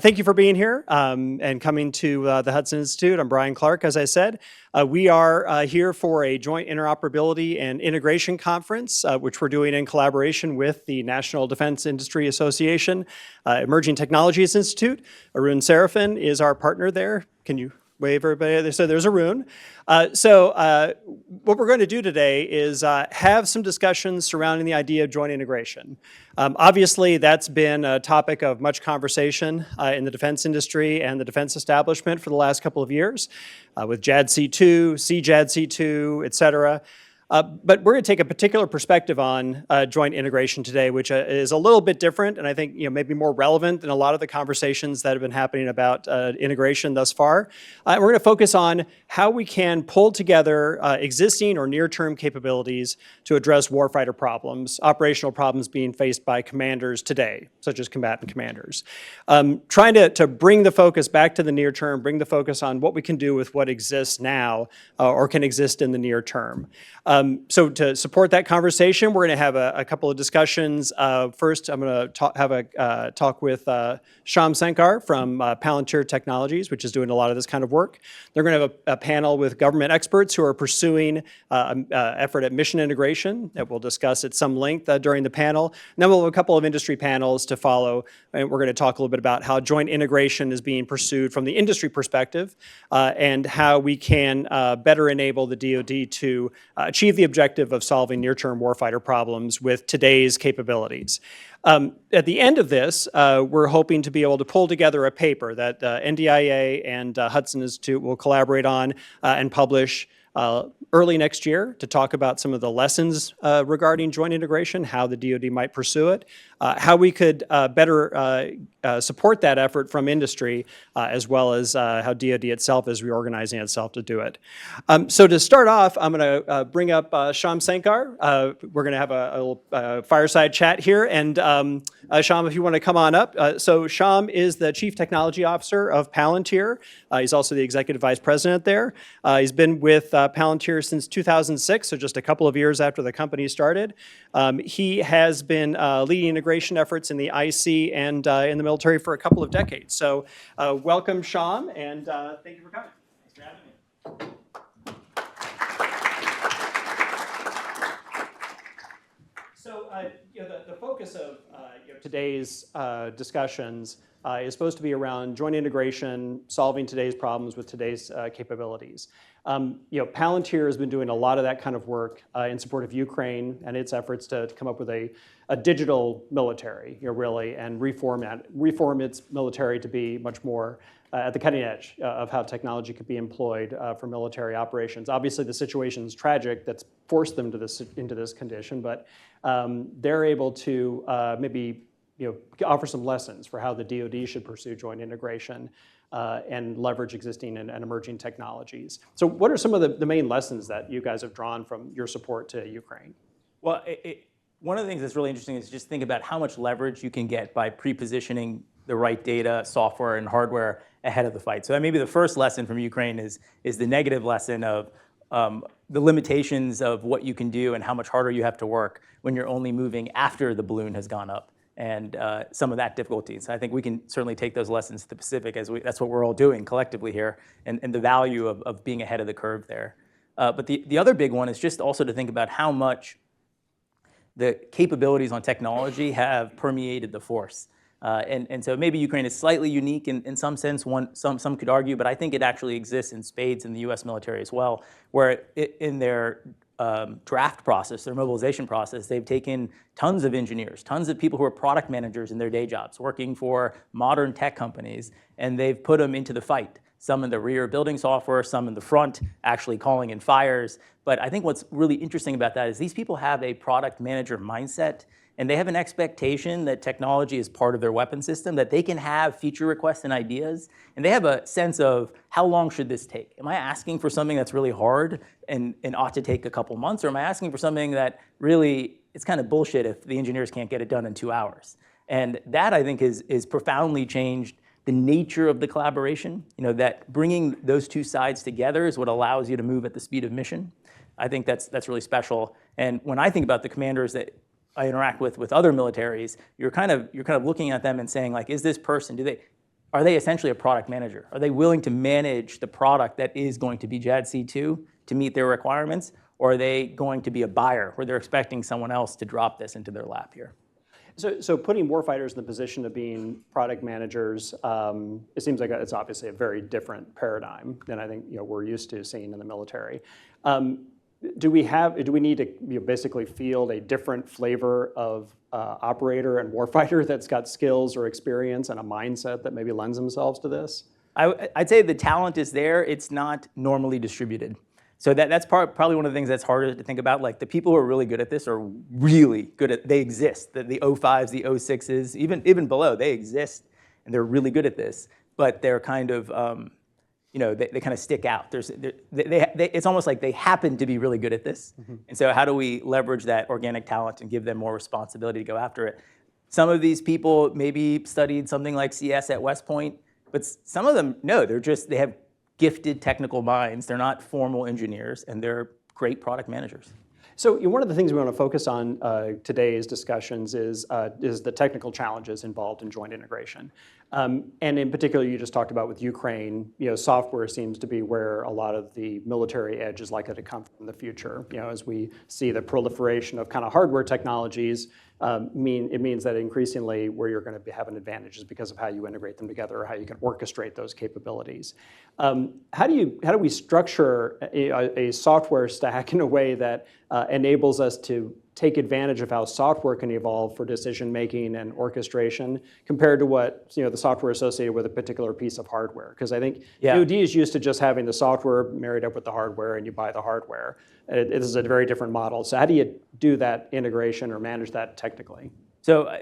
Thank you for being here and coming to the Hudson Institute. I'm Brian Clark, as I said. We are here for a joint interoperability and integration conference, which we're doing in collaboration with the National Defense Industry Association, Emerging Technologies Institute. Arun Serafin is our partner there. Can you wave everybody? So there's Arun. What we're going to do today is have some discussions surrounding the idea of joint integration. Obviously, that's been a topic of much conversation in the defense industry and the defense establishment for the last couple of years with JADC2, CJADC2, et cetera. But we're going to take a particular perspective on joint integration today, which is a little bit different and I think maybe more relevant than a lot of the conversations that have been happening about integration thus far. We're going to focus on how we can pull together existing or near-term capabilities to address warfighter problems, operational problems being faced by commanders today, such as combatant commanders. Trying to bring the focus back to the near term, bring the focus on what we can do with what exists now or can exist in the near term. So to support that conversation, we're going to have a couple of discussions. First, I'm going to have a talk with Shyam Sankar from Palantir Technologies, which is doing a lot of this kind of work. They're going to have a panel with government experts who are pursuing an effort at mission integration that we'll discuss at some length during the panel. And then we'll have a couple of industry panels to follow, and we're going to talk a little bit about how joint integration is being pursued from the industry perspective and how we can better enable the DoD to achieve the objective of solving near-term warfighter problems with today's capabilities. At the end of this, we're hoping to be able to pull together a paper that NDIA and Hudson Institute will collaborate on and publish early next year to talk about some of the lessons regarding joint integration, how the DoD might pursue it, how we could better support that effort from industry, as well as how DoD itself is reorganizing itself to do it. So to start off, I'm going to bring up Shyam Sankar. We're going to have a little fireside chat here, and Shyam, if you want to come on up. So Shyam is the Chief Technology Officer of Palantir. He's also the Executive Vice President there. He's been with Palantir since 2006, so just a couple of years after the company started. He has been leading integration efforts in the IC and in the military for a couple of decades. So welcome, Shyam, and thank you for coming. Thanks for having me. So the focus of today's discussions is supposed to be around joint integration, solving today's problems with today's capabilities. Palantir has been doing a lot of that kind of work in support of Ukraine and its efforts to come up with a digital military, really, and reform its military to be much more at the cutting edge of how technology could be employed for military operations. Obviously, the situation is tragic that's forced them into this condition, but they're able to maybe offer some lessons for how the DoD should pursue joint integration and leverage existing and emerging technologies. So what are some of the main lessons that you guys have drawn from your support to Ukraine? Well, one of the things that's really interesting is just think about how much leverage you can get by pre-positioning the right data, software, and hardware ahead of the fight. So that maybe the first lesson from Ukraine is the negative lesson of the limitations of what you can do and how much harder you have to work when you're only moving after the balloon has gone up, and some of that difficulty. So I think we can certainly take those lessons to the Pacific, that's what we're all doing collectively here, and the value of being ahead of the curve there. But the other big one is just also to think about how much the capabilities on technology have permeated the force. And so maybe Ukraine is slightly unique in some sense, some could argue, but I think it actually exists in spades in the US military as well, where in their draft process, their mobilization process, they've taken tons of engineers, tons of people who are product managers in their day jobs, working for modern tech companies, and they've put them into the fight. Some in the rear building software, some in the front actually calling in fires. But I think what's really interesting about that is these people have a product manager mindset, and they have an expectation that technology is part of their weapon system, that they can have feature requests and ideas, and they have a sense of how long should this take? Am I asking for something that's really hard and ought to take a couple months, or am I asking for something that really, it's kind of bullshit if the engineers can't get it done in 2 hours? And that, I think, is profoundly changed the nature of the collaboration, that bringing those two sides together is what allows you to move at the speed of mission. I think that's really special. And when I think about the commanders that I interact with other militaries, you're kind of looking at them and saying, like, is this person, are they essentially a product manager? Are they willing to manage the product that is going to be JADC2 to meet their requirements? Or are they going to be a buyer where they're expecting someone else to drop this into their lap here? So putting warfighters in the position of being product managers, it seems like it's obviously a very different paradigm than I think we're used to seeing in the military. Do we need to basically field a different flavor of operator and warfighter that's got skills or experience and a mindset that maybe lends themselves to this? I'd say the talent is there. It's not normally distributed. So that's probably one of the things that's harder to think about. Like the people who are really good at this are really good at. They exist. The O5s, the O6s, even below, they exist, and they're really good at this. But they're kind of, they kind of stick out. It's almost like they happen to be really good at this. Mm-hmm. And so how do we leverage that organic talent and give them more responsibility to go after it? Some of these people maybe studied something like CS at West Point, but some of them, no, they have gifted technical minds. They're not formal engineers, and they're great product managers. So one of the things we want to focus on today's discussions is the technical challenges involved in joint integration. And in particular, you just talked about with Ukraine, software seems to be where a lot of the military edge is likely to come from in the future. As we see the proliferation of kind of hardware technologies, it means that increasingly where you're going to have an advantage is because of how you integrate them together or how you can orchestrate those capabilities. How do we structure a software stack in a way that enables us to take advantage of how software can evolve for decision making and orchestration compared to what the software associated with a particular piece of hardware? Because I think DoD is used to just having the software married up with the hardware, and you buy the hardware. It is a very different model. So how do you do that integration or manage that technically? So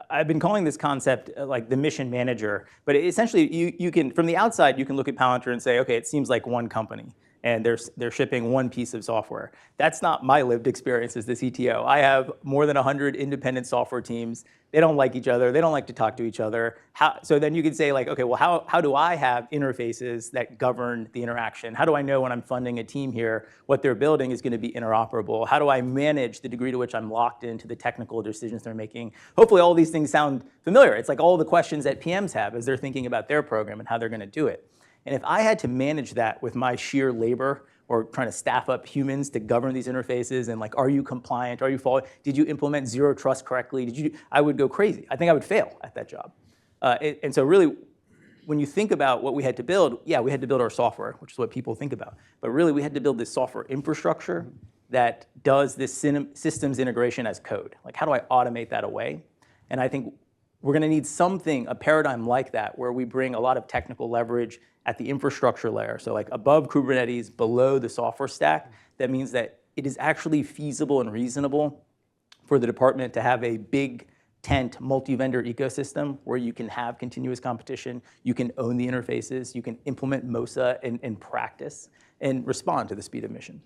I've been calling this concept like the mission manager, but essentially you can, from the outside, you can look at Palantir and say, okay, it seems like one company, and they're shipping one piece of software. That's not my lived experience as the CTO. I have more than 100 independent software teams. They don't like each other. They don't like to talk to each other. So then you could say like, okay, well, how do I have interfaces that govern the interaction? How do I know when I'm funding a team here, what they're building is going to be interoperable? How do I manage the degree to which I'm locked into the technical decisions they're making? Hopefully all these things sound familiar. It's like all the questions that PMs have as they're thinking about their program and how they're going to do it. And if I had to manage that with my sheer labor or trying to staff up humans to govern these interfaces and like, are you compliant? Are you following? Did you implement zero trust correctly? I would go crazy. I think I would fail at that job. And so really, when you think about what we had to build, we had to build our software, which is what people think about. But really, we had to build this software infrastructure that does this systems integration as code. Like, how do I automate that away? And I think we're going to need something, a paradigm like that, where we bring a lot of technical leverage at the infrastructure layer. So like above Kubernetes, below the software stack. That means that it is actually feasible and reasonable for the department to have a big tent multi-vendor ecosystem where you can have continuous competition, you can own the interfaces, you can implement MOSA in practice, and respond to the speed of mission.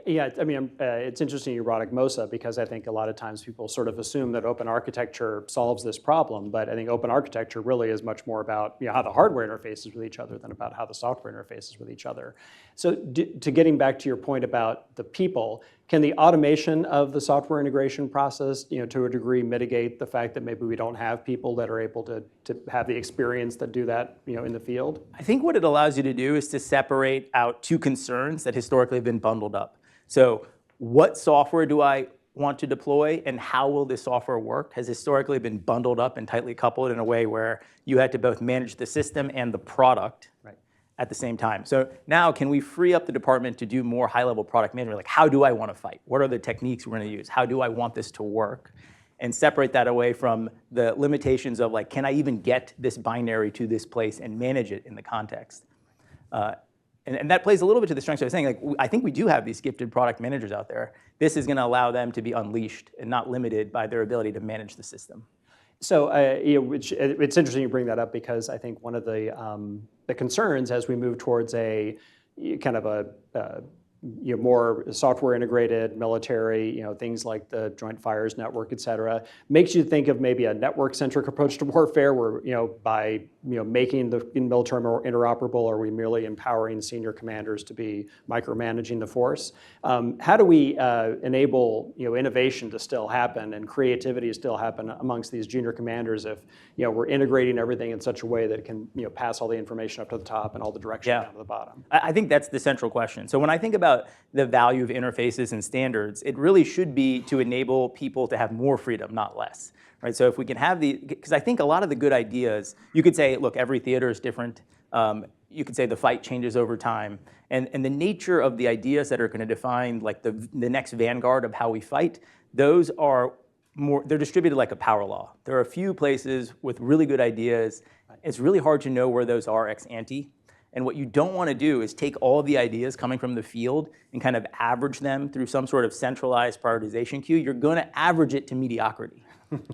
Yeah, I mean, it's interesting you brought up MOSA because I think a lot of times people sort of assume that open architecture solves this problem, but I think open architecture really is much more about how the hardware interfaces with each other than about how the software interfaces with each other. So to getting back to your point about the people, can the automation of the software integration process, to a degree mitigate the fact that maybe we don't have people that are able to have the experience that do that, in the field? I think what it allows you to do is to separate out two concerns that historically have been bundled up. So what software do I want to deploy and how will this software work has historically been bundled up and tightly coupled in a way where you had to both manage the system and the product at the same time. So now can we free up the department to do more high-level product management? Like, how do I want to fight? What are the techniques we're going to use? How do I want this to work? And separate that away from the limitations of like, can I even get this binary to this place and manage it in the context? And that plays a little bit to the strengths I was saying. Like, I think we do have these gifted product managers out there. This is going to allow them to be unleashed and not limited by their ability to manage the system. So it's interesting you bring that up because I think one of the concerns as we move towards a kind of a more software integrated military, things like the Joint Fires Network, et cetera, makes you think of maybe a network-centric approach to warfare where, by, making the military more interoperable, are we merely empowering senior commanders to be micromanaging the force? How do we enable, innovation to still happen and creativity to still happen amongst these junior commanders if, we're integrating everything in such a way that it can, pass all the information up to the top and all the direction down to the bottom? I think that's the central question. So when I think about the value of interfaces and standards, it really should be to enable people to have more freedom, not less. Right? So if we can have because I think a lot of the good ideas, you could say, look, every theater is different. You could say the fight changes over time. And the nature of the ideas that are going to define like the next vanguard of how we fight, those are they're distributed like a power law. There are a few places with really good ideas. It's really hard to know where those are ex ante. And what you don't want to do is take all of the ideas coming from the field and kind of average them through some sort of centralized prioritization queue. You're going to average it to mediocrity,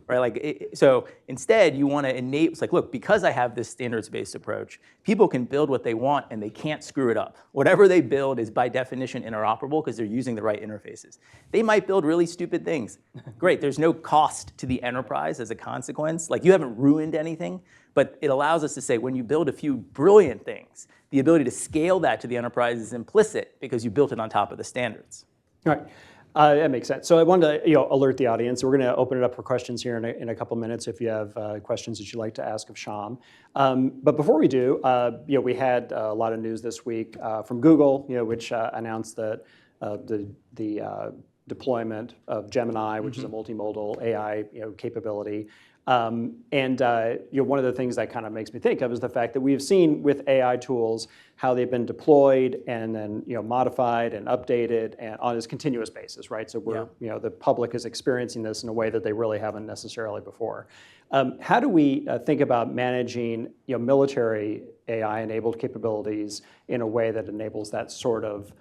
right? So instead, you want to enable. It's like, look, because I have this standards-based approach, people can build what they want and they can't screw it up. Whatever they build is by definition interoperable because they're using the right interfaces. They might build really stupid things. Great, there's no cost to the enterprise as a consequence. Like you haven't ruined anything. But it allows us to say, when you build a few brilliant things, the ability to scale that to the enterprise is implicit because you built it on top of the standards. All right. That makes sense. So I wanted to alert the audience. We're going to open it up for questions here in a couple minutes if you have questions that you'd like to ask of Sham. But before we do, we had a lot of news this week from Google, which announced that the deployment of Gemini, which is a multimodal AI capability. One of the things that kind of makes me think of is the fact that we've seen with AI tools how they've been deployed and then modified and updated and on this continuous basis, right? So we're the public is experiencing this in a way that they really haven't necessarily before. How do we think about managing military AI-enabled capabilities in a way that enables that sort of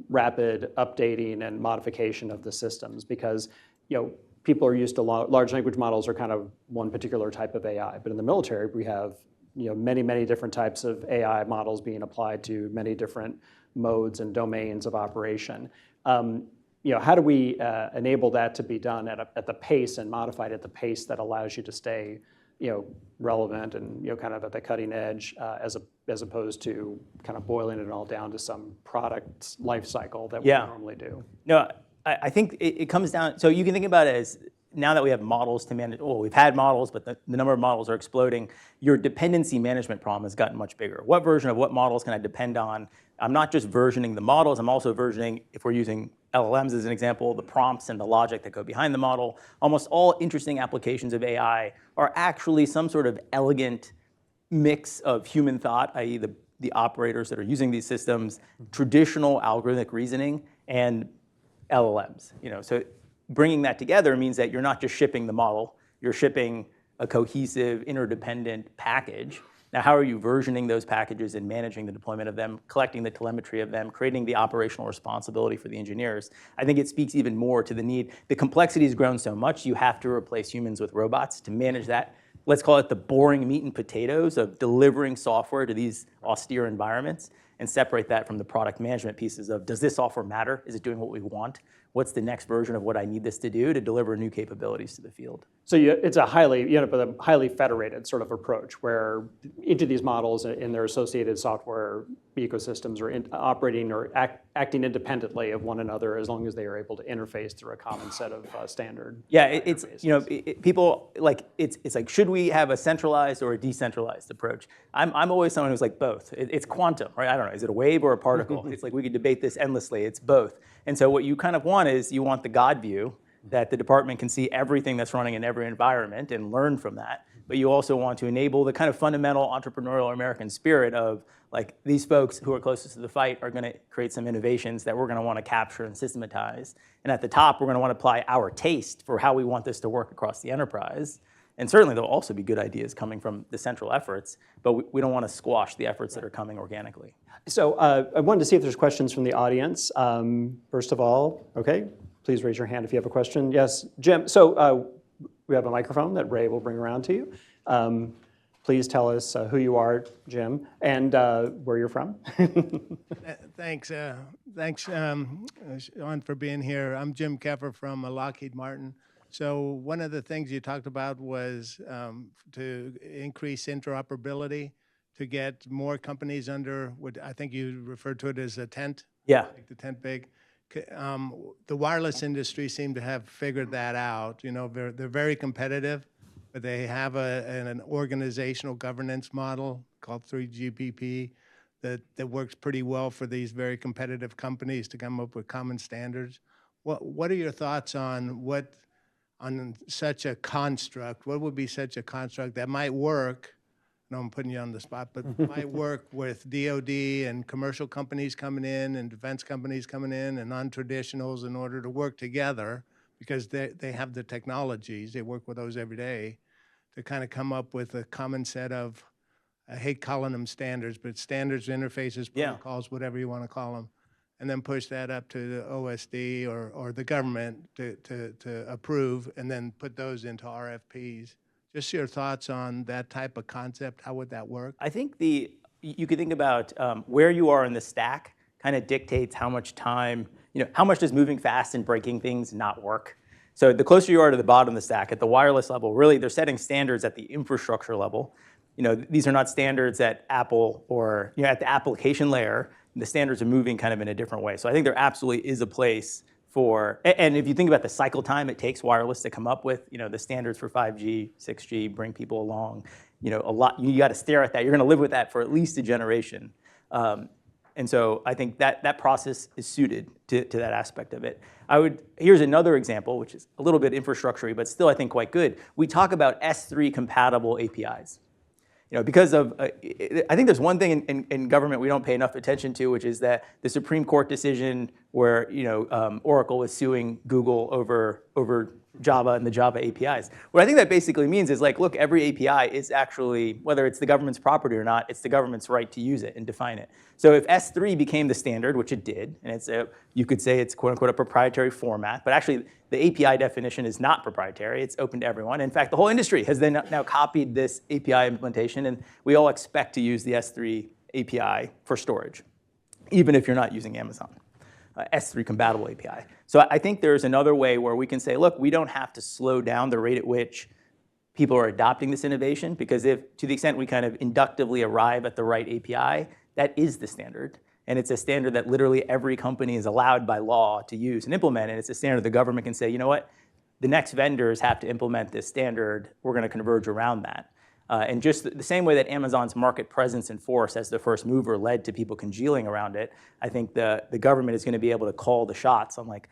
rapid updating and modification of the systems? Because people are used to large language models are kind of one particular type of AI, but in the military we have many different types of AI models being applied to many different modes and domains of operation. How do we enable that to be done at the pace and modified at the pace that allows you to stay relevant and kind of at the cutting edge as opposed to kind of boiling it all down to some product life cycle that we normally do? No. I think it comes down, so you can think about it as now that we have models to manage, we've had models, but the number of models are exploding. Your dependency management problem has gotten much bigger. What version of what models can I depend on? I'm not just versioning the models, I'm also versioning, if we're using LLMs as an example, the prompts and the logic that go behind the model. Almost all interesting applications of AI are actually some sort of elegant mix of human thought, i.e. the operators that are using these systems, traditional algorithmic reasoning, and LLMs. So bringing that together means that you're not just shipping the model, you're shipping a cohesive, interdependent package. Now, how are you versioning those packages and managing the deployment of them, collecting the telemetry of them, creating the operational responsibility for the engineers? I think it speaks even more to the need. The complexity has grown so much, you have to replace humans with robots to manage that. Let's call it the boring meat and potatoes of delivering software to these austere environments, and separate that from the product management pieces of, does this software matter? Is it doing what we want? What's the next version of what I need this to do to deliver new capabilities to the field? So it's a highly federated sort of approach where each of these models and their associated software ecosystems are operating or acting independently of one another as long as they are able to interface through a common set of standard. It's people like it's like, should we have a centralized or a decentralized approach? I'm always someone who's like both. It's quantum, right? I don't know, is it a wave or a particle? It's like we could debate this endlessly. It's both. And so what you kind of want is you want the God view, that the department can see everything that's running in every environment and learn from that. But you also want to enable the kind of fundamental entrepreneurial American spirit of, like, these folks who are closest to the fight are going to create some innovations that we're going to want to capture and systematize. And at the top, we're going to want to apply our taste for how we want this to work across the enterprise. And certainly there'll also be good ideas coming from the central efforts, but we don't want to squash the efforts that are coming organically. So I wanted to see if there's questions from the audience. First of all, okay, please raise your hand if you have a question. Yes, Jim. So we have a microphone that Ray will bring around to you. Please tell us who you are, Jim, and where you're from. Thanks. Thanks, Sean, for being here. I'm Jim Keffer from Lockheed Martin. So one of the things you talked about was to increase interoperability, to get more companies under what I think you referred to it as a tent. Yeah. Make the tent big. The wireless industry seemed to have figured that out. You know, they're very competitive, but they have an organizational governance model called 3GPP that works pretty well for these very competitive companies to come up with common standards. What are your thoughts on such a construct? What would be such a construct that might work? No, I'm putting you on the spot, but might work with DoD and commercial companies coming in and defense companies coming in and non-traditionals in order to work together because they have the technologies. They work with those every day to kind of come up with a common set of, I hate calling them standards, but standards, interfaces, protocols, whatever you want to call them, and then push that up to the OSD or the government to approve and then put those into RFPs. Just your thoughts on that type of concept. How would that work? I think you could think about where you are in the stack kind of dictates how much time, how much does moving fast and breaking things not work. So the closer you are to the bottom of the stack, at the wireless level, really they're setting standards at the infrastructure level. These are not standards at Apple or at the application layer. The standards are moving kind of in a different way. So I think there absolutely is a place for, and if you think about the cycle time it takes wireless to come up with, the standards for 5G, 6G, bring people along, a lot, you got to stare at that. You're going to live with that for at least a generation. And so I think that process is suited to that aspect of it. Here's another example, which is a little bit infrastructure-y, but still I think quite good. We talk about S3 compatible APIs. Because of, I think there's one thing in government we don't pay enough attention to, which is that the Supreme Court decision where Oracle is suing Google over Java and the Java APIs. What I think that basically means is look, every API is actually, whether it's the government's property or not, it's the government's right to use it and define it. So if S3 became the standard, which it did, and you could say it's quote unquote a proprietary format, but actually the API definition is not proprietary, it's open to everyone. In fact, the whole industry has then now copied this API implementation, and we all expect to use the S3 API for storage, even if you're not using Amazon. S3 compatible API. So I think there's another way where we can say, look, we don't have to slow down the rate at which people are adopting this innovation, because to the extent we kind of inductively arrive at the right API, that is the standard. And it's a standard that literally every company is allowed by law to use and implement. And it's a standard the government can say, you know what, the next vendors have to implement this standard. We're going to converge around that. And just the same way that Amazon's market presence and force as the first mover led to people congealing around it, I think the government is going to be able to call the shots. I'm like,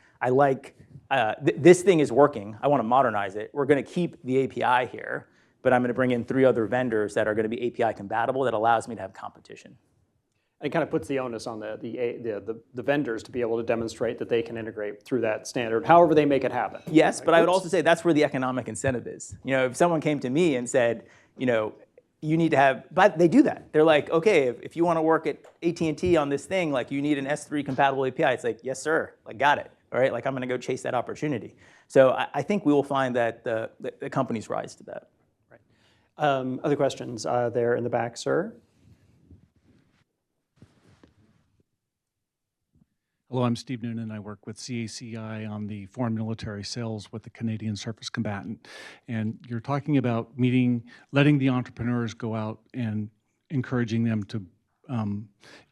this thing is working. I want to modernize it. We're going to keep the API here, but I'm going to bring in 3 other vendors that are going to be API compatible that allows me to have competition. It kind of puts the onus on the vendors to be able to demonstrate that they can integrate through that standard, however they make it happen. Yes, but I would also say that's where the economic incentive is. If someone came to me and said, you need to have, but they do that. They're like, okay, if you want to work at AT&T on this thing, you need an S3 compatible API. It's like, yes, sir, got it. All right, I'm going to go chase that opportunity. So I think we will find that the companies rise to that. Right. Other questions there in the back, sir? Hello, I'm Steve Noonan. I work with CACI on the foreign military sales with the Canadian Surface Combatant. And you're talking about letting the entrepreneurs go out and encouraging them to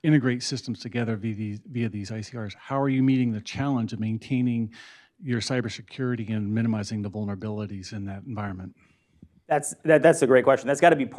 integrate systems together via these ICRs. How are you meeting the challenge of maintaining your cybersecurity and minimizing the vulnerabilities in that environment? That's a great question. That's got to be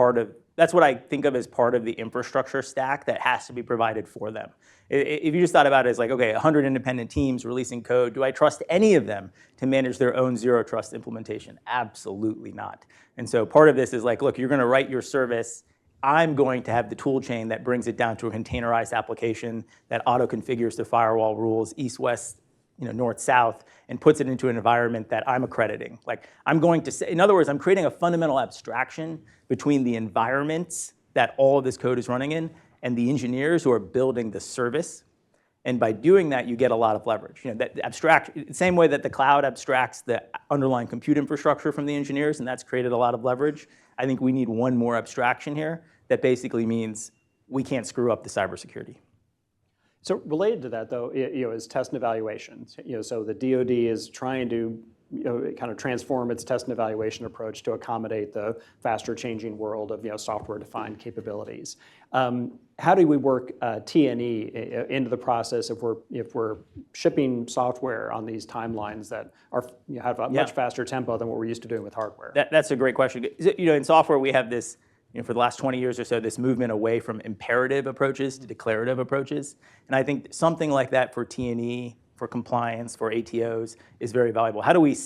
that's what I think of as part of the infrastructure stack that has to be provided for them. If you just thought about it as okay, 100 independent teams releasing code, do I trust any of them to manage their own zero trust implementation? Absolutely not. And so part of this is look, you're going to write your service. I'm going to have the tool chain that brings it down to a containerized application that auto-configures the firewall rules, east-west, north-south, and puts it into an environment that I'm accrediting. I'm going to say, in other words, I'm creating a fundamental abstraction between the environments that all of this code is running in and the engineers who are building the service. And by doing that, you get a lot of leverage. The same way that the cloud abstracts the underlying compute infrastructure from the engineers, and that's created a lot of leverage. I think we need one more abstraction here that basically means we can't screw up the cybersecurity. So related to that, though, is test and evaluation. So the DoD is trying to kind of transform its test and evaluation approach to accommodate the faster changing world of software-defined capabilities. How do we work T&E into the process if we're shipping software on these timelines that are have a much faster tempo than what we're used to doing with hardware? That's a great question. In software, we have this, for the last 20 years or so, this movement away from imperative approaches to declarative approaches. And I think something like that for T&E, for compliance, for ATOs is very valuable. How do we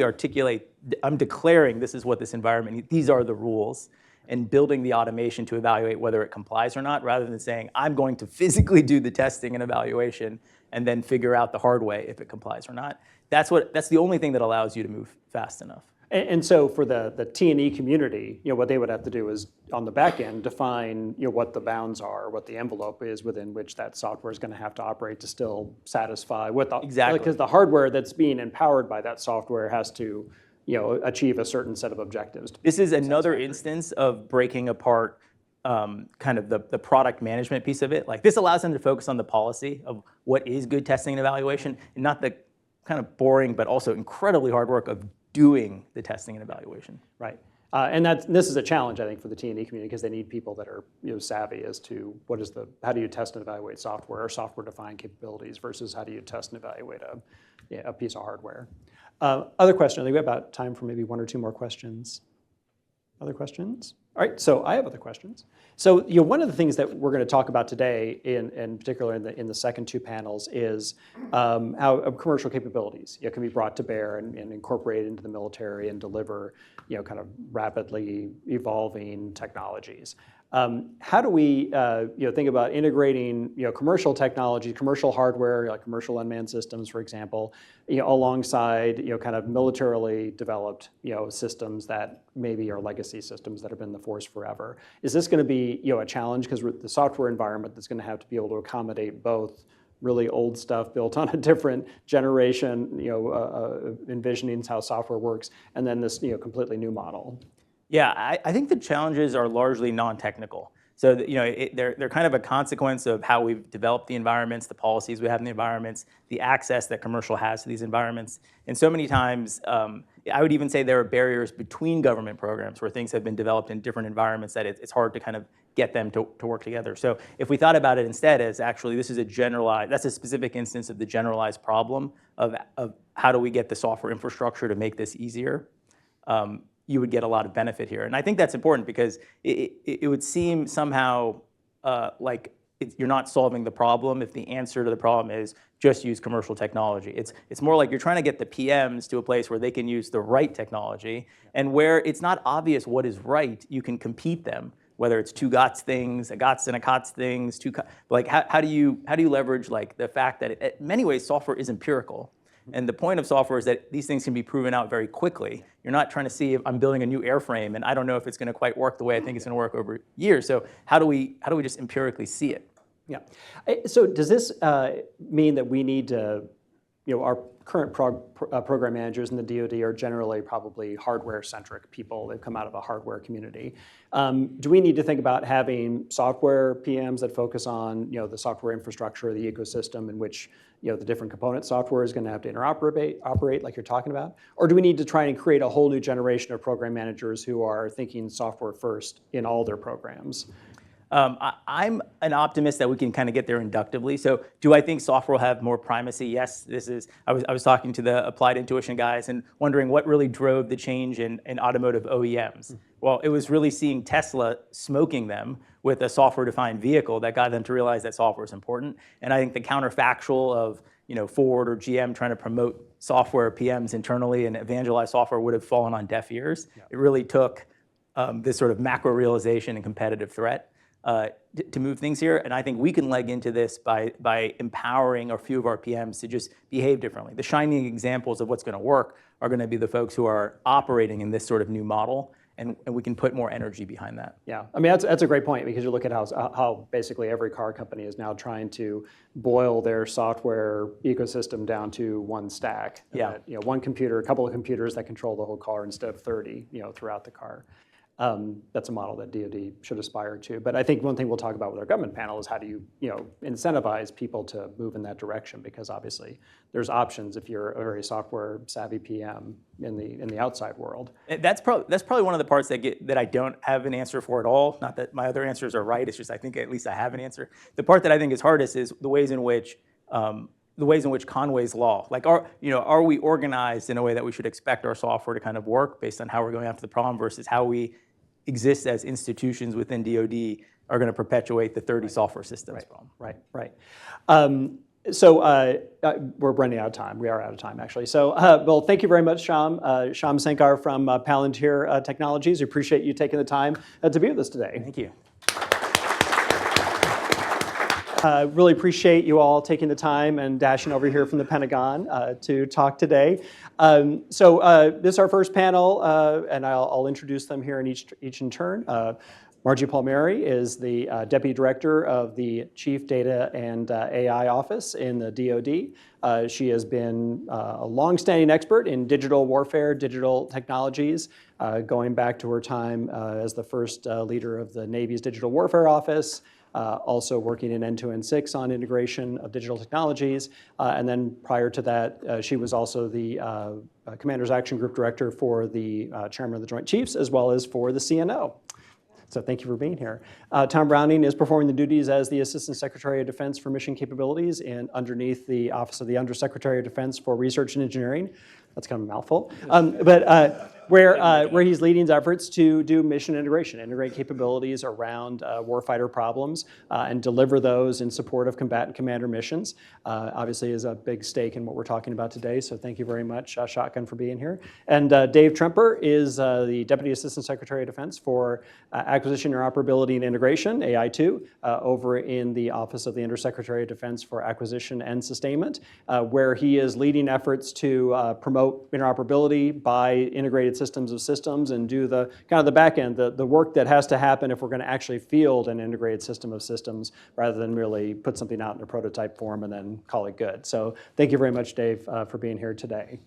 articulate, I'm declaring this is what this environment, these are the rules, and building the automation to evaluate whether it complies or not, rather than saying, I'm going to physically do the testing and evaluation and then figure out the hard way if it complies or not. That's the only thing that allows you to move fast enough. And so for the T&E community, what they would have to do is, on the back end, define what the bounds are, what the envelope is within which that software is going to have to operate to still satisfy what the, Exactly. Because the hardware that's being empowered by that software has to achieve a certain set of objectives. This is another instance of breaking apart kind of the product management piece of it. Like, this allows them to focus on the policy of what is good testing and evaluation, and not the kind of boring but also incredibly hard work of doing the testing and evaluation. Right. And this is a challenge, I think, for the T&E community, because they need people that are savvy as to how do you test and evaluate software or software-defined capabilities versus how do you test and evaluate a piece of hardware. Other question, I think we have about time for maybe one or two more questions. Other questions? All right, so I have other questions. So one of the things that we're going to talk about today, in particular in the second two panels, is how commercial capabilities can be brought to bear and incorporated into the military and deliver kind of rapidly evolving technologies. How do we think about integrating commercial technology, commercial hardware, like commercial unmanned systems, for example, alongside kind of militarily developed systems that maybe are legacy systems that have been in the force forever? Is this going to be a challenge, because the software environment that's going to have to be able to accommodate both really old stuff built on a different generation, envisioning how software works, and then this completely new model? Yeah, I think the challenges are largely non-technical. So they're kind of a consequence of how we've developed the environments, the policies we have in the environments, the access that commercial has to these environments. And so many times, I would even say there are barriers between government programs where things have been developed in different environments that it's hard to kind of get them to work together. So if we thought about it instead as actually this is that's a specific instance of the generalized problem of how do we get the software infrastructure to make this easier, you would get a lot of benefit here. And I think that's important, because it would seem somehow like you're not solving the problem if the answer to the problem is just use commercial technology. It's more like you're trying to get the PMs to a place where they can use the right technology, and where it's not obvious what is right, you can compete them, whether it's two GOTS things, a GOTS and a COTS things, like how do you leverage like the fact that in many ways software is empirical. And the point of software is that these things can be proven out very quickly. You're not trying to see if I'm building a new airframe and I don't know if it's going to quite work the way I think it's going to work over years. So how do we just empirically see it? Yeah. So does this mean that we need to, our current program managers in the DoD are generally probably hardware-centric people. They've come out of a hardware community. Do we need to think about having software PMs that focus on, the software infrastructure, the ecosystem in which, the different component software is going to have to operate like you're talking about? Or do we need to try and create a whole new generation of program managers who are thinking software first in all their programs? I'm an optimist that we can kind of get there inductively. So do I think software will have more primacy? Yes, I was talking to the applied intuition guys and wondering what really drove the change in automotive OEMs. Well, it was really seeing Tesla smoking them with a software-defined vehicle that got them to realize that software is important. And I think the counterfactual of Ford or GM trying to promote software PMs internally and evangelize software would have fallen on deaf ears. Yeah. It really took this sort of macro realization and competitive threat to move things here. And I think we can leg into this by empowering a few of our PMs to just behave differently. The shining examples of what's going to work are going to be the folks who are operating in this sort of new model, and we can put more energy behind that. Yeah, I mean, that's a great point, because you look at how basically every car company is now trying to boil their software ecosystem down to one stack. Yeah. That, one computer, a couple of computers that control the whole car instead of 30, throughout the car. That's a model that DoD should aspire to. But I think one thing we'll talk about with our government panel is how do you incentivize people to move in that direction, because obviously there's options if you're a very software savvy PM in the outside world. That's probably one of the parts that I don't have an answer for at all. Not that my other answers are right. It's just I think at least I have an answer. The part that I think is hardest is the ways in which Conway's law, like are we organized in a way that we should expect our software to kind of work based on how we're going after the problem versus how we exist as institutions within DoD are going to perpetuate the 30 software systems problem. Right. So we're running out of time. We are out of time, actually. So, well, thank you very much, Shyam. Shyam Sankar from Palantir Technologies. We appreciate you taking the time to be with us today. Thank you. Really appreciate you all taking the time and dashing over here from the Pentagon to talk today. So this is our first panel, and I'll introduce them here in each in turn. Margie Palmieri is the Deputy Director of the Chief Data and AI Office in the DoD. She has been a longstanding expert in digital warfare, digital technologies, going back to her time as the first leader of the Navy's Digital Warfare Office, also working in N2, N6 on integration of digital technologies. And then prior to that, she was also the Commander's Action Group Director for the Chairman of the Joint Chiefs, as well as for the CNO. So thank you for being here. Tom Browning is performing the duties as the Assistant Secretary of Defense for Mission Capabilities and underneath the Office of the Undersecretary of Defense for Research and Engineering. That's kind of a mouthful. Where he's leading his efforts to do mission integration, integrate capabilities around warfighter problems, and deliver those in support of combatant commander missions. Obviously is a big stake in what we're talking about today, so thank you very much, Shotgun, for being here. And Dave Tremper is the Deputy Assistant Secretary of Defense for Acquisition, Interoperability, and Integration, AI2, over in the Office of the Undersecretary of Defense for Acquisition and Sustainment, where he is leading efforts to promote interoperability by integrated systems of systems and do the kind of the back end, the work that has to happen if we're going to actually field an integrated system of systems rather than merely put something out in a prototype form and then call it good. So thank you very much, Dave, for being here today.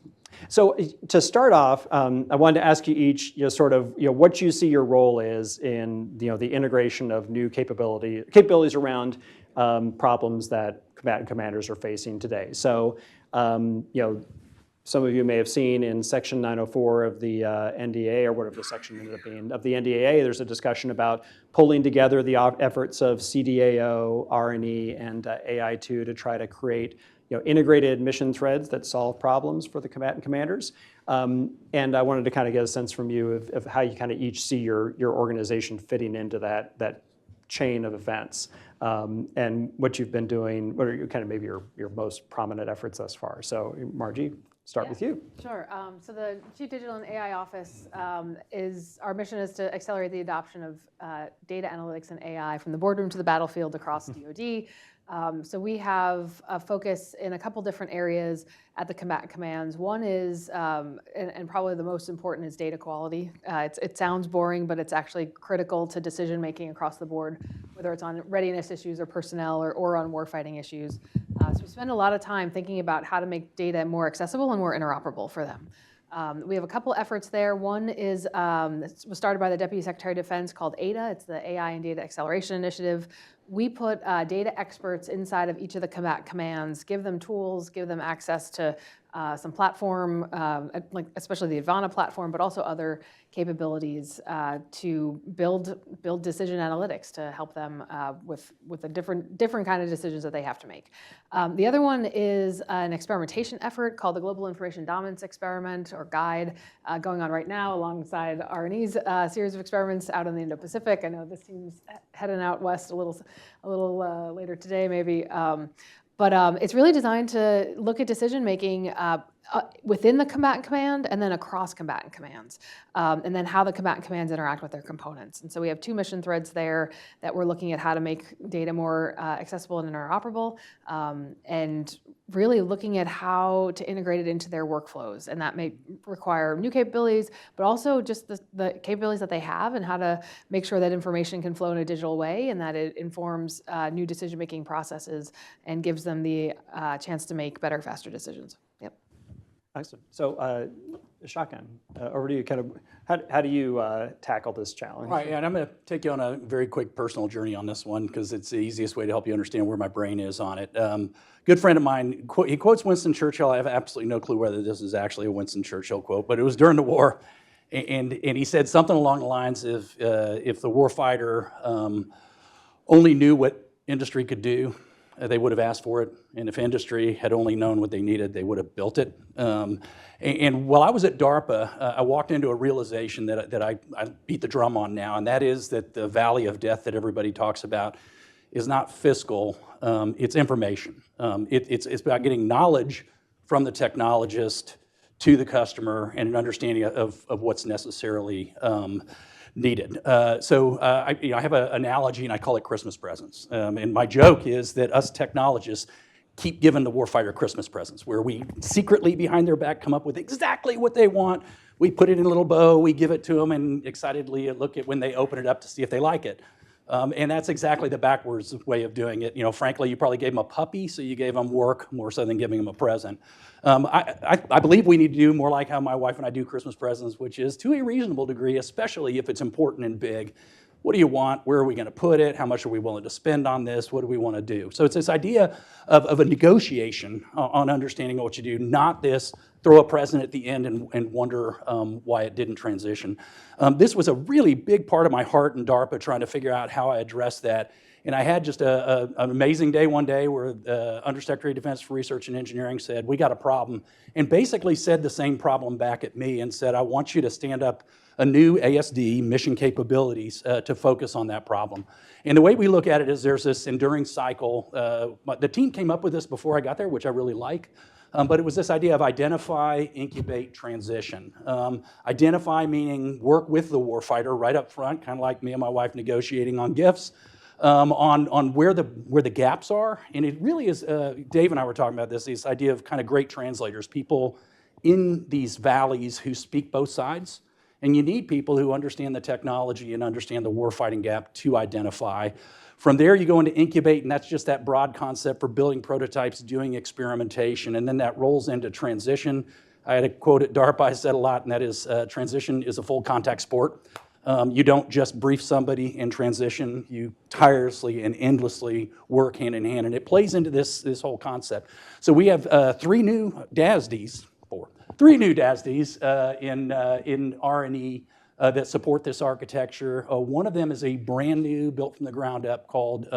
So to start off, I wanted to ask you each, what you see your role is in the integration of new capabilities around problems that combatant commanders are facing today. So some of you may have seen in Section 904 of the NDA, or whatever the section ended up being, of the NDAA, there's a discussion about pulling together the efforts of CDAO, R&E, and AI2 to try to create integrated mission threads that solve problems for the combatant commanders. And I wanted to kind of get a sense from you of how you kind of each see your organization fitting into that chain of events, and what you've been doing, what are kind of maybe your most prominent efforts thus far. So Margie, start with you. Sure. So the Chief Digital and AI Office our mission is to accelerate the adoption of data analytics and AI from the boardroom to the battlefield across DoD. So we have a focus in a couple different areas at the combatant commands. One is, and probably the most important, is data quality. It sounds boring, but it's actually critical to decision making across the board, whether it's on readiness issues or personnel or on warfighting issues. So we spend a lot of time thinking about how to make data more accessible and more interoperable for them. We have a couple efforts there. One is was started by the Deputy Secretary of Defense called ADA. It's the AI and Data Acceleration Initiative. We put data experts inside of each of the combat commands, give them tools, give them access to some platform, like especially the Advana platform, but also other capabilities to build decision analytics to help them with the different kind of decisions that they have to make. The other one is an experimentation effort called the Global Information Dominance Experiment, or GUIDE, going on right now alongside R&E's series of experiments out in the Indo-Pacific. I know this team's heading out west a little later today, maybe. But it's really designed to look at decision making within the combatant command and then across combatant commands, and then how the combatant commands interact with their components. And so we have two mission threads there that we're looking at how to make data more accessible and interoperable, and really looking at how to integrate it into their workflows. And that may require new capabilities, but also just the capabilities that they have and how to make sure that information can flow in a digital way and that it informs new decision-making processes and gives them the chance to make better, faster decisions. Yep. Excellent. So Shotgun, over to you. Kind of, how do you tackle this challenge? All right, and I'm going to take you on a very quick personal journey on this one because it's the easiest way to help you understand where my brain is on it. Good friend of mine, he quotes Winston Churchill. I have absolutely no clue whether this is actually a Winston Churchill quote, but it was during the war, and he said something along the lines of, if the warfighter only knew what industry could do, they would have asked for it, and if industry had only known what they needed, they would have built it. And while I was at DARPA, I walked into a realization that I beat the drum on now, and that is that the valley of death that everybody talks about is not fiscal, it's information. It's about getting knowledge from the technologist to the customer and an understanding of what's necessarily needed. I have an analogy, and I call it Christmas presents. And my joke is that us technologists keep giving the warfighter Christmas presents, where we secretly behind their back come up with exactly what they want. We put it in a little bow, we give it to them, and excitedly look at when they open it up to see if they like it. And that's exactly the backwards way of doing it. You know, frankly, you probably gave them a puppy, so you gave them work more so than giving them a present. I believe we need to do more like how my wife and I do Christmas presents, which is to a reasonable degree, especially if it's important and big. What do you want? Where are we going to put it? How much are we willing to spend on this? What do we want to do? So it's this idea of a negotiation on understanding what you do, not this throw a present at the end and wonder why it didn't transition. This was a really big part of my heart in DARPA, trying to figure out how I address that. And I had just an amazing day one day where the Undersecretary of Defense for Research and Engineering said, we got a problem, and basically said the same problem back at me and said, I want you to stand up a new ASD, mission capabilities, to focus on that problem. And the way we look at it is there's this enduring cycle. The team came up with this before I got there, which I really like. But it was this idea of identify, incubate, transition. Identify meaning work with the warfighter right up front, kind of like me and my wife negotiating on gifts, on where the gaps are. And it really is, Dave and I were talking about this idea of kind of great translators, people in these valleys who speak both sides. And you need people who understand the technology and understand the warfighting gap to identify. From there, you go into incubate, and that's just that broad concept for building prototypes, doing experimentation, and then that rolls into transition. I had a quote at DARPA I said a lot, and that is, transition is a full contact sport. You don't just brief somebody in transition, you tirelessly and endlessly work hand in hand, and it plays into this whole concept. So we have three new DASDs in R&E that support this architecture. One of them is a brand new, built from the ground up, called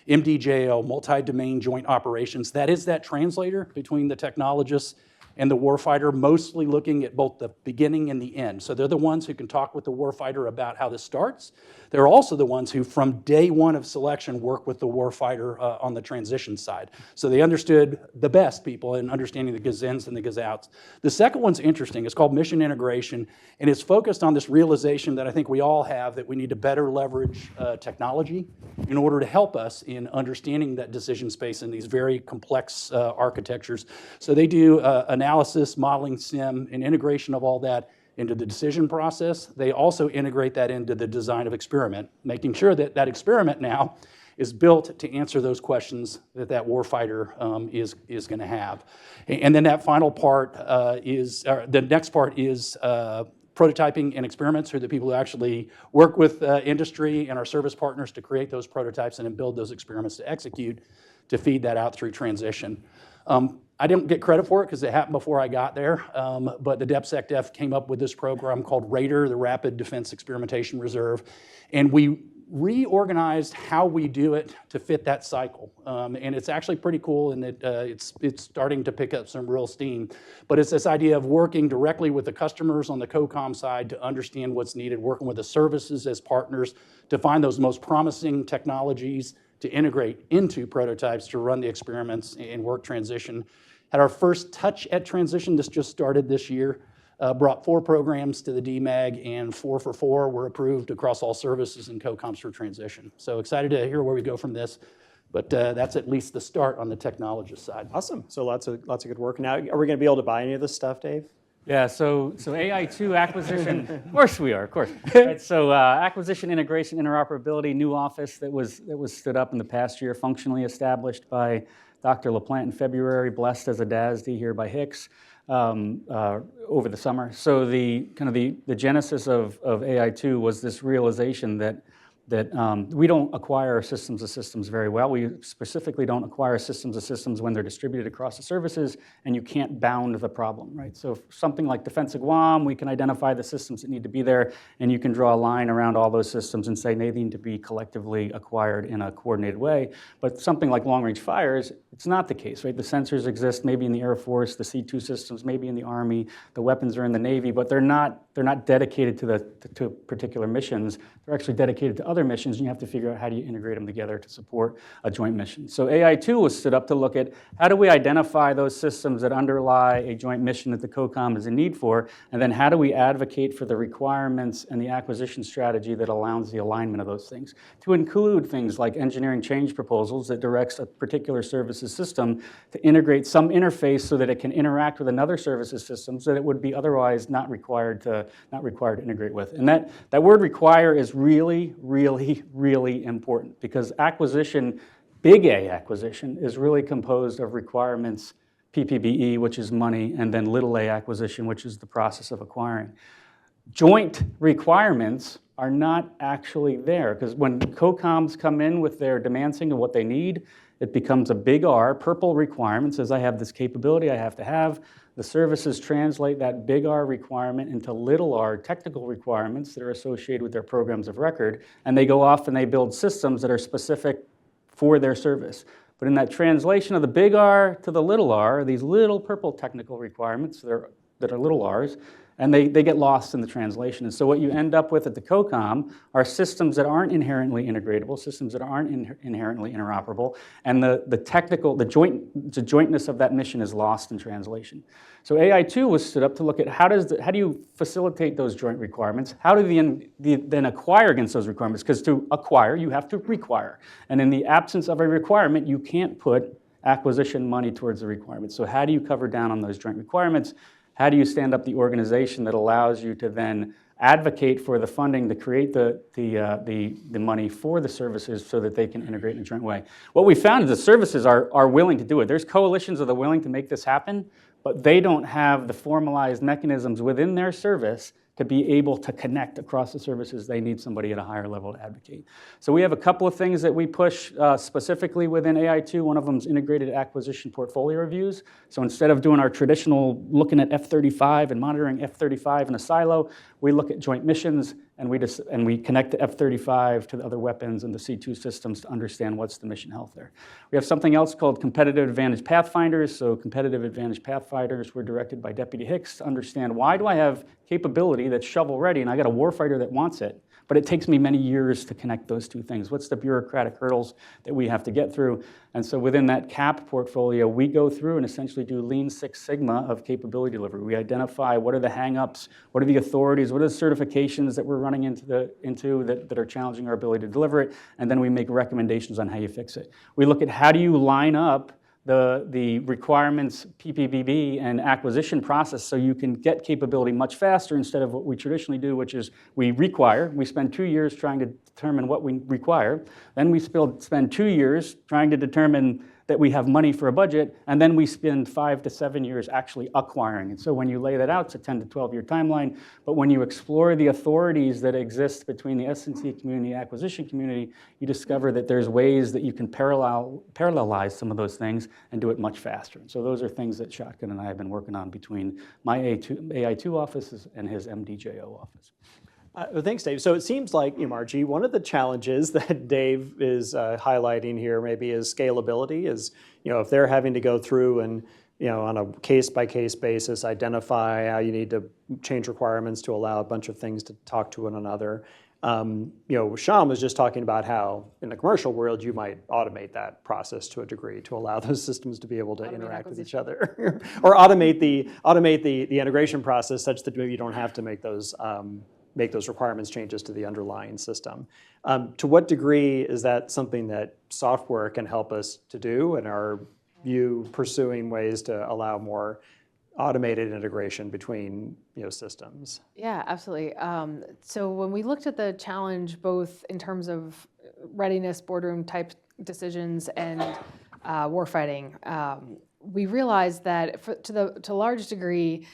MDJO, Multi-Domain Joint Operations. That is that translator between the technologists and the warfighter, mostly looking at both the beginning and the end. So they're the ones who can talk with the warfighter about how this starts. They're also the ones who, from day one of selection, work with the warfighter on the transition side. So they understood the best people in understanding the gazins and the gazouts. The second one's interesting. It's called mission integration, and it's focused on this realization that I think we all have, that we need to better leverage technology in order to help us in understanding that decision space in these very complex architectures. So they do analysis, modeling, sim, and integration of all that into the decision process. They also integrate that into the design of experiment, making sure that that experiment now is built to answer those questions that warfighter is going to have. And then that final part the next part is prototyping and experiments, who are the people who actually work with industry and our service partners to create those prototypes and then build those experiments to execute, to feed that out through transition. I didn't get credit for it because it happened before I got there, but the DepSecDef came up with this program called RADER, the Rapid Defense Experimentation Reserve, and we reorganized how we do it to fit that cycle. And it's actually pretty cool in that it's starting to pick up some real steam. But it's this idea of working directly with the customers on the COCOM side to understand what's needed, working with the services as partners to find those most promising technologies to integrate into prototypes to run the experiments and work transition. Had our first touch at transition, this just started this year, brought 4 programs to the DMAG, and 4 for 4 were approved across all services and COCOMs for transition. So excited to hear where we go from this, but that's at least the start on the technologist side. Awesome. So lots of good work. Now, are we going to be able to buy any of this stuff, Dave? Yeah, so AI2 acquisition, of course we are, of course. Right, so acquisition, integration, interoperability, new office that was stood up in the past year, functionally established by Dr. LaPlante in February, blessed as a DASD here by Hicks. over the summer. So the genesis of AI2 was this realization that we don't acquire systems of systems very well. We specifically don't acquire systems of systems when they're distributed across the services, and you can't bound the problem, right? So something like Defense of Guam, we can identify the systems that need to be there, and you can draw a line around all those systems and say they need to be collectively acquired in a coordinated way. But something like long-range fires, it's not the case, right? The sensors exist maybe in the Air Force, the C2 systems maybe in the Army, the weapons are in the Navy, but they're not dedicated to particular missions. They're actually dedicated to other missions, and you have to figure out how do you integrate them together to support a joint mission. So AI2 was stood up to look at how do we identify those systems that underlie a joint mission that the COCOM is in need for, and then how do we advocate for the requirements and the acquisition strategy that allows the alignment of those things, to include things like engineering change proposals that directs a particular services system to integrate some interface so that it can interact with another services system so that it would be otherwise not required to integrate with. And that word require is really, really, really important, because acquisition, big A acquisition, is really composed of requirements, PPBE, which is money, and then little a acquisition, which is the process of acquiring. Joint requirements are not actually there, because when COCOMs come in with their demand signal, what they need, it becomes a big R. Purple requirement says I have this capability I have to have. The services translate that big R requirement into little r technical requirements that are associated with their programs of record, and they go off and they build systems that are specific for their service. But in that translation of the big R to the little r, these little purple technical requirements that are little r's, and they get lost in the translation. And so what you end up with at the COCOM are systems that aren't inherently integratable, systems that aren't inherently interoperable, and the jointness of that mission is lost in translation. So AI2 was stood up to look at how do you facilitate those joint requirements? How do you then acquire against those requirements? Because to acquire, you have to require. And in the absence of a requirement, you can't put acquisition money towards the requirements. So how do you cover down on those joint requirements? How do you stand up the organization that allows you to then advocate for the funding to create the money for the services so that they can integrate in a joint way? What we found is the services are willing to do it. There's coalitions that are willing to make this happen, but they don't have the formalized mechanisms within their service to be able to connect across the services. They need somebody at a higher level to advocate. So we have a couple of things that we push specifically within AI2. One of them is integrated acquisition portfolio reviews. So instead of doing our traditional looking at F-35 and monitoring F-35 in a silo, we look at joint missions and we connect the F-35 to the other weapons and the C2 systems to understand what's the mission health there. We have something else called competitive advantage pathfinders. So competitive advantage pathfinders were directed by Deputy Hicks to understand, why do I have capability that's shovel ready and I got a warfighter that wants it, but it takes me many years to connect those two things? What's the bureaucratic hurdles that we have to get through? And so within that CAP portfolio, we go through and essentially do Lean Six Sigma of capability delivery. We identify what are the hang-ups, what are the authorities, what are the certifications that we're running into that are challenging our ability to deliver it, and then we make recommendations on how you fix it. We look at how do you line up the requirements, PPBB, and acquisition process so you can get capability much faster instead of what we traditionally do, which is we require. We spend 2 years trying to determine what we require. Then we spend 2 years trying to determine that we have money for a budget, and then we spend 5 to 7 years actually acquiring. And so when you lay that out, it's a 10 to 12-year timeline. But when you explore the authorities that exist between the S&T community and the acquisition community, you discover that there's ways that you can parallelize some of those things and do it much faster. And so those are things that Shotgun and I have been working on between my AI2 office and his MDJO office. Well, thanks, Dave. So it seems like, Margie, one of the challenges that Dave is highlighting here maybe is scalability. Is if they're having to go through and on a case-by-case basis identify how you need to change requirements to allow a bunch of things to talk to one another. Sham was just talking about how in the commercial world you might automate that process to a degree to allow those systems to be able to interact with each other, or automate the integration process such that maybe you don't have to make those requirements changes to the underlying system. To what degree is that something that software can help us to do, and are you pursuing ways to allow more automated integration between systems? Yeah, absolutely. So when we looked at the challenge, both in terms of readiness, boardroom type decisions, and warfighting, we realized that to a large degree,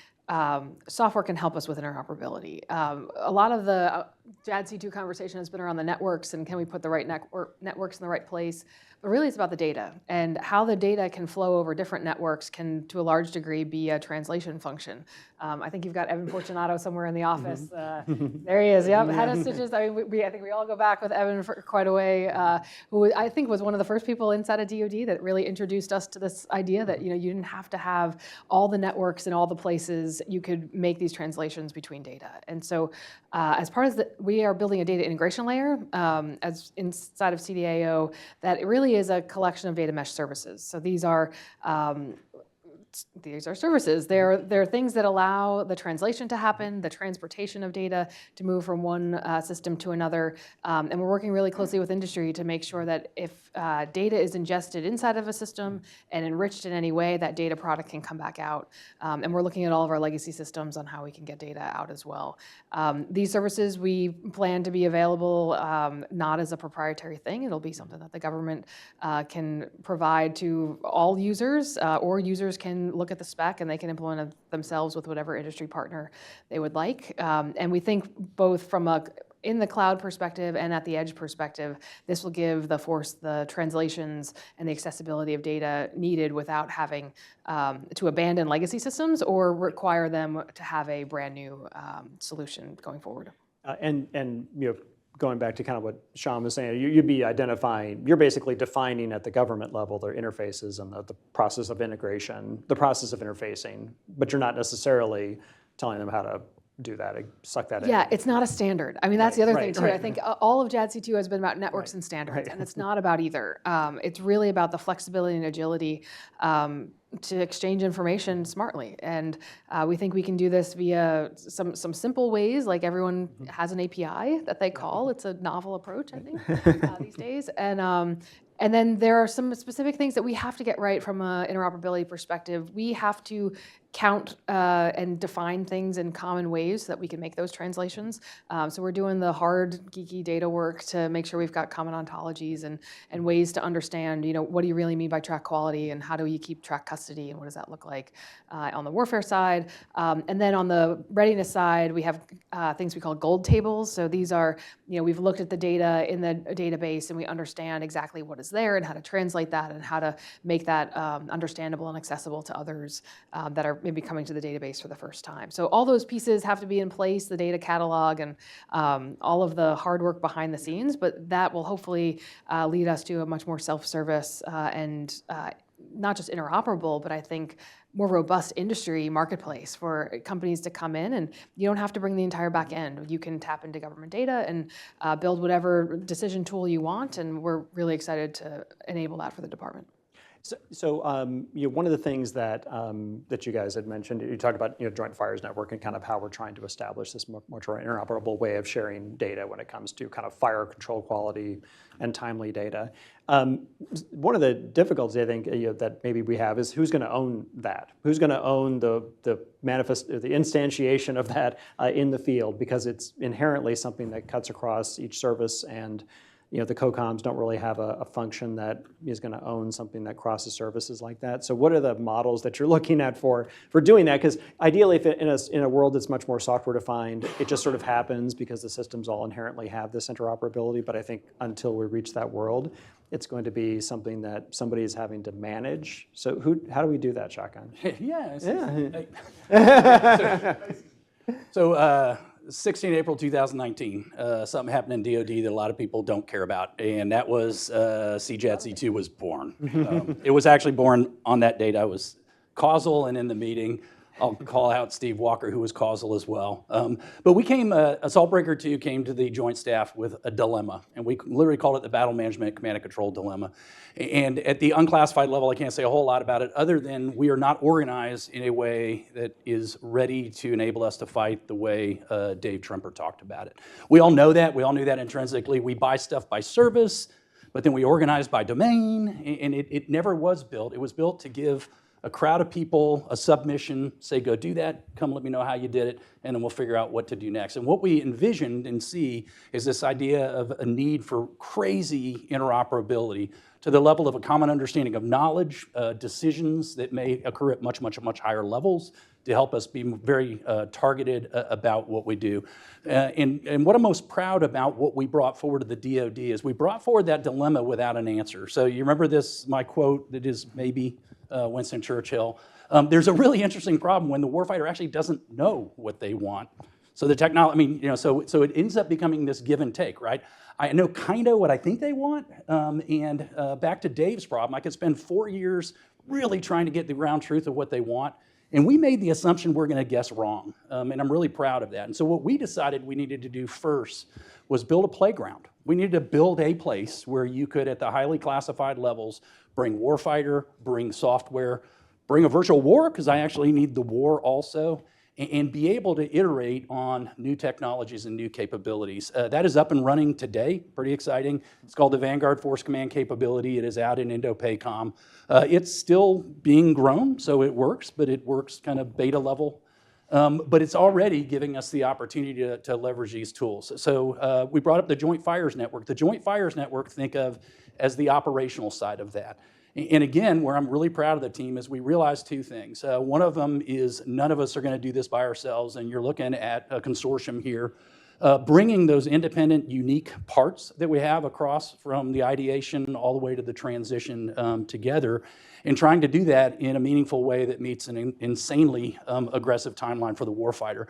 software can help us with interoperability. A lot of the JADC2 conversation has been around the networks and can we put the right networks in the right place. But really it's about the data, and how the data can flow over different networks can, to a large degree, be a translation function. I think you've got Evan Fortunato somewhere in the office. There he is, yep, head of stitches. I mean, I think we all go back with Evan for quite a way, who I think was one of the first people inside of DoD that really introduced us to this idea that you didn't have to have all the networks in all the places. You could make these translations between data. And so as part of we are building a data integration layer as inside of CDAO that really is a collection of data mesh services. So these are services. They're things that allow the translation to happen, the transportation of data to move from one system to another. And we're working really closely with industry to make sure that if data is ingested inside of a system and enriched in any way, that data product can come back out. And we're looking at all of our legacy systems on how we can get data out as well. These services we plan to be available not as a proprietary thing. It'll be something that the government can provide to all users, or users can look at the spec and they can implement it themselves with whatever industry partner they would like. And we think both from in the cloud perspective and at the edge perspective, this will give the translations and the accessibility of data needed without having to abandon legacy systems or require them to have a brand new solution going forward. And going back to kind of what Sean was saying, you'd be you're basically defining at the government level their interfaces and the process of integration, the process of interfacing, but you're not necessarily telling them how to do that, suck that in. Yeah, it's not a standard. I mean, that's the other thing too. Right. I think all of JADC2 has been about networks and standards, and it's not about either. It's really about the flexibility and agility to exchange information smartly. And we think we can do this via some simple ways, like everyone has an API that they call. It's a novel approach, I think, these days. And then there are some specific things that we have to get right from an interoperability perspective. We have to count and define things in common ways so that we can make those translations. So we're doing the hard, geeky data work to make sure we've got common ontologies and ways to understand, what do you really mean by track quality and how do you keep track custody and what does that look like on the warfare side. And then on the readiness side, we have things we call gold tables. So these are, we've looked at the data in the database and we understand exactly what is there and how to translate that and how to make that understandable and accessible to others that are maybe coming to the database for the first time. So all those pieces have to be in place, the data catalog and all of the hard work behind the scenes, but that will hopefully lead us to a much more self-service and not just interoperable, but I think more robust industry marketplace for companies to come in, and you don't have to bring the entire back end. You can tap into government data and build whatever decision tool you want, and we're really excited to enable that for the department. So one of the things that that you guys had mentioned, you talked about Joint Fires Network and kind of how we're trying to establish this more interoperable way of sharing data when it comes to kind of fire control quality and timely data. One of the difficulties I think that maybe we have is who's going to own that? Who's going to own the instantiation of that in the field, because it's inherently something that cuts across each service, and the COCOMs don't really have a function that is going to own something that crosses services like that. So what are the models that you're looking at for doing that? Because ideally, if in a world that's much more software defined, it just sort of happens because the systems all inherently have this interoperability. But I think until we reach that world, it's going to be something that somebody is having to manage. So how do we do that, Shotgun? So 16 April 2019, something happened in DoD that a lot of people don't care about, and that was CJADC2 was born. It was actually born on that date. I was causal and in the meeting. I'll call out Steve Walker, who was causal as well. But we Assault Breaker 2 came to the Joint Staff with a dilemma, and we literally called it the Battle Management Command and Control Dilemma. And at the unclassified level, I can't say a whole lot about it other than we are not organized in a way that is ready to enable us to fight the way Dave Tremper talked about it. We all know that. We all knew that intrinsically. We buy stuff by service, but then we organize by domain, and it never was built. It was built to give a crowd of people, a submission, say, go do that, come let me know how you did it, and then we'll figure out what to do next. And what we envisioned and see is this idea of a need for crazy interoperability to the level of a common understanding of knowledge, decisions that may occur at much, much, much higher levels to help us be very targeted about what we do. And what I'm most proud about what we brought forward to the DoD is we brought forward that dilemma without an answer. So you remember this, my quote that is maybe Winston Churchill. There's a really interesting problem when the warfighter actually doesn't know what they want. So the technology, I mean, you know, so it ends up becoming this give and take, right? I know kind of what I think they want, and back to Dave's problem, I could spend 4 years really trying to get the ground truth of what they want, and we made the assumption we're gonna guess wrong, and I'm really proud of that. And so what we decided we needed to do first was build a playground. We needed to build a place where you could, at the highly classified levels, bring warfighter, bring software, bring a virtual war, because I actually need the war also, and be able to iterate on new technologies and new capabilities. That is up and running today, pretty exciting. It's called the Vanguard Force Command Capability. It is out in Indo-PACOM. It's still being grown, so it works, but it works kind of beta level. But it's already giving us the opportunity to leverage these tools. So we brought up the Joint Fires Network. The Joint Fires Network, think of as the operational side of that. And again, where I'm really proud of the team is we realized two things. One of them is none of us are going to do this by ourselves, and you're looking at a consortium here, bringing those independent, unique parts that we have across from the ideation all the way to the transition together, and trying to do that in a meaningful way that meets an insanely aggressive timeline for the warfighter.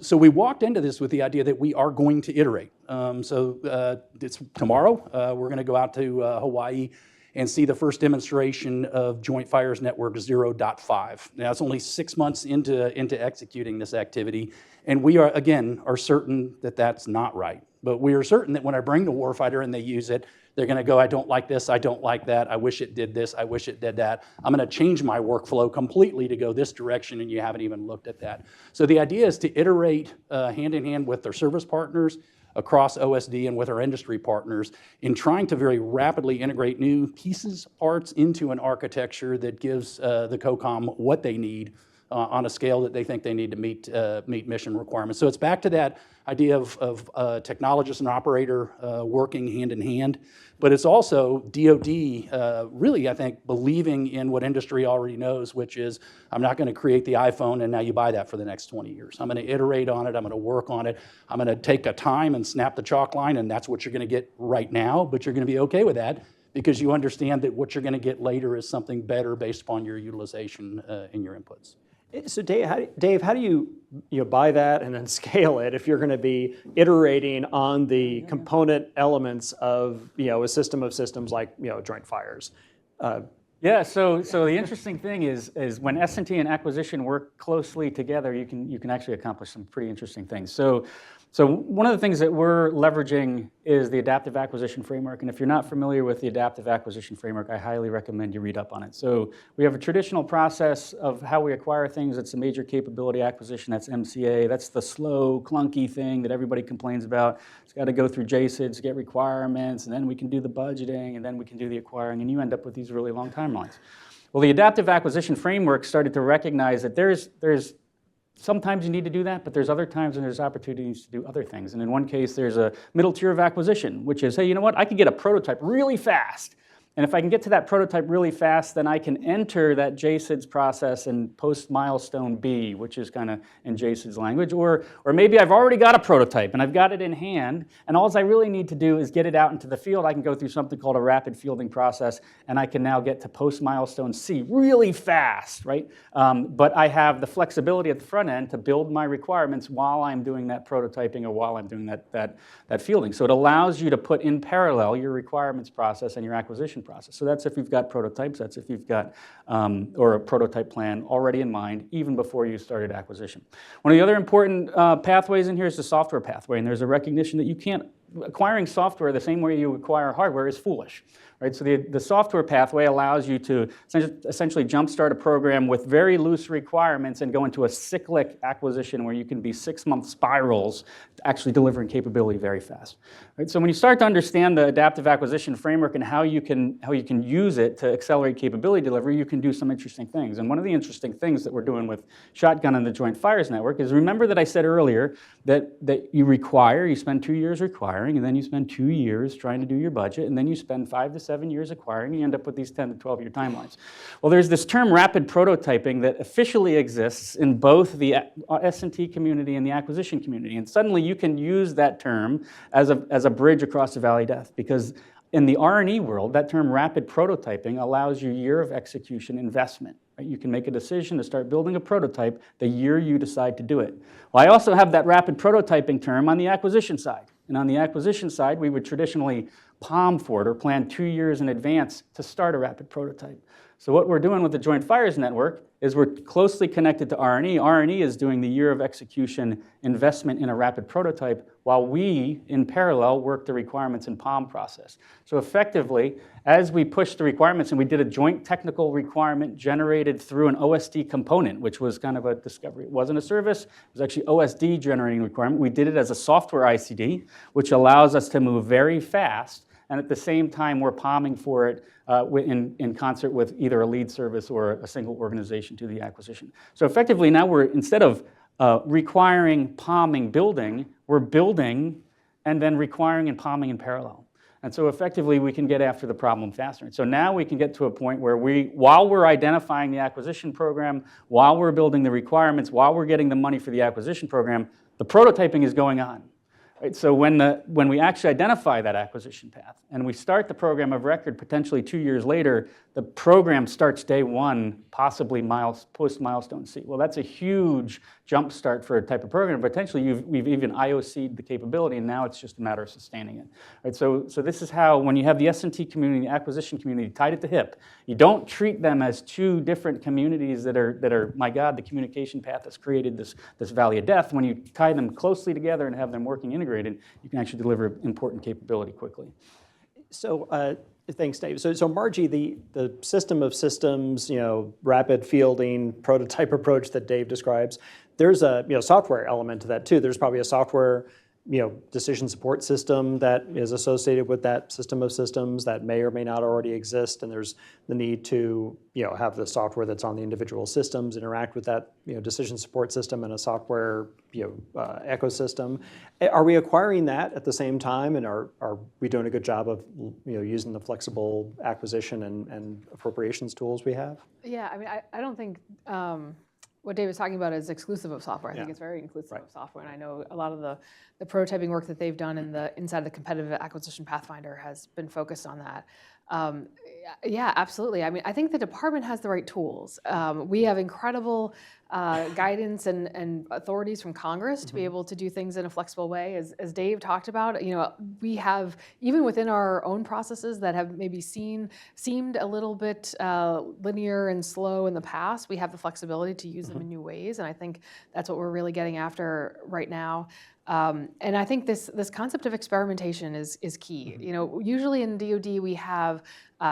So we walked into this with the idea that we are going to iterate. It's tomorrow. We're going to go out to Hawaii and see the first demonstration of Joint Fires Network 0.5. Now, it's only 6 months into executing this activity, and we are certain that that's not right. But we are certain that when I bring the warfighter and they use it, they're gonna go, I don't like this, I don't like that, I wish it did this, I wish it did that. I'm gonna change my workflow completely to go this direction, and you haven't even looked at that. So the idea is to iterate hand in hand with their service partners, across OSD and with our industry partners in trying to very rapidly integrate new pieces, parts into an architecture that gives the COCOM what they need on a scale that they think they need to meet mission requirements. So it's back to that idea of technologist and operator working hand in hand, but it's also DoD really, I think, believing in what industry already knows, which is I'm not going to create the iPhone and now you buy that for the next 20 years. I'm going to iterate on it, I'm going to work on it, I'm going to take a time and snap the chalk line, and that's what you're going to get right now, but you're going to be okay with that because you understand that what you're going to get later is something better based upon your utilization in your inputs. So Dave, how do you buy that and then scale it if you're going to be iterating on the component elements of a system of systems like joint fires? Yeah, so the interesting thing is when S&T and acquisition work closely together, you can actually accomplish some pretty interesting things. So one of the things that we're leveraging is the adaptive acquisition framework. And if you're not familiar with the adaptive acquisition framework, I highly recommend you read up on it. So we have a traditional process of how we acquire things. It's a major capability acquisition. That's MCA. That's the slow, clunky thing that everybody complains about. It's got to go through JSIDs, get requirements, and then we can do the budgeting, and then we can do the acquiring, and you end up with these really long timelines. Well, the adaptive acquisition framework started to recognize that there's sometimes you need to do that, but there's other times when there's opportunities to do other things. And in one case, there's a middle tier of acquisition, which is, hey, you know what? I can get a prototype really fast. And if I can get to that prototype really fast, then I can enter that JSIDS process and post milestone B, which is kind of in JSIDS language. Or maybe I've already got a prototype and I've got it in hand, and all I really need to do is get it out into the field. I can go through something called a rapid fielding process, and I can now get to post milestone C really fast, right? But I have the flexibility at the front end to build my requirements while I'm doing that prototyping or while I'm doing that fielding. So it allows you to put in parallel your requirements process and your acquisition process. So that's if you've got prototypes, that's if you've got, or a prototype plan already in mind, even before you started acquisition. One of the other important pathways in here is the software pathway, and there's a recognition that you can't, acquiring software the same way you acquire hardware is foolish, right? So the software pathway allows you to essentially jumpstart a program with very loose requirements and go into a cyclic acquisition where you can be 6-month spirals, actually delivering capability very fast. Right? So when you start to understand the adaptive acquisition framework and how you can use it to accelerate capability delivery, you can do some interesting things. And one of the interesting things that we're doing with Shotgun and the Joint Fires Network is, remember that I said earlier that you spend 2 years requiring, and then you spend 2 years trying to do your budget, and then you spend 5 to 7 years acquiring, and you end up with these 10 to 12-year timelines. Well, there's this term rapid prototyping that officially exists in both the S&T community and the acquisition community, and suddenly you can use that term as a bridge across the valley of death, because in the R&E world, that term rapid prototyping allows you year of execution investment. Right? You can make a decision to start building a prototype the year you decide to do it. Well, I also have that rapid prototyping term on the acquisition side. And on the acquisition side, we would traditionally POM for it or plan 2 years in advance to start a rapid prototype. So what we're doing with the Joint Fires Network is we're closely connected to R&E. R&E is doing the year of execution investment in a rapid prototype while we, in parallel, work the requirements and POM process. So effectively, as we push the requirements, and we did a joint technical requirement generated through an OSD component, which was kind of a discovery. It wasn't a service, it was actually OSD generating a requirement. We did it as a software ICD, which allows us to move very fast, and at the same time, we're POMing for it in concert with either a lead service or a single organization to the acquisition. So effectively now instead of requiring, POMing, building, we're building and then requiring and POMing in parallel. And so effectively we can get after the problem faster. And so now we can get to a point where while we're identifying the acquisition program, while we're building the requirements, while we're getting the money for the acquisition program, the prototyping is going on. Right, so when we actually identify that acquisition path and we start the program of record potentially 2 years later, the program starts day one, possibly post-milestone C. Well, that's a huge jump start for a type of program. Potentially we've even IOC'd the capability, and now it's just a matter of sustaining it. Right, so this is how, when you have the S&T community, the acquisition community tied at the hip, you don't treat them as two different communities that are, my God, the communication path has created this valley of death. When you tie them closely together and have them working integrated, you can actually deliver important capability quickly. So thanks, Dave. So Margie, the system of systems, rapid fielding, prototype approach that Dave describes, there's a software element to that too. There's probably a software decision support system that is associated with that system of systems that may or may not already exist, and there's the need to have the software that's on the individual systems interact with that decision support system and a software ecosystem. Are we acquiring that at the same time, and are we doing a good job of using the flexible acquisition and appropriations tools we have? Yeah, I mean, I don't think what Dave was talking about is exclusive of software. I think it's very inclusive of software, and I know a lot of the prototyping work that they've done inside the competitive acquisition pathfinder has been focused on that. Yeah, absolutely. I mean, I think the department has the right tools. We have incredible guidance and authorities from Congress to be able to do things in a flexible way. As Dave talked about, we have, even within our own processes that have maybe seemed a little bit linear and slow in the past, we have the flexibility to use them in new ways, and I think that's what we're really getting after right now. And I think this concept of experimentation is key. Usually in DoD we have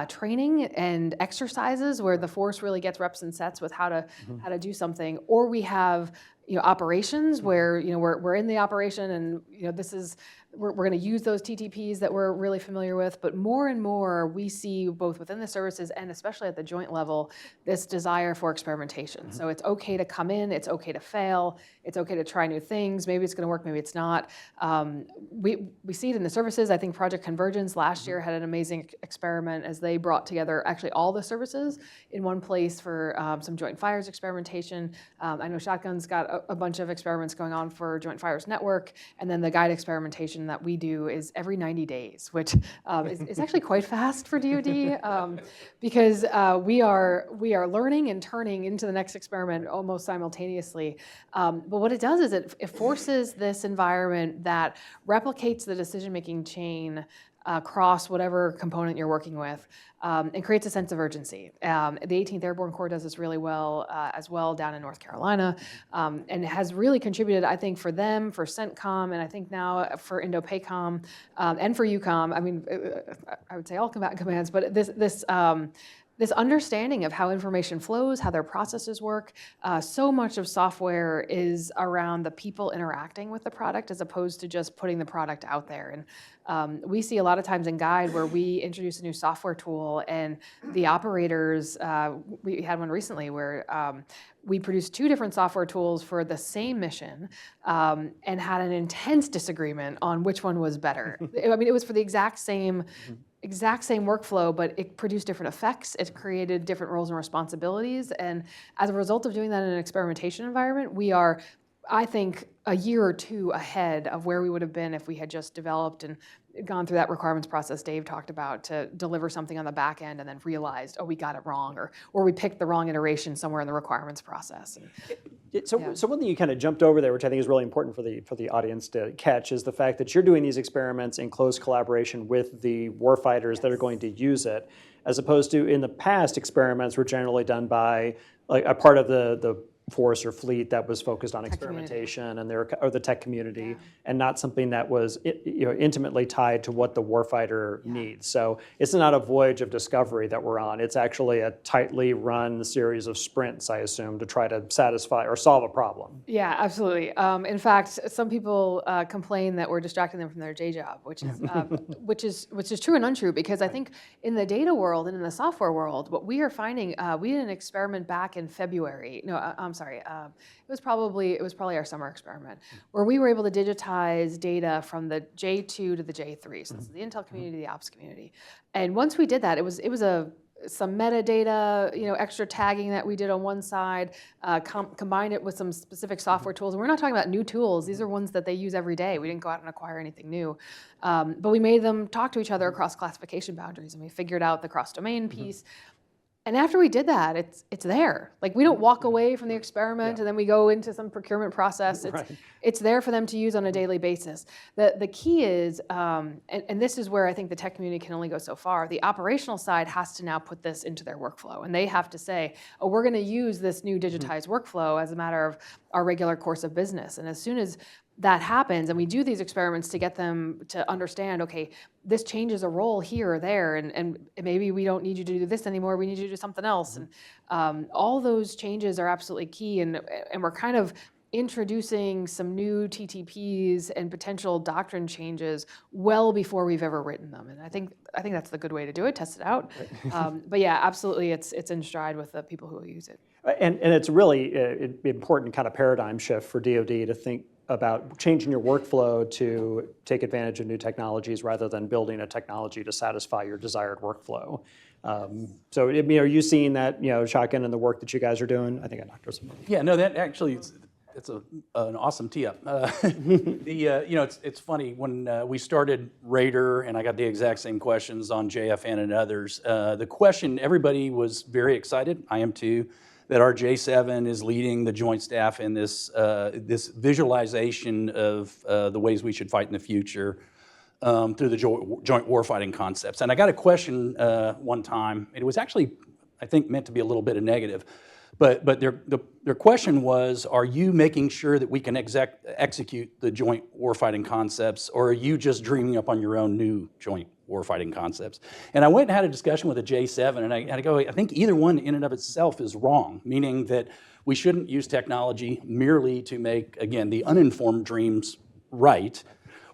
training and exercises where the force really gets reps and sets with how to do something, or we have operations where we're in the operation and we're going to use those TTPs that we're really familiar with. But more and more we see, both within the services and especially at the joint level, this desire for experimentation. So it's okay to come in, it's okay to fail, it's okay to try new things. Maybe it's going to work, maybe it's not. We see it in the services. I think Project Convergence last year had an amazing experiment as they brought together actually all the services in one place for some joint fires experimentation. I know Shotgun's got a bunch of experiments going on for Joint Fires Network, and then the guide experimentation that we do is every 90 days, which is actually quite fast for DoD because we are learning and turning into the next experiment almost simultaneously. But what it does is it forces this environment that replicates the decision-making chain across whatever component you're working with, and creates a sense of urgency. The 18th Airborne Corps does this really well as well down in North Carolina, and has really contributed, I think, for them, for CENTCOM, and I think now for Indo-PACOM, and for EUCOM. I mean, I would say all combatant commands, but this understanding of how information flows, how their processes work. So much of software is around the people interacting with the product as opposed to just putting the product out there. And we see a lot of times in Guide where we introduce a new software tool and the operators, we had one recently where we produced 2 different software tools for the same mission and had an intense disagreement on which one was better. I mean, it was for the exact same workflow, but it produced different effects. It created different roles and responsibilities. And as a result of doing that in an experimentation environment, we are, I think, a year or 2 ahead of where we would have been if we had just developed and gone through that requirements process Dave talked about to deliver something on the back end and then realized, oh, we got it wrong, or we picked the wrong iteration somewhere in the requirements process. So one thing you kind of jumped over there, which I think is really important for the audience to catch, is the fact that you're doing these experiments in close collaboration with the warfighters that are going to use it, as opposed to in the past, experiments were generally done by like a part of the force or fleet that was focused on experimentation and or the tech community, and not something that was intimately tied to what the warfighter needs. So it's not a voyage of discovery that we're on. It's actually a tightly run series of sprints, I assume, to try to satisfy or solve a problem. Yeah, absolutely. In fact, some people complain that we're distracting them from their day job, which is true and untrue, because I think in the data world and in the software world, what we are finding, we did an experiment back in February. No, I'm sorry. It was probably our summer experiment where we were able to digitize data from the J2 to the J3. So this is the Intel community, the ops community. And once we did that, it was some metadata, extra tagging that we did on one side, combined it with some specific software tools. And we're not talking about new tools. These are ones that they use every day. We didn't go out and acquire anything new. But we made them talk to each other across classification boundaries, and we figured out the cross-domain piece. And after we did that, it's there. Like, we don't walk away from the experiment and then we go into some procurement process. It's there for them to use on a daily basis. The key is, and this is where I think the tech community can only go so far, the operational side has to now put this into their workflow. And they have to say, oh, we're going to use this new digitized workflow as a matter of our regular course of business. And as soon as that happens, and we do these experiments to get them to understand, okay, this changes a role here or there, and maybe we don't need you to do this anymore, we need you to do something else. And all those changes are absolutely key, and we're kind of introducing some new TTPs and potential doctrine changes well before we've ever written them. And I think that's the good way to do it, test it out. But yeah, absolutely, it's in stride with the people who will use it. And it's really important kind of paradigm shift for DoD to think about changing your workflow to take advantage of new technologies rather than building a technology to satisfy your desired workflow. So, are you seeing that, Shotgun, in the work that you guys are doing? I think I knocked her some. Yeah, no, that actually, it's an awesome tee up. It's funny, when we started Raider, and I got the exact same questions on JFN and others, the question, everybody was very excited, I am too, that our J7 is leading the Joint Staff in this visualization of the ways we should fight in the future through the joint warfighting concepts. And I got a question one time, and it was actually, I think, meant to be a little bit of negative, but their question was, are you making sure that we can execute the joint warfighting concepts, or are you just dreaming up on your own new joint warfighting concepts? And I went and had a discussion with a J7, and I go, I think either one in and of itself is wrong, meaning that we shouldn't use technology merely to make, again, the uninformed dreams right.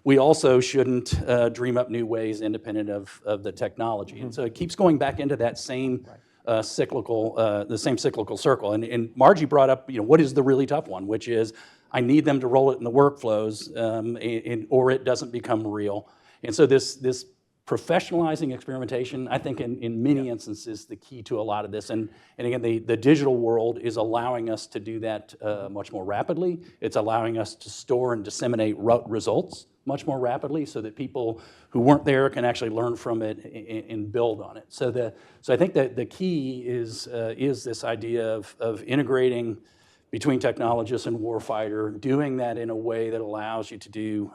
We also shouldn't dream up new ways independent of the technology. And so it keeps going back into that same cyclical circle. And Margie brought up, what is the really tough one, which is I need them to roll it in the workflows, or it doesn't become real. And so this professionalizing experimentation, I think in many instances, the key to a lot of this. And again, the digital world is allowing us to do that much more rapidly. It's allowing us to store and disseminate results much more rapidly so that people who weren't there can actually learn from it and build on it. So I think that the key is this idea of integrating between technologists and warfighter, doing that in a way that allows you to do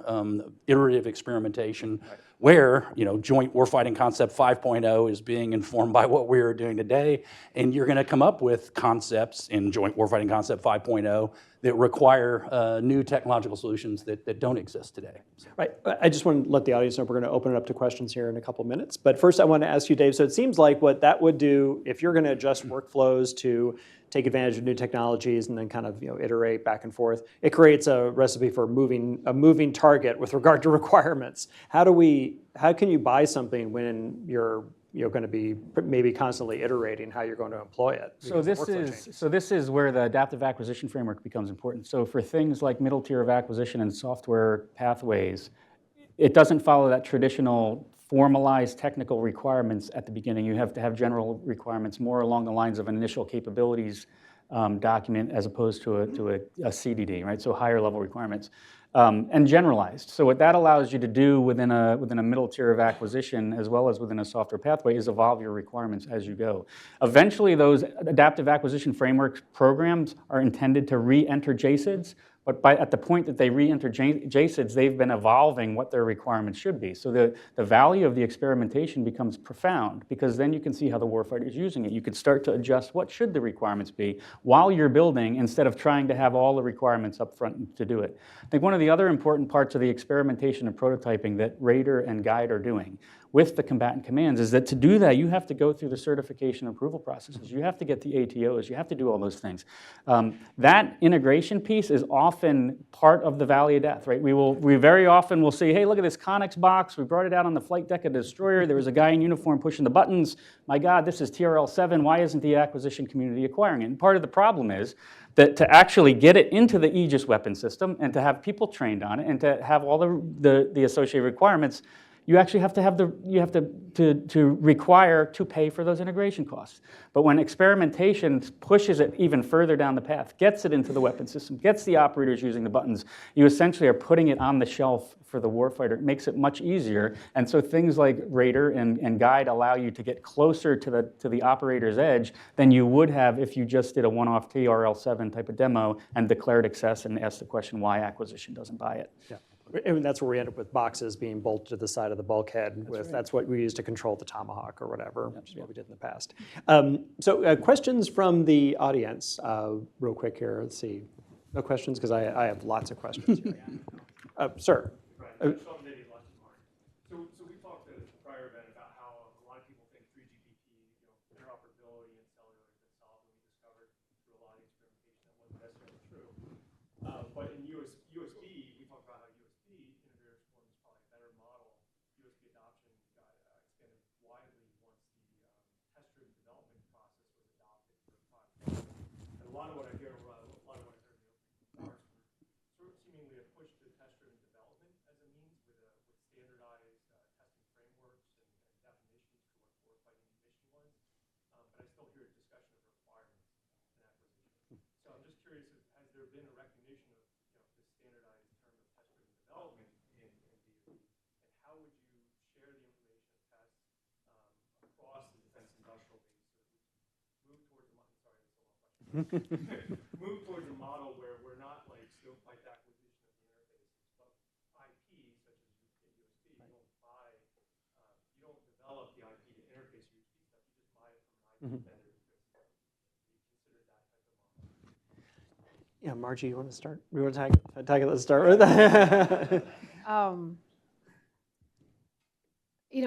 iterative experimentation where, Joint Warfighting Concept 5.0 is being informed by what we are doing today, and you're going to come up with concepts in Joint Warfighting Concept 5.0 that require new technological solutions that don't exist today. Right. I just want to let the audience know we're going to open it up to questions here in a couple minutes. But first I want to ask you, Dave, so it seems like what that would do, if you're going to adjust workflows to take advantage of new technologies and then kind of iterate back and forth, it creates a recipe for a moving target with regard to requirements. How can you buy something when you're going to be maybe constantly iterating how you're going to employ it? So this is where the adaptive acquisition framework becomes important. So for things like middle tier of acquisition and software pathways, it doesn't follow that traditional formalized technical requirements at the beginning. You have to have general requirements more along the lines of an initial capabilities document as opposed to a CDD, right? So higher level requirements. And generalized. So what that allows you to do within a middle tier of acquisition, as well as within a software pathway, is evolve your requirements as you go. Eventually, those adaptive acquisition framework programs are intended to re-enter JSIDs, but at the point that they re-enter JSIDs, they've been evolving what their requirements should be. So the value of the experimentation becomes profound, because then you can see how the warfighter is using it. You can start to adjust what should the requirements be while you're building, instead of trying to have all the requirements up front to do it. I think one of the other important parts of the experimentation and prototyping that Raider and Guide are doing with the combatant commands is that to do that, you have to go through the certification approval processes. You have to get the ATOs. You have to do all those things. That integration piece is often part of the valley of death, right? We very often will say, hey, look at this Connex box. We brought it out on the flight deck of the destroyer. There was a guy in uniform pushing the buttons. My God, this is TRL-7. Why isn't the acquisition community acquiring it? And part of the problem is that to actually get it into the Aegis weapon system and to have people trained on it and to have all the associated requirements, you actually have to require to pay for those integration costs. But when experimentation pushes it even further down the path, gets it into the weapon system, gets the operators using the buttons, you essentially are putting it on the shelf for the warfighter. It makes it much easier. And so things like Raider and Guide allow you to get closer to the operator's edge than you would have if you just did a one-off TRL-7 type of demo and declared access and asked the question why acquisition doesn't buy it. Yeah. And that's where we end up with boxes being bolted to the side of the bulkhead. That's what we use to control the Tomahawk or whatever, which is what we did in the past. So questions from the audience, real quick here. Let's see. No questions, because I have lots of questions here. Sir. Right. So we talked at the prior event about how a lot of people think 3GPP, interoperability and cellular has been solved, and we discovered through a lot of experimentation that wasn't necessarily true. But in USB, we talked about how USB integrator form is probably a better model. USB adoption got expanded widely once the test-driven development process was adopted for product. And a lot of what I hear, in the opening remarks, sort of seemingly a push to test-driven development as a means with standardized testing frameworks and definitions for what warfighting mission was. But I still hear a discussion of requirements and acquisition. So I'm just curious, has there been a recognition of this standardized term of test-driven development in DoD, and how would you share the information of tests across the defense industrial base so move towards a model? Sorry, that's a long question. Move towards a model where we're not like stovepipe acquisition of the interfaces, but IP, such as USB, you don't buy, you don't develop the IP to interface your USB stuff. You just buy it from an IP vendor. You consider that type of model. Yeah, Margie, you want to start? We want to tag it. Let's start with that.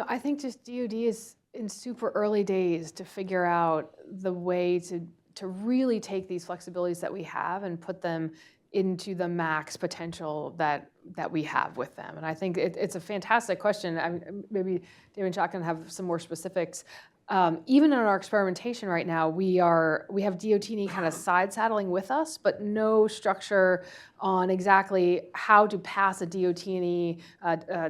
I think just DoD is in super early days to figure out the way to really take these flexibilities that we have and put them into the max potential that we have with them. And I think it's a fantastic question. Maybe David and Chuck can have some more specifics. Even in our experimentation right now, we have DOT&E kind of side saddling with us, but no structure on exactly how to pass a DOT&E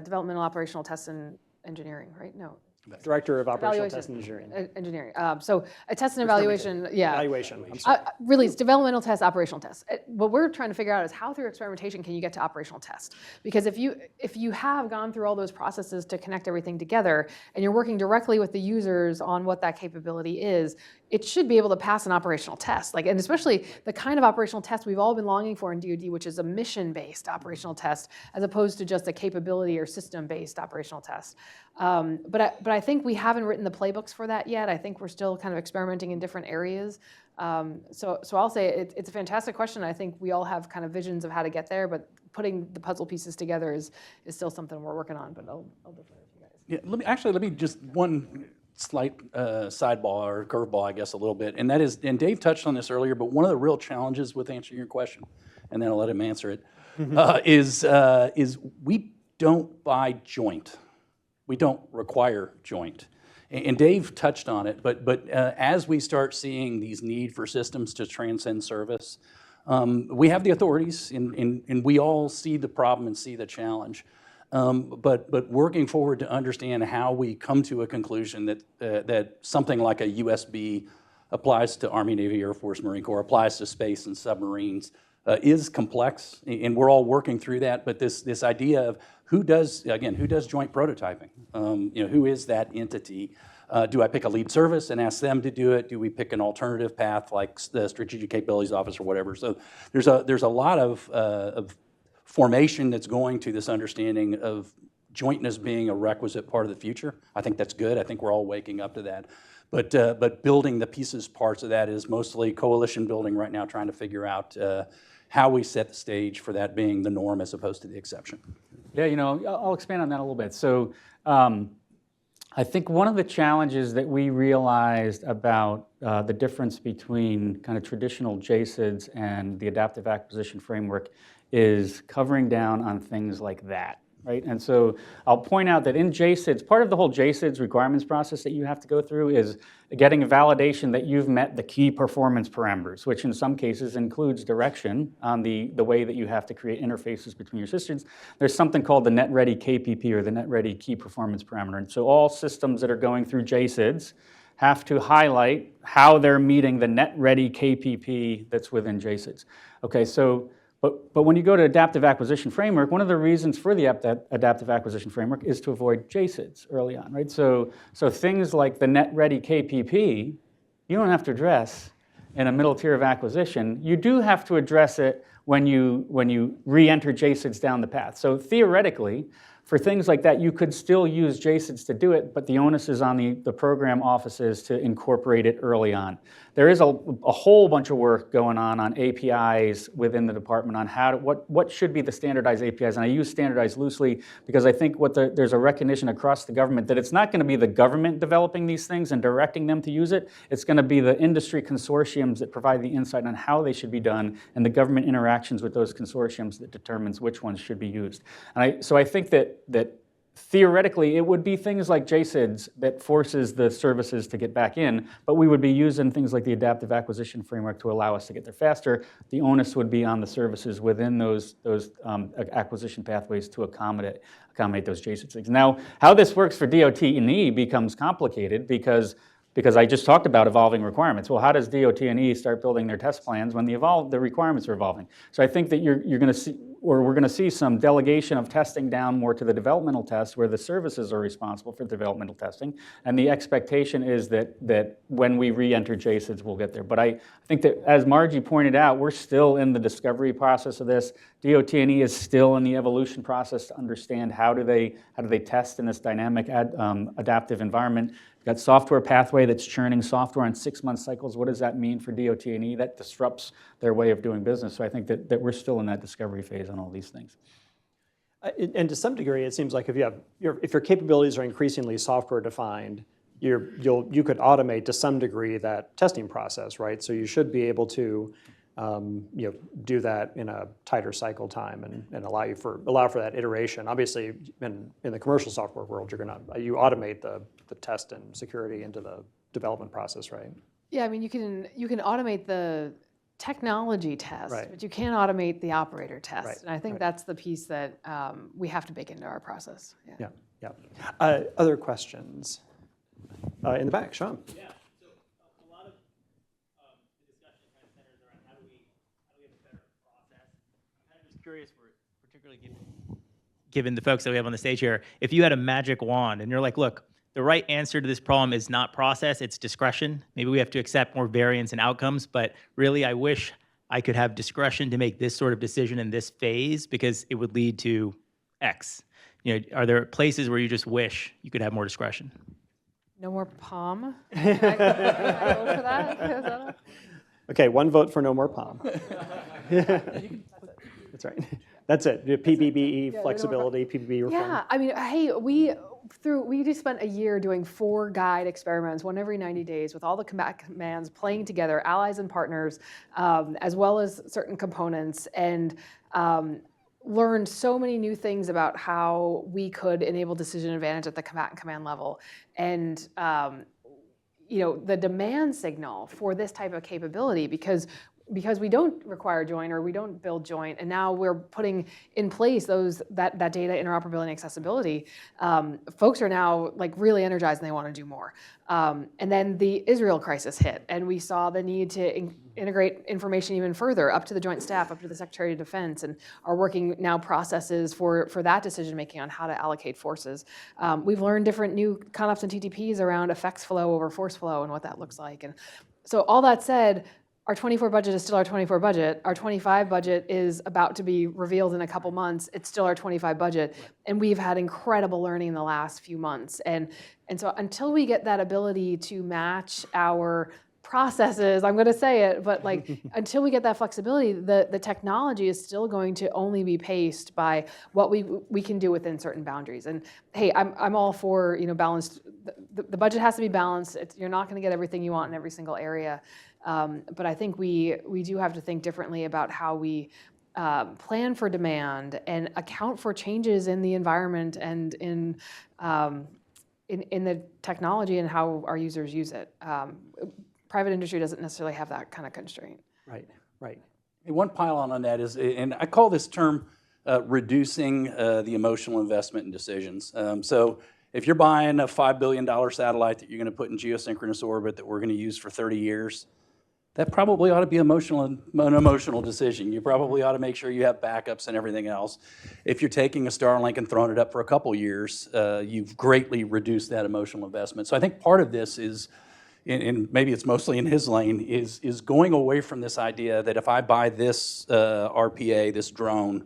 developmental operational test and engineering, right? No. Director of Operational Evaluation. Test and Engineering. Engineering. So a test and evaluation, yeah. Evaluation. I'm sorry. Really, it's developmental tests, operational tests. What we're trying to figure out is how through experimentation can you get to operational test? Because if you have gone through all those processes to connect everything together and you're working directly with the users on what that capability is, it should be able to pass an operational test. And especially the kind of operational test we've all been longing for in DoD, which is a mission-based operational test, as opposed to just a capability or system-based operational test. But I think we haven't written the playbooks for that yet. I think we're still kind of experimenting in different areas. So I'll say it's a fantastic question. I think we all have kind of visions of how to get there, but putting the puzzle pieces together is still something we're working on. But I'll defer to you guys. Yeah, let me just one slight sidebar or curveball, I guess, a little bit, and that is, and Dave touched on this earlier, but one of the real challenges with answering your question, and then I'll let him answer it, is we don't buy joint. We don't require joint. And Dave touched on it, but as we start seeing these need for systems to transcend service, we have the authorities, and we all see the problem and see the challenge. But working forward to understand how we come to a conclusion that something like a USB applies to Army, Navy, Air Force, Marine Corps, applies to space and submarines, is complex, and we're all working through that. But this idea of who does joint prototyping? Who is that entity? Do I pick a lead service and ask them to do it? Do we pick an alternative path like the Strategic Capabilities Office or whatever? So there's a lot of formation that's going to this understanding of jointness being a requisite part of the future. I think that's good. I think we're all waking up to that. But building the pieces, parts of that is mostly coalition building right now, trying to figure out how we set the stage for that being the norm as opposed to the exception. Yeah, I'll expand on that a little bit. So I think one of the challenges that we realized about the difference between kind of traditional JSIDs and the adaptive acquisition framework is covering down on things like that, right? And so I'll point out that in JSIDs, part of the whole JSIDs requirements process that you have to go through is getting a validation that you've met the key performance parameters, which in some cases includes direction on the way that you have to create interfaces between your systems. There's something called the net-ready KPP, or the net-ready key performance parameter. And so all systems that are going through JSIDs have to highlight how they're meeting the net-ready KPP that's within JSIDs. Okay, so But when you go to adaptive acquisition framework, one of the reasons for the adaptive acquisition framework is to avoid JSIDs early on, right? So things like the net-ready KPP, you don't have to address in a middle tier of acquisition. You do have to address it when you re-enter JSIDs down the path. So theoretically, for things like that, you could still use JSIDs to do it, but the onus is on the program offices to incorporate it early on. There is a whole bunch of work going on APIs within the department on what should be the standardized APIs. And I use standardized loosely because I think there's a recognition across the government that it's not going to be the government developing these things and directing them to use it. It's going to be the industry consortiums that provide the insight on how they should be done, and the government interactions with those consortiums that determines which ones should be used. And so I think that theoretically, it would be things like JSIDs that forces the services to get back in, but we would be using things like the adaptive acquisition framework to allow us to get there faster. The onus would be on the services within those acquisition pathways to accommodate those JSID things. Now, how this works for DOT&E becomes complicated because I just talked about evolving requirements. Well, how does DOT&E start building their test plans when the requirements are evolving? So I think that you're going to see, or we're going to see, some delegation of testing down more to the developmental tests, where the services are responsible for developmental testing, and the expectation is that when we re-enter JSIDs, we'll get there. But I think that, as Margie pointed out, we're still in the discovery process of this. DOT&E is still in the evolution process to understand how do they test in this dynamic adaptive environment. We've got software pathway that's churning software on 6-month cycles. What does that mean for DOT&E? That disrupts their way of doing business. So I think that we're still in that discovery phase on all these things. And to some degree, it seems like if your capabilities are increasingly software defined, you could automate to some degree that testing process, right? So you should be able to do that in a tighter cycle time and allow for that iteration. Obviously, in the commercial software world, you automate the test and security into the development process, right? Yeah, I mean, you can automate the technology test, right, but you can't automate the operator test. Right. And I think that's the piece that we have to bake into our process. Yeah. Other questions? In the back, Sean. Yeah, so a lot of the discussion kind of centers around how do we have a better process. I'm kind of just curious, particularly given the folks that we have on the stage here, if you had a magic wand and you're like, look, the right answer to this problem is not process, it's discretion. Maybe we have to accept more variance in outcomes, but really I wish I could have discretion to make this sort of decision in this phase because it would lead to X. You know, are there places where you just wish you could have more discretion? No more palm. Can I vote for that? Is that Okay, one vote for no more palm. That's right. That's it. PBBE flexibility, PBB reform. Yeah, I mean, hey, we just spent a year doing 4 guide experiments, one every 90 days, with all the combat commands playing together, allies and partners, as well as certain components, and learned so many new things about how we could enable decision advantage at the combatant command level. And you know, the demand signal for this type of capability, because we don't require joint or we don't build joint, and now we're putting in place that data interoperability and accessibility, folks are now like really energized and they want to do more. And then the Israel crisis hit, and we saw the need to integrate information even further up to the Joint Staff, up to the Secretary of Defense, and are working now processes for that decision making on how to allocate forces. We've learned different new CONOPs and TTPs around effects flow over force flow and what that looks like. And so all that said, our 24 budget is still our 24 budget. Our 25 budget is about to be revealed in a couple months. It's still our 25 budget. And we've had incredible learning in the last few months. And so until we get that ability to match our processes, I'm going to say it, but like until we get that flexibility, the technology is still going to only be paced by what we can do within certain boundaries. And hey, I'm all for, you know, balanced. The budget has to be balanced. You're not going to get everything you want in every single area. But I think we do have to think differently about how we plan for demand and account for changes in the environment and in the technology and how our users use it. Private industry doesn't necessarily have that kind of constraint. Right, right. One pile-on on that is, and I call this term reducing the emotional investment in decisions. So if you're buying a $5 billion satellite that you're going to put in geosynchronous orbit that we're going to use for 30 years, that probably ought to be an emotional decision. You probably ought to make sure you have backups and everything else. If you're taking a Starlink and throwing it up for a couple years, you've greatly reduced that emotional investment. So I think part of this is, and maybe it's mostly in his lane, is going away from this idea that if I buy this RPA, this drone,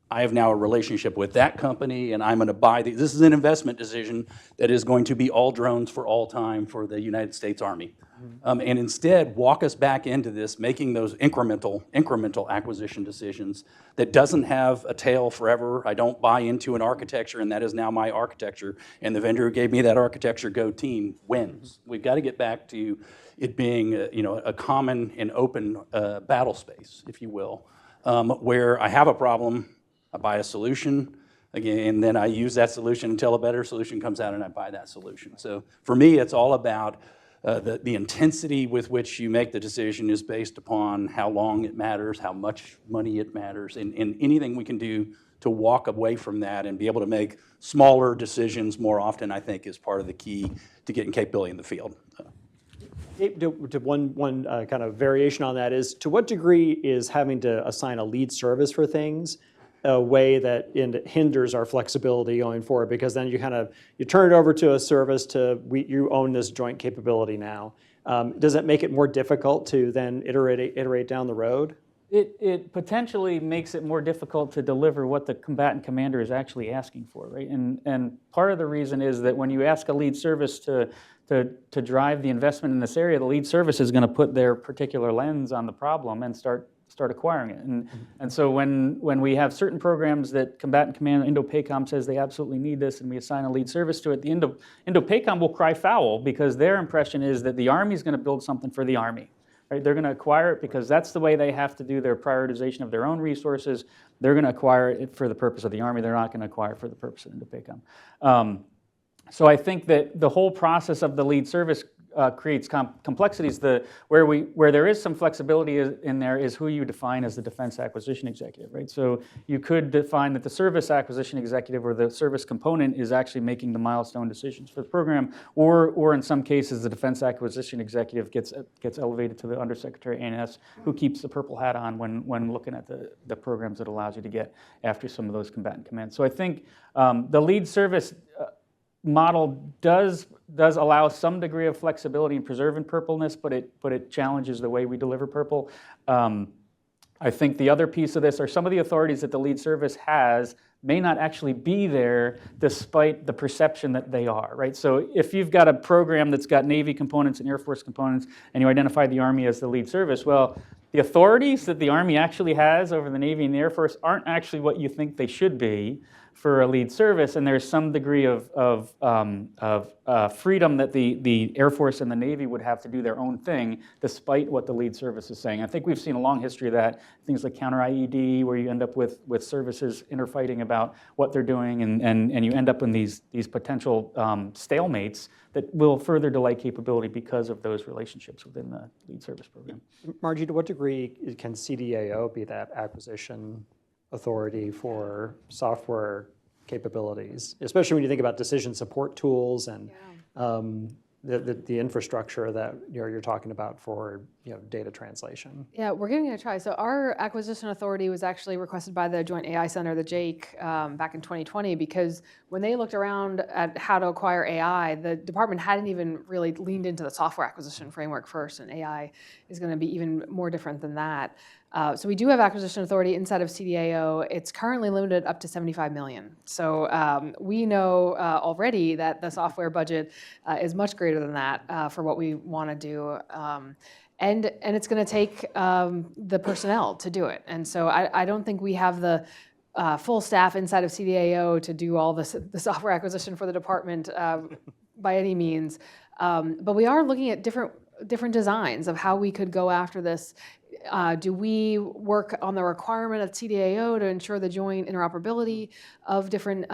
I have now a relationship with that company and I'm going to buy these. This is an investment decision that is going to be all drones for all time for the United States Army. And instead, walk us back into this, making those incremental acquisition decisions that doesn't have a tail forever. I don't buy into an architecture and that is now my architecture. And the vendor who gave me that architecture, Go team, wins. We've got to get back to it being a common and open battle space, if you will, where I have a problem, I buy a solution, again, and then I use that solution until a better solution comes out and I buy that solution. So for me, it's all about the intensity with which you make the decision is based upon how long it matters, how much money it matters, and anything we can do to walk away from that and be able to make smaller decisions more often, I think, is part of the key to getting capability in the field. To one kind of variation on that is, to what degree is having to assign a lead service for things a way that hinders our flexibility going forward? Because then you turn it over to a service you own this joint capability now. Does it make it more difficult to then iterate down the road? It potentially makes it more difficult to deliver what the combatant commander is actually asking for, right? And part of the reason is that when you ask a lead service to drive the investment in this area, the lead service is going to put their particular lens on the problem and start acquiring it. And so when we have certain programs that combatant command, Indo-PACOM says they absolutely need this and we assign a lead service to it, the Indo-PACOM will cry foul because their impression is that the Army is going to build something for the Army. Right? They're going to acquire it because that's the way they have to do their prioritization of their own resources. They're going to acquire it for the purpose of the Army. They're not going to acquire it for the purpose of Indo-PACOM. So I think that the whole process of the lead service creates complexities. Where there is some flexibility in there is who you define as the defense acquisition executive, right? So you could define that the service acquisition executive or the service component is actually making the milestone decisions for the program, or in some cases the defense acquisition executive gets elevated to the Undersecretary A&S, who keeps the purple hat on when looking at the programs that allows you to get after some of those combatant commands. So I think the lead service model does allow some degree of flexibility in preserving purpleness, but it challenges the way we deliver purple. I think the other piece of this are some of the authorities that the lead service has may not actually be there despite the perception that they are, right? So if you've got a program that's got Navy components and Air Force components and you identify the Army as the lead service, well, the authorities that the Army actually has over the Navy and the Air Force aren't actually what you think they should be for a lead service, and there's some degree of freedom that the Air Force and the Navy would have to do their own thing, despite what the lead service is saying. I think we've seen a long history of that, things like counter-IED, where you end up with services interfighting about what they're doing, and you end up in these potential stalemates that will further delay capability because of those relationships within the lead service program. Margie, to what degree can CDAO be that acquisition authority for software capabilities, especially when you think about decision support tools and the infrastructure that you're talking about for data translation? Yeah, we're giving it a try. So our acquisition authority was actually requested by the Joint AI Center, the JAIC, back in 2020, because when they looked around at how to acquire AI, the department hadn't even really leaned into the software acquisition framework first, and AI is going to be even more different than that. So we do have acquisition authority inside of CDAO. It's currently limited up to $75 million. So we know already that the software budget is much greater than that for what we want to do. And it's going to take the personnel to do it. And so I don't think we have the full staff inside of CDAO to do all the software acquisition for the department by any means. But we are looking at different designs of how we could go after this. Do we work on the requirement of CDAO to ensure the joint interoperability of different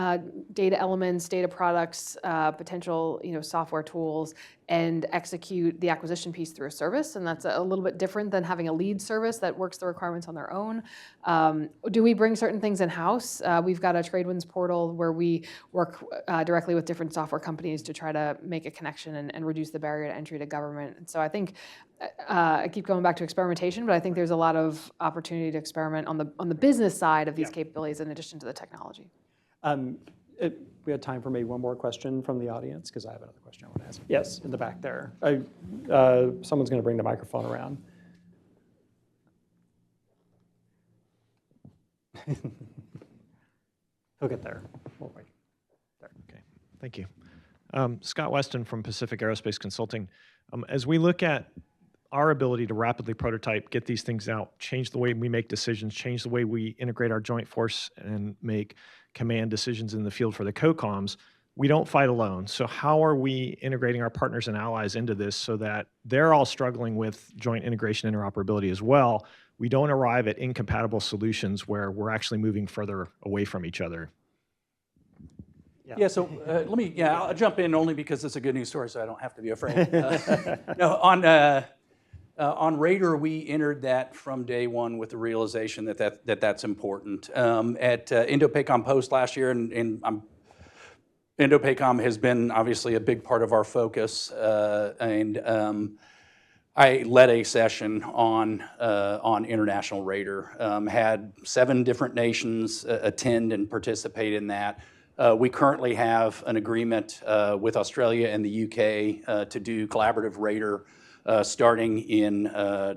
data elements, data products, potential software tools, and execute the acquisition piece through a service? And that's a little bit different than having a lead service that works the requirements on their own. Do we bring certain things in-house? We've got a TradeWinds portal where we work directly with different software companies to try to make a connection and reduce the barrier to entry to government. And so I think I keep going back to experimentation, but I think there's a lot of opportunity to experiment on the business side of these capabilities in addition to the technology. We had time for maybe one more question from the audience, because I have another question I want to ask. Yes, in the back there. Someone's going to bring the microphone around. He'll get there. We'll wait. There. Okay, thank you. Scott Weston from Pacific Aerospace Consulting. As we look at our ability to rapidly prototype, get these things out, change the way we make decisions, change the way we integrate our joint force and make command decisions in the field for the COCOMs, we don't fight alone. So how are we integrating our partners and allies into this so that they're all struggling with joint integration interoperability as well? We don't arrive at incompatible solutions where we're actually moving further away from each other. Yeah, so I'll jump in only because it's a good news story, so I don't have to be afraid. On Raider, we entered that from day one with the realization that's important. At Indo-PACOM Post last year, and Indo-PACOM has been obviously a big part of our focus, and I led a session on international Raider. Had 7 different nations attend and participate in that. We currently have an agreement with Australia and the UK to do collaborative Raider starting in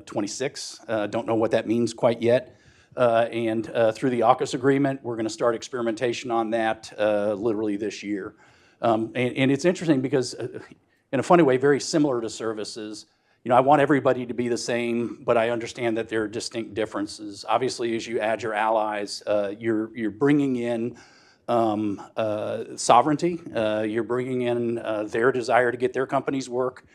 26. Don't know what that means quite yet. And through the AUKUS agreement, we're going to start experimentation on that literally this year. And it's interesting because, in a funny way, very similar to services. I want everybody to be the same, but I understand that there are distinct differences. Obviously, as you add your allies, you're bringing in sovereignty. You're bringing in their desire to get their companies work.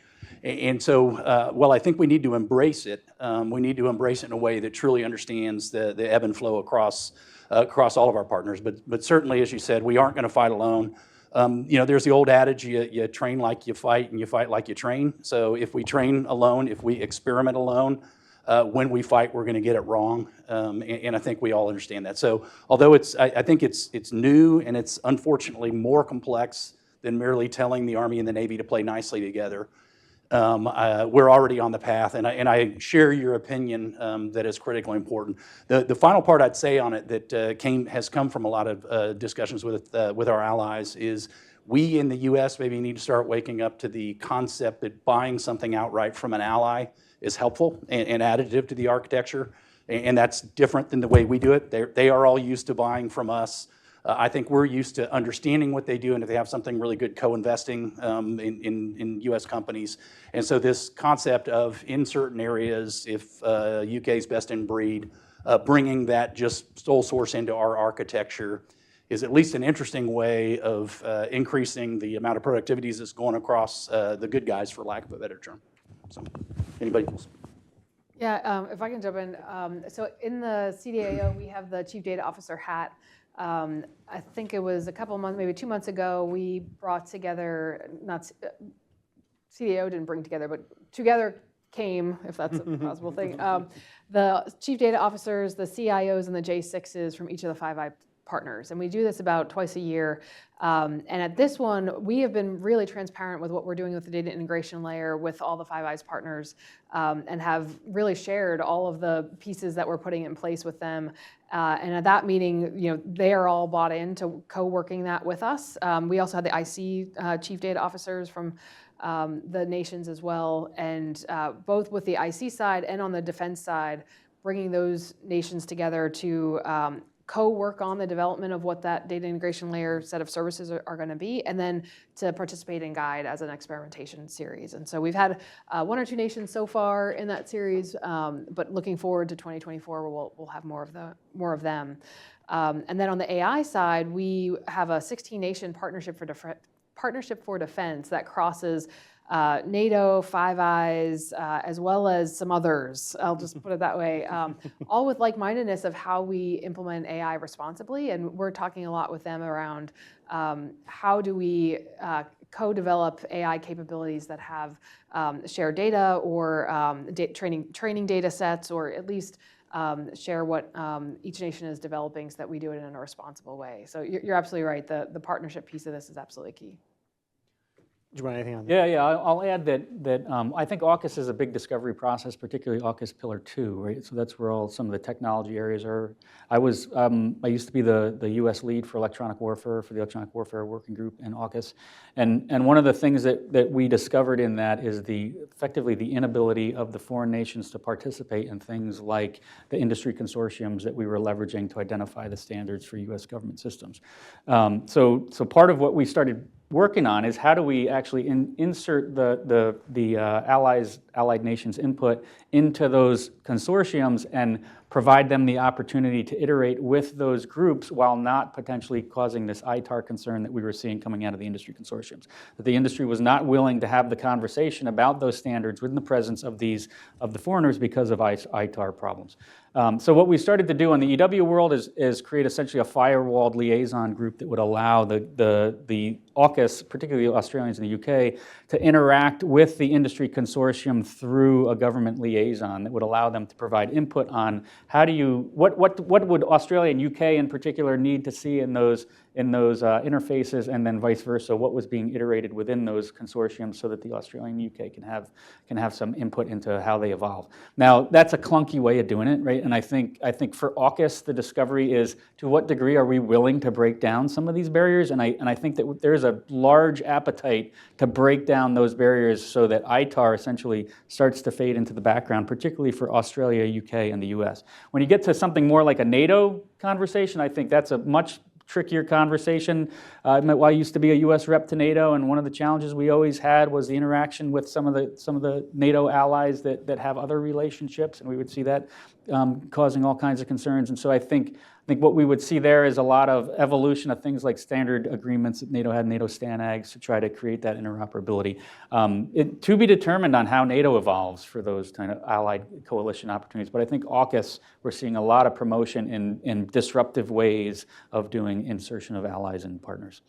And so, while I think we need to embrace it, we need to embrace it in a way that truly understands the ebb and flow across all of our partners. But certainly, as you said, we aren't going to fight alone. There's the old adage, you train like you fight and you fight like you train. So if we train alone, if we experiment alone, when we fight, we're going to get it wrong. And I think we all understand that. So although I think it's new and it's unfortunately more complex than merely telling the Army and the Navy to play nicely together, we're already on the path, and I share your opinion that is critically important. The final part I'd say on it that has come from a lot of discussions with our allies is we in the U.S. maybe need to start waking up to the concept that buying something outright from an ally is helpful and additive to the architecture, and that's different than the way we do it. They are all used to buying from us. I think we're used to understanding what they do, and if they have something really good, co-investing in U.S. companies. And so this concept of, in certain areas, if UK is best in breed, bringing that just sole source into our architecture is at least an interesting way of increasing the amount of productivities that's going across the good guys, for lack of a better term. So, anybody else? Yeah, if I can jump in. So in the CDAO, we have the Chief Data Officer hat. I think it was a couple months, maybe 2 months ago, we brought together, CDAO didn't bring together, but together came, if that's a possible thing, the Chief Data Officers, the CIOs, and the J6s from each of the Five Eyes partners. And we do this about twice a year. And at this one, we have been really transparent with what we're doing with the data integration layer with all the Five Eyes partners, and have really shared all of the pieces that we're putting in place with them. And at that meeting, they are all bought into co-working that with us. We also had the IC Chief Data Officers from the nations as well. And both with the IC side and on the defense side, bringing those nations together to co-work on the development of what that data integration layer set of services are going to be, and then to participate and guide as an experimentation series. And so we've had 1 or 2 nations so far in that series, but looking forward to 2024, where we'll have more of them. And then on the AI side, we have a 16-nation partnership for defense that crosses NATO, Five Eyes, as well as some others. I'll just put it that way. All with like-mindedness of how we implement AI responsibly, and we're talking a lot with them around how do we co-develop AI capabilities that have shared data or training data sets, or at least share what each nation is developing so that we do it in a responsible way. So you're absolutely right. The partnership piece of this is absolutely key. Do you want anything on that? Yeah. I'll add that I think AUKUS is a big discovery process, particularly AUKUS Pillar 2, right? So that's where some of the technology areas are. I used to be the U.S. lead for electronic warfare, for the Electronic Warfare Working Group in AUKUS. And one of the things that we discovered in that is effectively the inability of the foreign nations to participate in things like the industry consortiums that we were leveraging to identify the standards for U.S. government systems. So part of what we started working on is how do we actually insert the allied nations' input into those consortiums and provide them the opportunity to iterate with those groups while not potentially causing this ITAR concern that we were seeing coming out of the industry consortiums. That the industry was not willing to have the conversation about those standards within the presence of the foreigners because of ITAR problems. So what we started to do in the EW world is create essentially a firewalled liaison group that would allow the AUKUS, particularly the Australians in the UK, to interact with the industry consortium through a government liaison that would allow them to provide input on what would Australia and UK in particular need to see in those interfaces, and then vice versa, what was being iterated within those consortiums so that the Australian and UK can have some input into how they evolve. Now, that's a clunky way of doing it, right? And I think for AUKUS, the discovery is, to what degree are we willing to break down some of these barriers? And I think that there's a large appetite to break down those barriers so that ITAR essentially starts to fade into the background, particularly for Australia, UK, and the US. When you get to something more like a NATO conversation, I think that's a much trickier conversation. I used to be a U.S. rep to NATO, and one of the challenges we always had was the interaction with some of the NATO allies that have other relationships, and we would see that causing all kinds of concerns. And so I think what we would see there is a lot of evolution of things like standard agreements that NATO had, NATO STANAGs, to try to create that interoperability. To be determined on how NATO evolves for those kind of allied coalition opportunities. But I think AUKUS, we're seeing a lot of promotion in disruptive ways of doing insertion of allies and partners.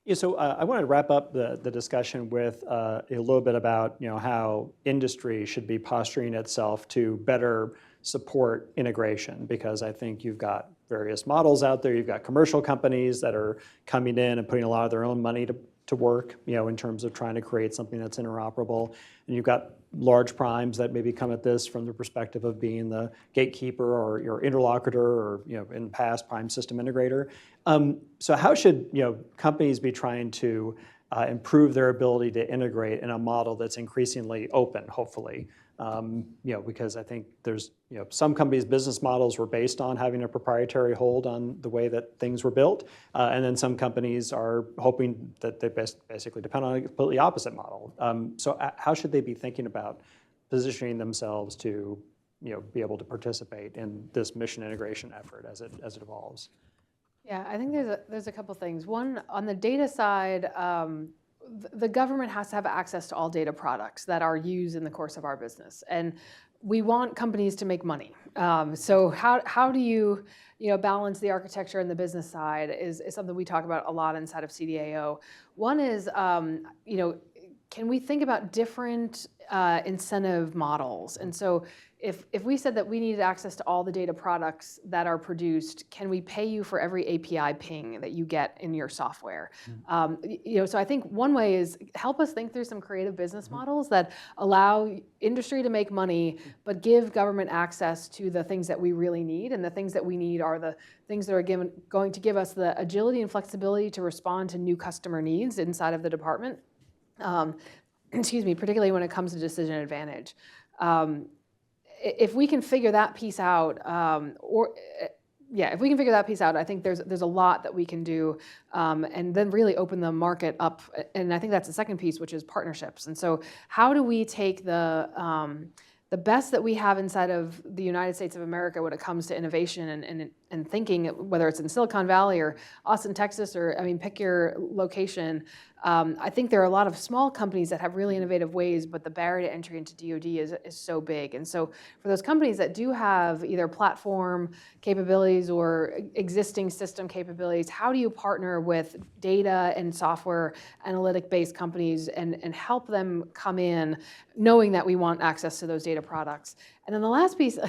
Yeah, so I wanted to wrap up the discussion with a little bit about how industry should be posturing itself to better support integration, because I think you've got various models out there. You've got commercial companies that are coming in and putting a lot of their own money to work, in terms of trying to create something that's interoperable, and you've got large primes that maybe come at this from the perspective of being the gatekeeper or your interlocutor, or in the past, prime system integrator. So how should companies be trying to improve their ability to integrate in a model that's increasingly open, hopefully? Because I think there's some companies' business models were based on having a proprietary hold on the way that things were built, and then some companies are hoping that they basically depend on a completely opposite model. So how should they be thinking about positioning themselves to be able to participate in this mission integration effort as it evolves? Yeah, I think there's a couple things. One, on the data side, the government has to have access to all data products that are used in the course of our business, and we want companies to make money. So how do you balance the architecture and the business side is something we talk about a lot inside of CDAO. One is can we think about different incentive models? And so if we said that we needed access to all the data products that are produced, can we pay you for every API ping that you get in your software? So I think one way is help us think through some creative business models that allow industry to make money, but give government access to the things that we really need. And the things that we need are the things that are going to give us the agility and flexibility to respond to new customer needs inside of the department. Particularly when it comes to decision advantage. If we can figure that piece out, if we can figure that piece out, I think there's a lot that we can do, and then really open the market up. And I think that's the second piece, which is partnerships. And so, how do we take the best that we have inside of the United States of America when it comes to innovation and thinking, whether it's in Silicon Valley or Austin, Texas, or pick your location. I think there are a lot of small companies that have really innovative ways, but the barrier to entry into DoD is so big. And so for those companies that do have either platform capabilities or existing system capabilities, how do you partner with data and software analytic-based companies and help them come in knowing that we want access to those data products? And then the last piece,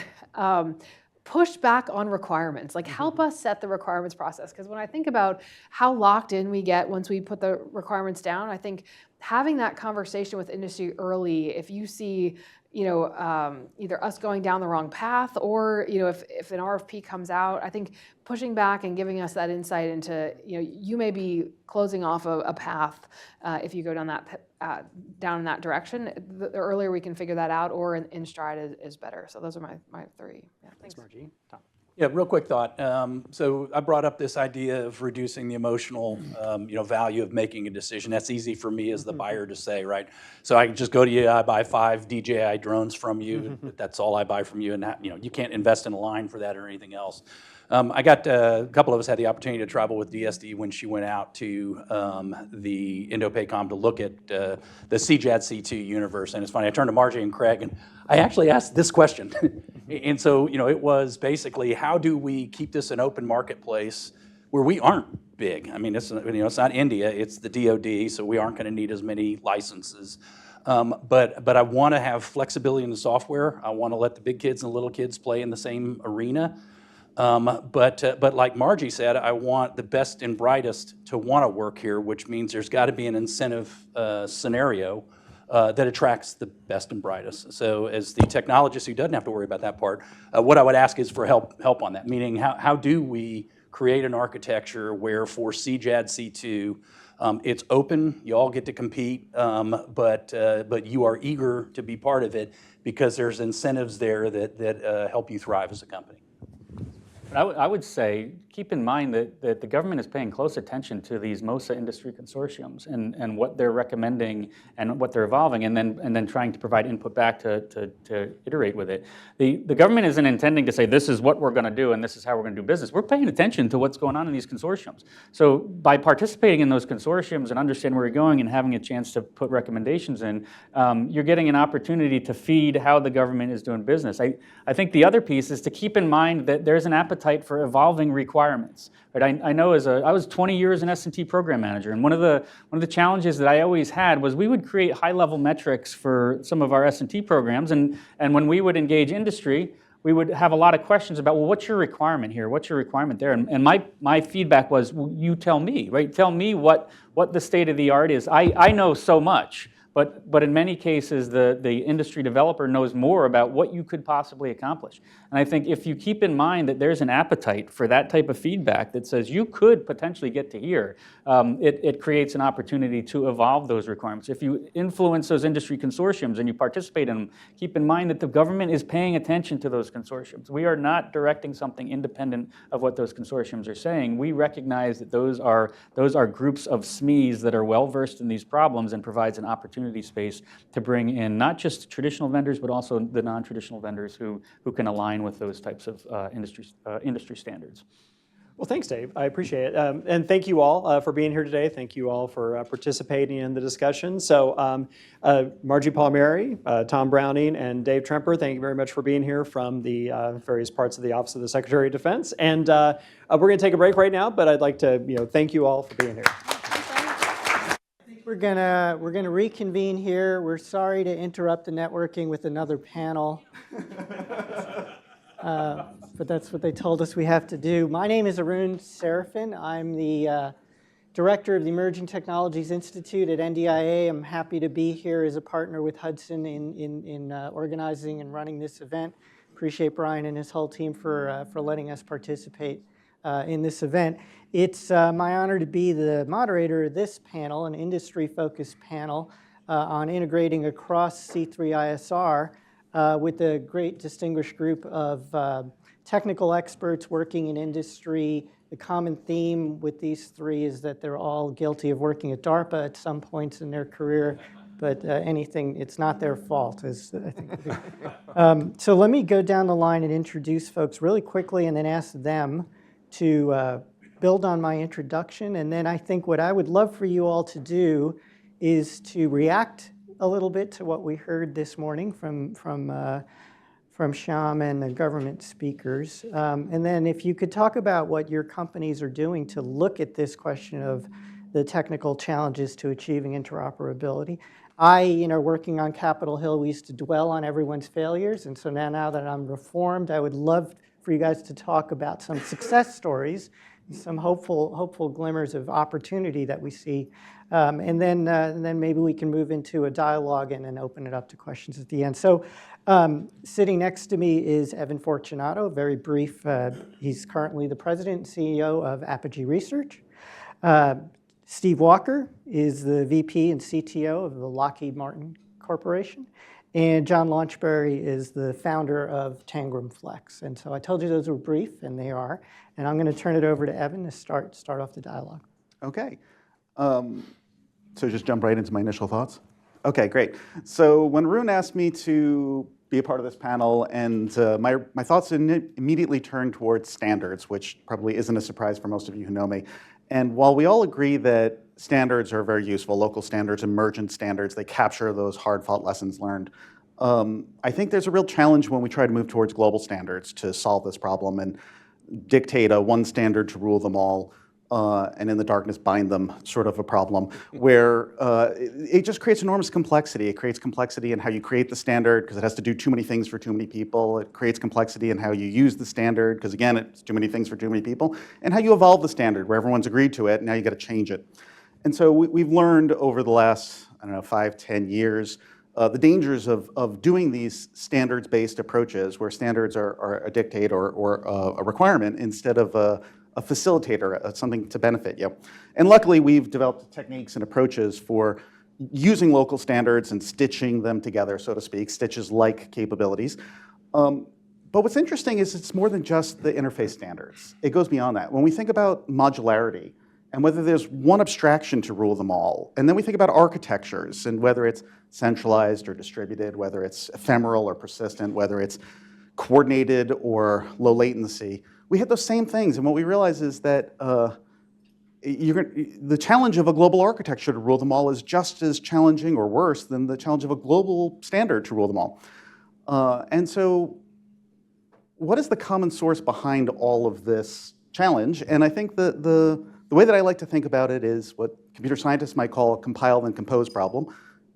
push back on requirements, help us set the requirements process. Because when I think about how locked in we get once we put the requirements down, I think having that conversation with industry early, if you see either us going down the wrong path or if an RFP comes out, I think pushing back and giving us that insight into you may be closing off a path if you go down in that direction. The earlier we can figure that out, or in stride is better. So those are my three. Yeah, thanks, Margie. Tom. Yeah, real quick thought. So I brought up this idea of reducing the emotional, value of making a decision. That's easy for me as the buyer to say, right? So I can just go to you, I buy 5 DJI drones from you. That's all I buy from you, and you can't invest in a line for that or anything else. I got a couple of us had the opportunity to travel with DSD when she went out to the Indo-PACOM to look at the CJAD-C2 universe. And it's funny, I turned to Margie and Craig, and I actually asked this question. And so, it was basically, how do we keep this an open marketplace where we aren't big? I mean, it's not India, it's the DoD, so we aren't going to need as many licenses. But I want to have flexibility in the software. I want to let the big kids and the little kids play in the same arena. But like Margie said, I want the best and brightest to want to work here, which means there's got to be an incentive scenario that attracts the best and brightest. So as the technologist who doesn't have to worry about that part, what I would ask is for help on that, meaning how do we create an architecture where for CJAD-C2, it's open, you all get to compete, but you are eager to be part of it because there's incentives there that help you thrive as a company. I would say, keep in mind that the government is paying close attention to these MOSA industry consortiums and what they're recommending and what they're evolving, and then trying to provide input back to iterate with it. The government isn't intending to say, this is what we're going to do and this is how we're going to do business. We're paying attention to what's going on in these consortiums. So by participating in those consortiums and understanding where you're going and having a chance to put recommendations in, you're getting an opportunity to feed how the government is doing business. I think the other piece is to keep in mind that there's an appetite appetite for evolving requirements. Right? I know I was 20 years an S&T program manager, and one of the challenges that I always had was we would create high-level metrics for some of our S&T programs, and when we would engage industry, we would have a lot of questions about, well, what's your requirement here? What's your requirement there? And my feedback was, well, you tell me, right? Tell me what the state of the art is. I know so much, but in many cases, the industry developer knows more about what you could possibly accomplish. And I think if you keep in mind that there's an appetite for that type of feedback that says you could potentially get to here, it creates an opportunity to evolve those requirements. If you influence those industry consortiums and you participate in them, keep in mind that the government is paying attention to those consortiums. We are not directing something independent of what those consortiums are saying. We recognize that those are groups of SMEs that are well-versed in these problems and provides an opportunity space to bring in not just traditional vendors, but also the non-traditional vendors who can align with those types of industry standards. Well, thanks, Dave. I appreciate it. And thank you all for being here today. Thank you all for participating in the discussion. So Margie Palmieri, Tom Browning, and Dave Tremper, thank you very much for being here from the various parts of the Office of the Secretary of Defense. And we're going to take a break right now, but I'd like to thank you all for being here. We're gonna reconvene here. We're sorry to interrupt the networking with another panel, but that's what they told us we have to do. My name is Arun Serafin. I'm the director of the Emerging Technologies Institute at NDIA. I'm happy to be here as a partner with Hudson in organizing and running this event. Appreciate Brian and his whole team for letting us participate in this event. It's my honor to be the moderator of this panel, an industry-focused panel on integrating across C3ISR with a great distinguished group of technical experts working in industry. The common theme with these three is that they're all guilty of working at DARPA at some points in their career, but it's not their fault, as I think. So let me go down the line and introduce folks really quickly and then ask them to build on my introduction. And then I think what I would love for you all to do is to react a little bit to what we heard this morning from Shyam and the government speakers. And then if you could talk about what your companies are doing to look at this question of the technical challenges to achieving interoperability. Working on Capitol Hill, we used to dwell on everyone's failures. And so now that I'm reformed, I would love for you guys to talk about some success stories, some hopeful glimmers of opportunity that we see. And then maybe we can move into a dialogue and then open it up to questions at the end. So sitting next to me is Evan Fortunato, very brief. He's currently the president and CEO of Apogee Research. Steve Walker is the VP and CTO of the Lockheed Martin Corporation. And John Launchbury is the founder of Tangram Flex. And so I told you those were brief, and they are. And I'm going to turn it over to Evan to start off the dialogue. Okay. So just jump right into my initial thoughts? Okay, great. So when Arun asked me to be a part of this panel, and my thoughts immediately turned towards standards, which probably isn't a surprise for most of you who know me. And while we all agree that standards are very useful, local standards, emergent standards, they capture those hard-fought lessons learned, I think there's a real challenge when we try to move towards global standards to solve this problem and dictate a one standard to rule them all, and in the darkness bind them, sort of a problem, where it just creates enormous complexity. It creates complexity in how you create the standard, because it has to do too many things for too many people. It creates complexity in how you use the standard, because again, it's too many things for too many people, and how you evolve the standard, where everyone's agreed to it, and now you got to change it. And so we've learned over the last, 5, 10 years, the dangers of doing these standards-based approaches, where standards are a dictate or a requirement instead of a facilitator, something to benefit you. And luckily, we've developed techniques and approaches for using local standards and stitching them together, so to speak, stitches-like capabilities. But what's interesting is it's more than just the interface standards. It goes beyond that. When we think about modularity, and whether there's one abstraction to rule them all, and then we think about architectures, and whether it's centralized or distributed, whether it's ephemeral or persistent, whether it's coordinated or low latency, we hit those same things. And what we realize is that the challenge of a global architecture to rule them all is just as challenging or worse than the challenge of a global standard to rule them all. And so what is the common source behind all of this challenge? And I think the way that I like to think about it is what computer scientists might call a compile then compose problem,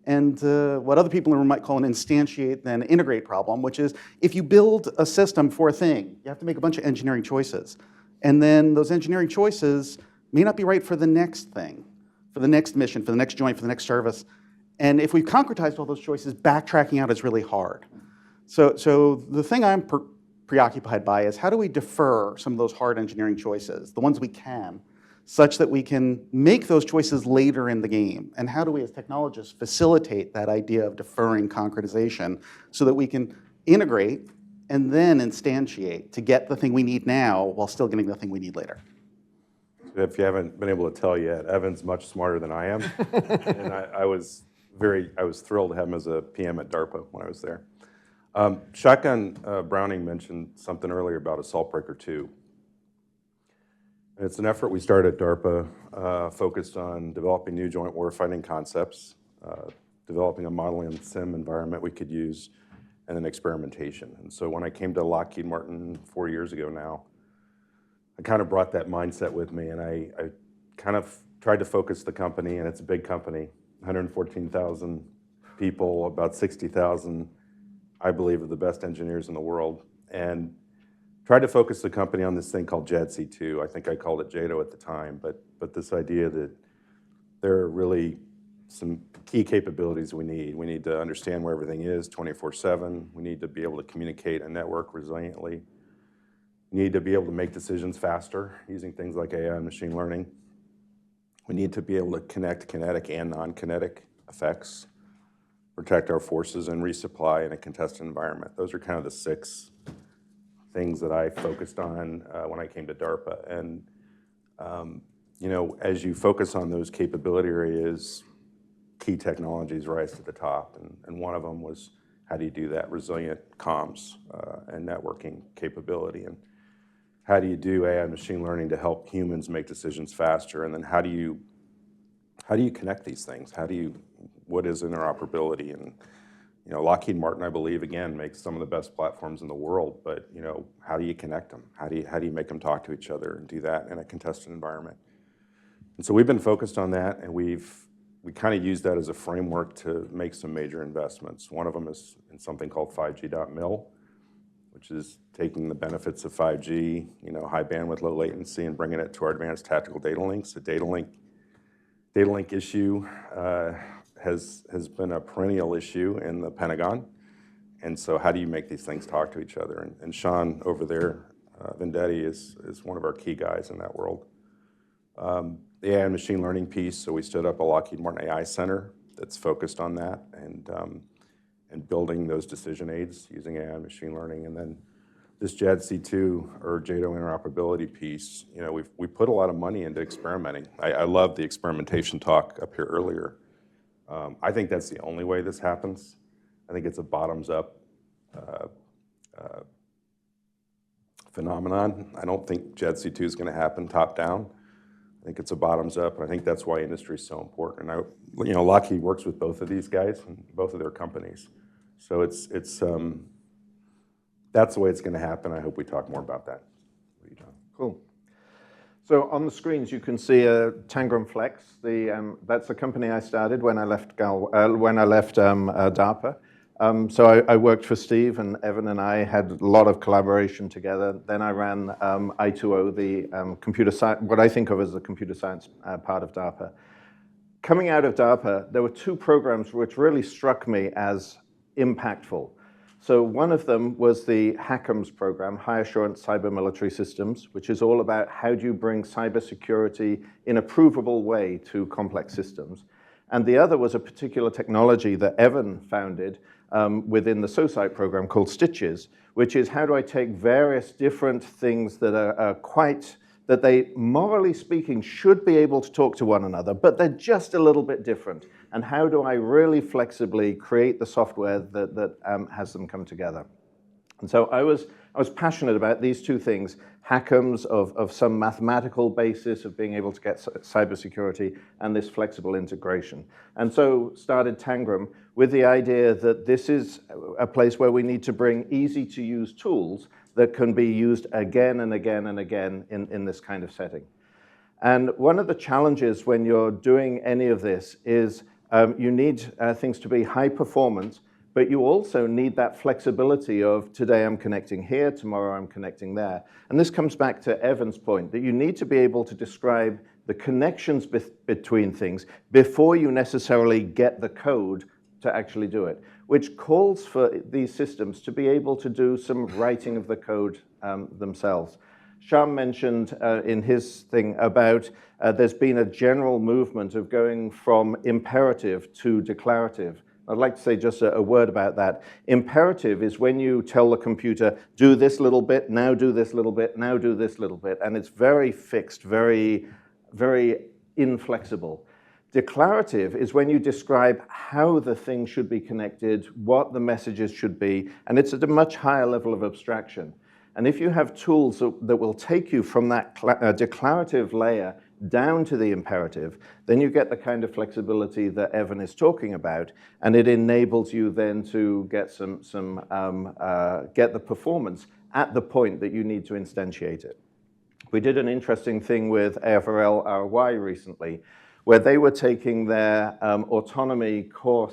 and what other people in the room might call an instantiate then integrate problem, which is if you build a system for a thing, you have to make a bunch of engineering choices. And then those engineering choices may not be right for the next thing, for the next mission, for the next joint, for the next service. And if we've concretized all those choices, backtracking out is really hard. So the thing I'm preoccupied by is how do we defer some of those hard engineering choices, the ones we can, such that we can make those choices later in the game? And how do we as technologists facilitate that idea of deferring concretization so that we can integrate and then instantiate to get the thing we need now while still getting the thing we need later? If you haven't been able to tell yet, Evan's much smarter than I am. And I was thrilled to have him as a PM at DARPA when I was there. Shotgun Browning mentioned something earlier about Assault Breaker 2. And it's an effort we started at DARPA focused on developing new joint warfighting concepts, developing a modeling and sim environment we could use, and then experimentation. And so when I came to Lockheed Martin 4 years ago now, I kind of brought that mindset with me, and I kind of tried to focus the company, and it's a big company, 114,000 people, about 60,000, I believe, of the best engineers in the world, and tried to focus the company on this thing called JADC2. I think I called it JADO at the time, but this idea that there are really some key capabilities we need. We need to understand where everything is 24/7. We need to be able to communicate and network resiliently. We need to be able to make decisions faster using things like AI and machine learning. We need to be able to connect kinetic and non-kinetic effects, protect our forces, and resupply in a contested environment. Those are kind of the 6 things that I focused on when I came to DARPA. And you know, as you focus on those capability areas, key technologies rise to the top. And one of them was, how do you do that resilient comms and networking capability? And how do you do AI and machine learning to help humans make decisions faster? And then how do you connect these things? What is interoperability? And you know, Lockheed Martin, I believe, again, makes some of the best platforms in the world. But you know, how do you connect them? How do you make them talk to each other and do that in a contested environment? And so we've been focused on that, and we kind of use that as a framework to make some major investments. One of them is in something called 5G.mil, which is taking the benefits of 5G, you know, high bandwidth, low latency, and bringing it to our advanced tactical data links. The data link issue has been a perennial issue in the Pentagon. And so how do you make these things talk to each other? And Sean over there, Vendetti, is one of our key guys in that world. The AI and machine learning piece, so we stood up a Lockheed Martin AI Center that's focused on that and building those decision aids using AI and machine learning. And then this JADC2 or JADO interoperability piece, you know, we put a lot of money into experimenting. I love the experimentation talk up here earlier. I think that's the only way this happens. I think it's a bottoms-up phenomenon. I don't think JADC2 is going to happen top-down. I think it's a bottoms-up, and I think that's why industry is so important. And you know, Lockheed works with both of these guys and both of their companies. So it's that's the way it's going to happen. I hope we talk more about that. Cool. So on the screens, you can see Tangram Flex. That's the company I started when I left DARPA. So I worked for Steve, and Evan and I had a lot of collaboration together. Then I ran I2O, the computer science, what I think of as the computer science part of DARPA. Coming out of DARPA, there were 2 programs which really struck me as impactful. So one of them was the HACMS program, High Assurance Cyber Military Systems, which is all about how do you bring cybersecurity in a provable way to complex systems. And the other was a particular technology that Evan founded within the SOCITE program called Stitches, which is how do I take various different things that are that they, morally speaking, should be able to talk to one another, but they're just a little bit different. And how do I really flexibly create the software that has them come together? And so I was passionate about these two things, HACMs of some mathematical basis of being able to get cybersecurity and this flexible integration. And so started Tangram with the idea that this is a place where we need to bring easy to use tools that can be used again and again and again in this kind of setting. And one of the challenges when you're doing any of this is you need things to be high performance, but you also need that flexibility of today I'm connecting here, tomorrow I'm connecting there. And this comes back to Evan's point, that you need to be able to describe the connections between things before you necessarily get the code to actually do it, which calls for these systems to be able to do some writing of the code themselves. Shyam mentioned in his thing about there's been a general movement of going from imperative to declarative. I'd like to say just a word about that. Imperative is when you tell the computer, do this little bit, now do this little bit, now do this little bit, and it's very fixed, very, very inflexible. Declarative is when you describe how the thing should be connected, what the messages should be, and it's at a much higher level of abstraction. And if you have tools that will take you from that declarative layer down to the imperative, then you get the kind of flexibility that Evan is talking about, and it enables you then to get get the performance at the point that you need to instantiate it. We did an interesting thing with AFRL RY recently, where they were taking their autonomy core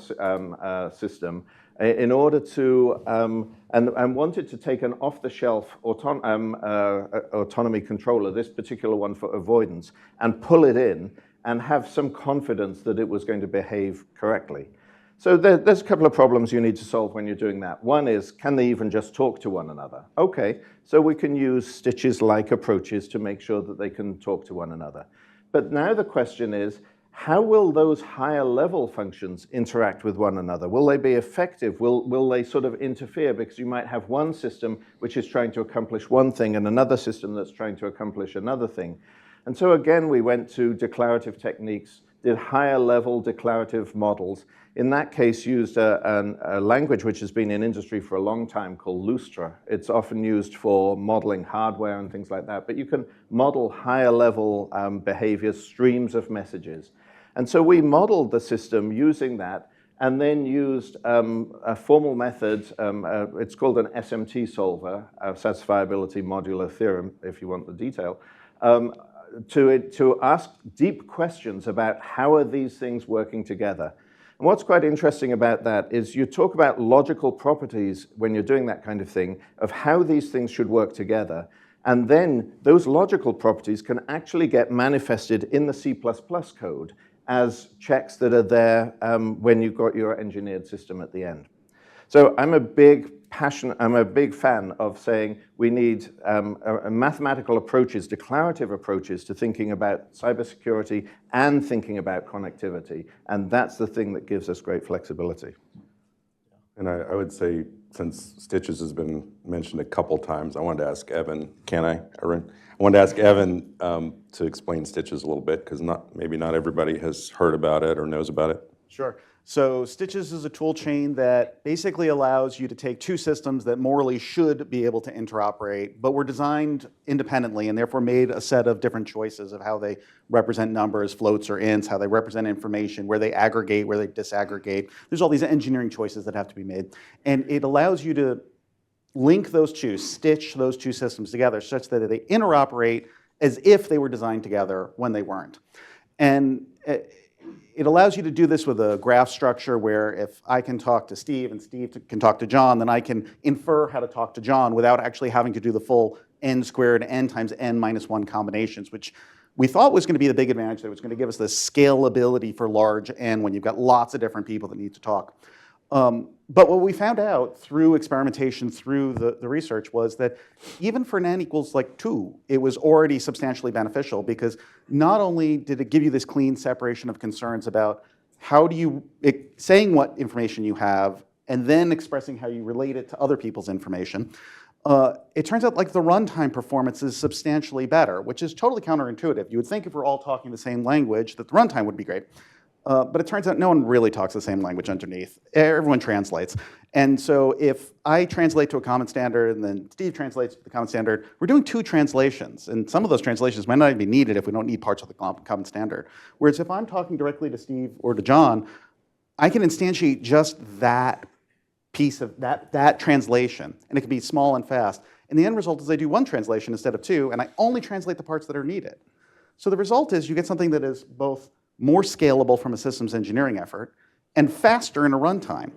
system in order to, and wanted to take an off-the-shelf autonomy controller, this particular one for avoidance, and pull it in and have some confidence that it was going to behave correctly. So there's a couple of problems you need to solve when you're doing that. One is, can they even just talk to one another? Okay, so we can use stitches-like approaches to make sure that they can talk to one another. But now the question is, how will those higher level functions interact with one another? Will they be effective? Will they sort of interfere? Because you might have one system which is trying to accomplish one thing and another system that's trying to accomplish another thing. And so again, we went to declarative techniques, did higher level declarative models. In that case, used a language which has been in industry for a long time called Lustra. It's often used for modeling hardware and things like that, but you can model higher level behaviors, streams of messages. And so we modeled the system using that and then used a formal method, it's called an SMT solver, a satisfiability modular theorem, if you want the detail, to ask deep questions about how are these things working together. And what's quite interesting about that is you talk about logical properties when you're doing that kind of thing, of how these things should work together. And then those logical properties can actually get manifested in the C++ code as checks that are there when you've got your engineered system at the end. So I'm a big fan of saying we need mathematical approaches, declarative approaches to thinking about cybersecurity and thinking about connectivity. And that's the thing that gives us great flexibility. And I would say, since stitches has been mentioned a couple times, I wanted to ask Evan, can I, Arun? I wanted to ask Evan to explain stitches a little bit, because maybe not everybody has heard about it or knows about it. Sure. So stitches is a tool chain that basically allows you to take two systems that morally should be able to interoperate, but were designed independently and therefore made a set of different choices of how they represent numbers, floats or ints, how they represent information, where they aggregate, where they disaggregate. There's all these engineering choices that have to be made. And it allows you to link those two, stitch those two systems together such that they interoperate as if they were designed together when they weren't. And it allows you to do this with a graph structure where if I can talk to Steve and Steve can talk to John, then I can infer how to talk to John without actually having to do the full n squared n times n minus 1 combinations, which we thought was going to be the big advantage, that it was going to give us the scalability for large n when you've got lots of different people that need to talk. But what we found out through experimentation, through the research, was that even for n equals like 2, it was already substantially beneficial, because not only did it give you this clean separation of concerns about how do you, saying what information you have and then expressing how you relate it to other people's information, it turns out like the runtime performance is substantially better, which is totally counterintuitive. You would think if we're all talking the same language that the runtime would be great. But it turns out no one really talks the same language underneath. Everyone translates. And so if I translate to a common standard and then Steve translates to the common standard, we're doing 2 translations. And some of those translations might not even be needed if we don't need parts of the common standard. Whereas if I'm talking directly to Steve or to John, I can instantiate just that piece of that translation. And it can be small and fast. And the end result is I do 1 translation instead of 2, and I only translate the parts that are needed. So the result is you get something that is both more scalable from a systems engineering effort and faster in a runtime.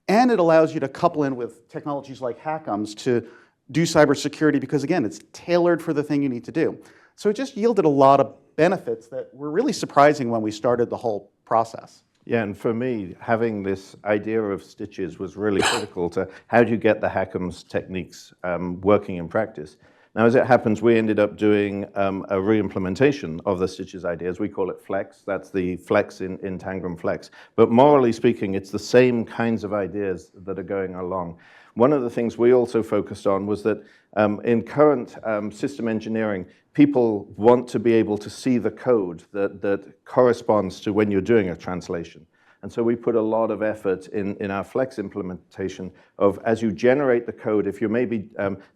And it allows you to couple in with technologies like HACMs to do cybersecurity because, again, it's tailored for the thing you need to do. So it just yielded a lot of benefits that were really surprising when we started the whole process. Yeah, and for me, having this idea of stitches was really critical to how do you get the HACMs techniques working in practice. Now, as it happens, we ended up doing a re-implementation of the stitches ideas. We call it Flex. That's the Flex in Tangram Flex. But morally speaking, it's the same kinds of ideas that are going along. One of the things we also focused on was that in current system engineering, people want to be able to see the code that corresponds to when you're doing a translation. And so we put a lot of effort in our Flex implementation of, as you generate the code, if you're maybe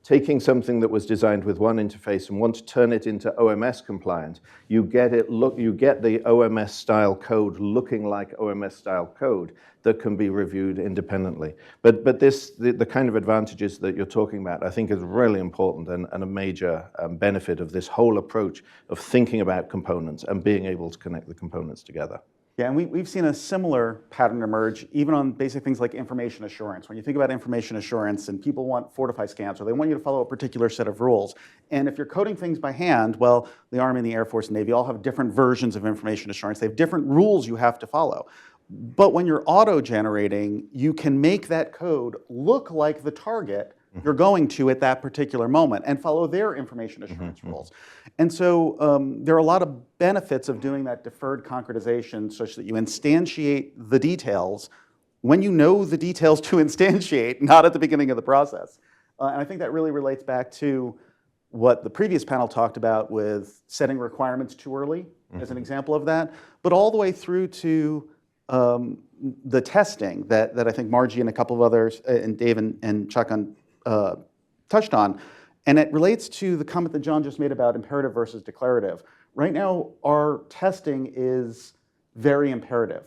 taking something that was designed with one interface and want to turn it into OMS compliant, you get the OMS style code looking like OMS style code that can be reviewed independently. But the kind of advantages that you're talking about, I think is really important and a major benefit of this whole approach of thinking about components and being able to connect the components together. Yeah, and we've seen a similar pattern emerge even on basic things like information assurance. When you think about information assurance and people want fortify scans or they want you to follow a particular set of rules. And if you're coding things by hand, well, the Army and the Air Force and Navy all have different versions of information assurance. They have different rules you have to follow. But when you're auto-generating, you can make that code look like the target you're going to at that particular moment and follow their information assurance rules. And so there are a lot of benefits of doing that deferred concretization such that you instantiate the details when you know the details to instantiate, not at the beginning of the process. And I think that really relates back to what the previous panel talked about with setting requirements too early as an example of that, but all the way through to the testing that I think Margie and a couple of others, and Dave and Chuck touched on, and it relates to the comment that John just made about imperative versus declarative. Right now, our testing is very imperative.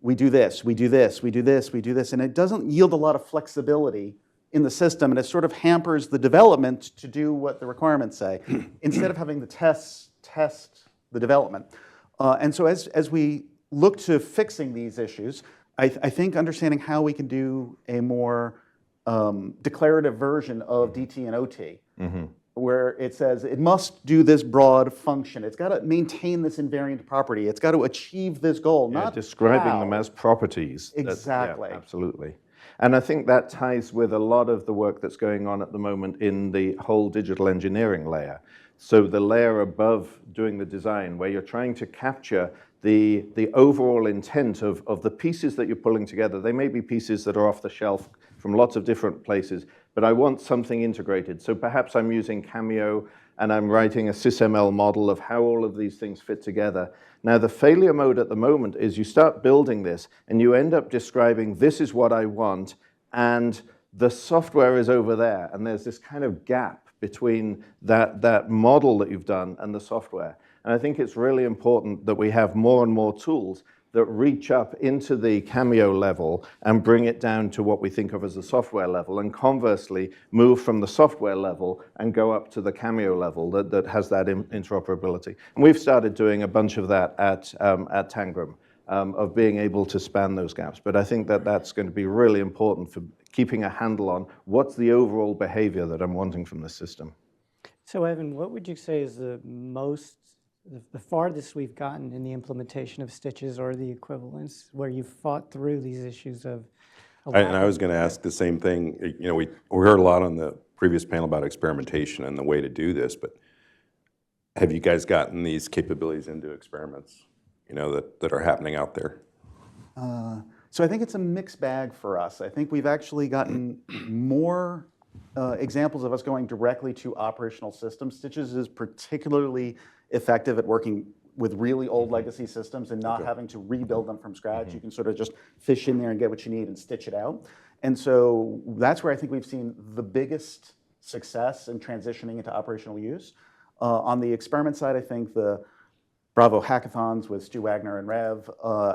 We do this, we do this, we do this, we do this, and it doesn't yield a lot of flexibility in the system, and it sort of hampers the development to do what the requirements say, instead of having the tests test the development. And so as we look to fixing these issues, I think understanding how we can do a more declarative version of DT and OT, where it says it must do this broad function. It's got to maintain this invariant property. It's got to achieve this goal, not describing them as properties. Exactly. Yeah, absolutely. And I think that ties with a lot of the work that's going on at the moment in the whole digital engineering layer. So the layer above doing the design, where you're trying to capture the overall intent of the pieces that you're pulling together. They may be pieces that are off the shelf from lots of different places, but I want something integrated. So perhaps I'm using Cameo and I'm writing a SysML model of how all of these things fit together. Now the failure mode at the moment is you start building this and you end up describing this is what I want and the software is over there, and there's this kind of gap between that model that you've done and the software. And I think it's really important that we have more and more tools that reach up into the Cameo level and bring it down to what we think of as the software level, and conversely move from the software level and go up to the Cameo level that has that interoperability. And we've started doing a bunch of that at Tangram, of being able to span those gaps. But I think that that's going to be really important for keeping a handle on what's the overall behavior that I'm wanting from the system. So Evan, what would you say is the farthest we've gotten in the implementation of stitches or the equivalents, where you've fought through these issues of... And I was going to ask the same thing. You know, we heard a lot on the previous panel about experimentation and the way to do this, but have you guys gotten these capabilities into experiments, you know, that are happening out there? So I think it's a mixed bag for us. I think we've actually gotten more examples of us going directly to operational systems. Stitches is particularly effective at working with really old legacy systems and not having to rebuild them from scratch. You can sort of just fish in there and get what you need and stitch it out. And so that's where I think we've seen the biggest success in transitioning into operational use. On the experiment side, I think the Bravo hackathons with Stu Wagner and Rev,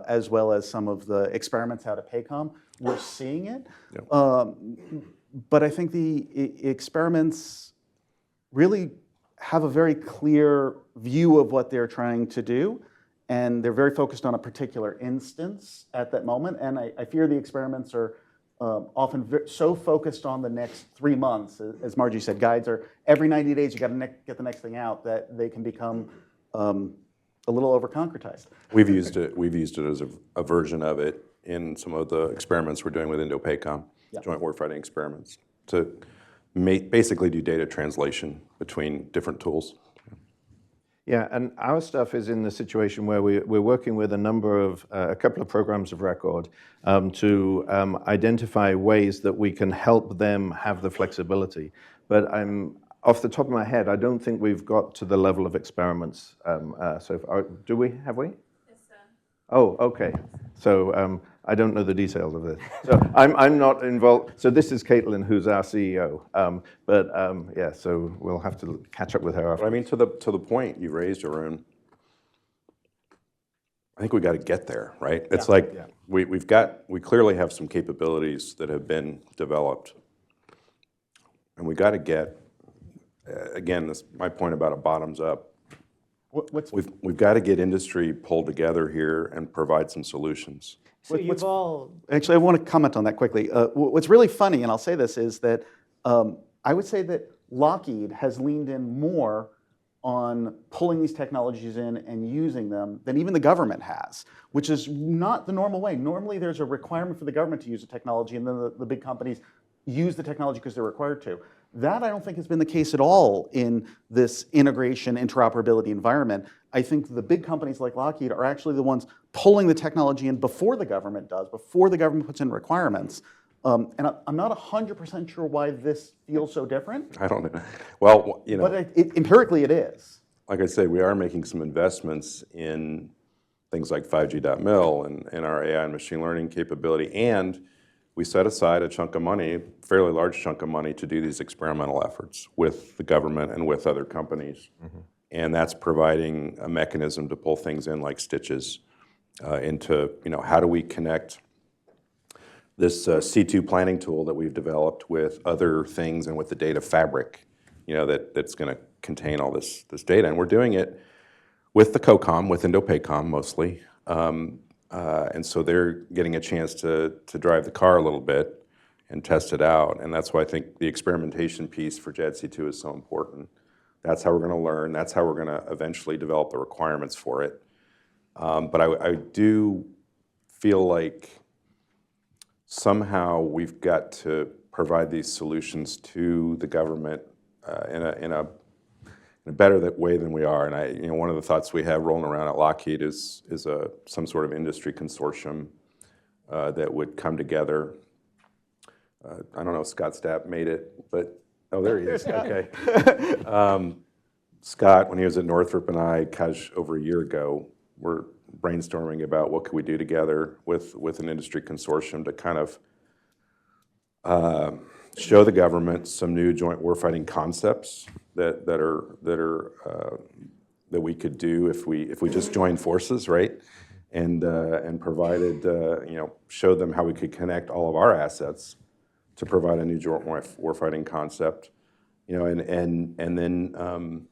as well as some of the experiments out at Paycom, we're seeing it. But I think the experiments really have a very clear view of what they're trying to do, and they're very focused on a particular instance at that moment. And I fear the experiments are often so focused on the next 3 months, as Margie said, guides are every 90 days you got to get the next thing out, that they can become a little over-concretized. We've used it as a version of it in some of the experiments we're doing with Indo-PACOM, joint warfighting experiments, to basically do data translation between different tools. Yeah, and our stuff is in the situation where we're working with a couple of programs of record to identify ways that we can help them have the flexibility. But off the top of my head, I don't think we've got to the level of experiments so far. Do we? Have we? It's done. Oh, okay. So I don't know the details of this. So I'm not involved. So this is Caitlin, who's our CEO. Yeah, so we'll have to catch up with her after. But I mean, to the point you raised, Arun, I think we got to get there, right? It's like we clearly have some capabilities that have been developed, and we got to get. Again, my point about a bottoms up. We've got to get industry pulled together here and provide some solutions. So you've all... Actually, I want to comment on that quickly. What's really funny, and I'll say this, is that I would say that Lockheed has leaned in more on pulling these technologies in and using them than even the government has, which is not the normal way. Normally, there's a requirement for the government to use a technology, and then the big companies use the technology because they're required to. That I don't think has been the case at all in this integration, interoperability environment. I think the big companies like Lockheed are actually the ones pulling the technology in before the government does, before the government puts in requirements. And I'm not 100% sure why this feels so different. I don't know. Well, you know. But empirically it is. Like I say, we are making some investments in things like 5G.mil and our AI and machine learning capability, and we set aside a chunk of money, fairly large chunk of money, to do these experimental efforts with the government and with other companies. And that's providing a mechanism to pull things in like stitches into, how do we connect this C2 planning tool that we've developed with other things and with the data fabric, that's going to contain all this data. And we're doing it with the COCOM, with Indo-PACOM mostly. And so they're getting a chance to drive the car a little bit and test it out. And that's why I think the experimentation piece for JADC2 is so important. That's how we're going to learn. That's how we're going to eventually develop the requirements for it. But I do feel like somehow we've got to provide these solutions to the government in a better way than we are. And one of the thoughts we have rolling around at Lockheed is some sort of industry consortium that would come together. I don't know if Scott Stapp made it, but there he is. Okay. Scott, when he was at Northrop, and I, over a year ago, were brainstorming about what could we do together with an industry consortium to kind of show the government some new joint warfighting concepts that we could do if we just joined forces, right? And provided showed them how we could connect all of our assets to provide a new joint warfighting concept, and then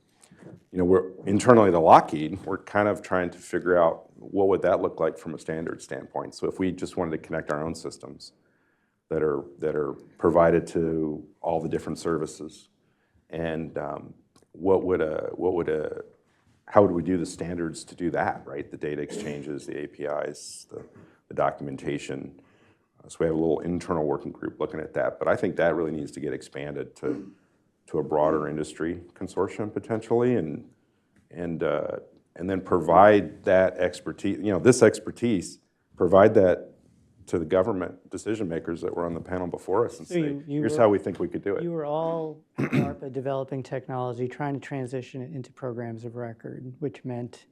we're internally to Lockheed, we're kind of trying to figure out what would that look like from a standard standpoint. So if we just wanted to connect our own systems that are provided to all the different services, and how would we do the standards to do that, right? The data exchanges, the APIs, the documentation. So we have a little internal working group looking at that. But I think that really needs to get expanded to a broader industry consortium potentially, and then provide that expertise. This expertise, provide that to the government decision makers that were on the panel before us and say, here's how we think we could do it. You were all DARPA developing technology, trying to transition it into programs of record, which meant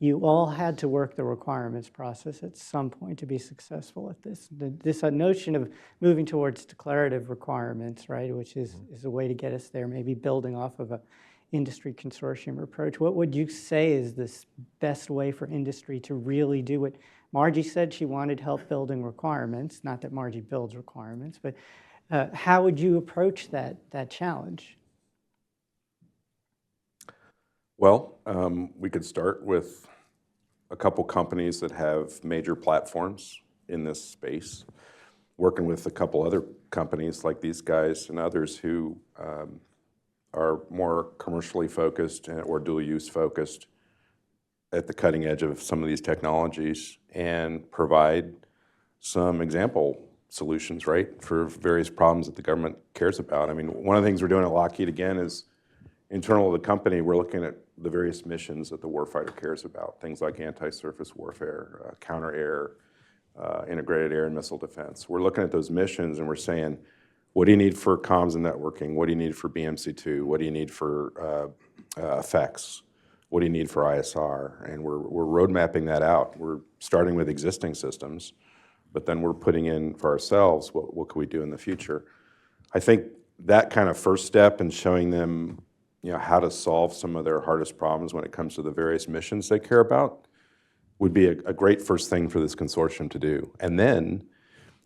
You all had to work the requirements process at some point to be successful at this. This notion of moving towards declarative requirements, right, which is a way to get us there, maybe building off of a industry consortium approach. What would you say is this best way for industry to really do what Margie said she wanted help building requirements? Not that Margie builds requirements, but how would you approach that challenge? Well, we could start with a couple companies that have major platforms in this space, working with a couple other companies like these guys and others who are more commercially focused or dual use focused at the cutting edge of some of these technologies, and provide some example solutions, right, for various problems that the government cares about. I mean, one of the things we're doing at Lockheed, again, is internal to the company, we're looking at the various missions that the warfighter cares about, things like anti-surface warfare, counter-air, integrated air and missile defense. We're looking at those missions and we're saying, what do you need for comms and networking? What do you need for BMC2? What do you need for effects? What do you need for ISR? And we're road mapping that out. We're starting with existing systems, but then we're putting in for ourselves, what can we do in the future? I think that kind of first step in showing them how to solve some of their hardest problems when it comes to the various missions they care about would be a great first thing for this consortium to do. And then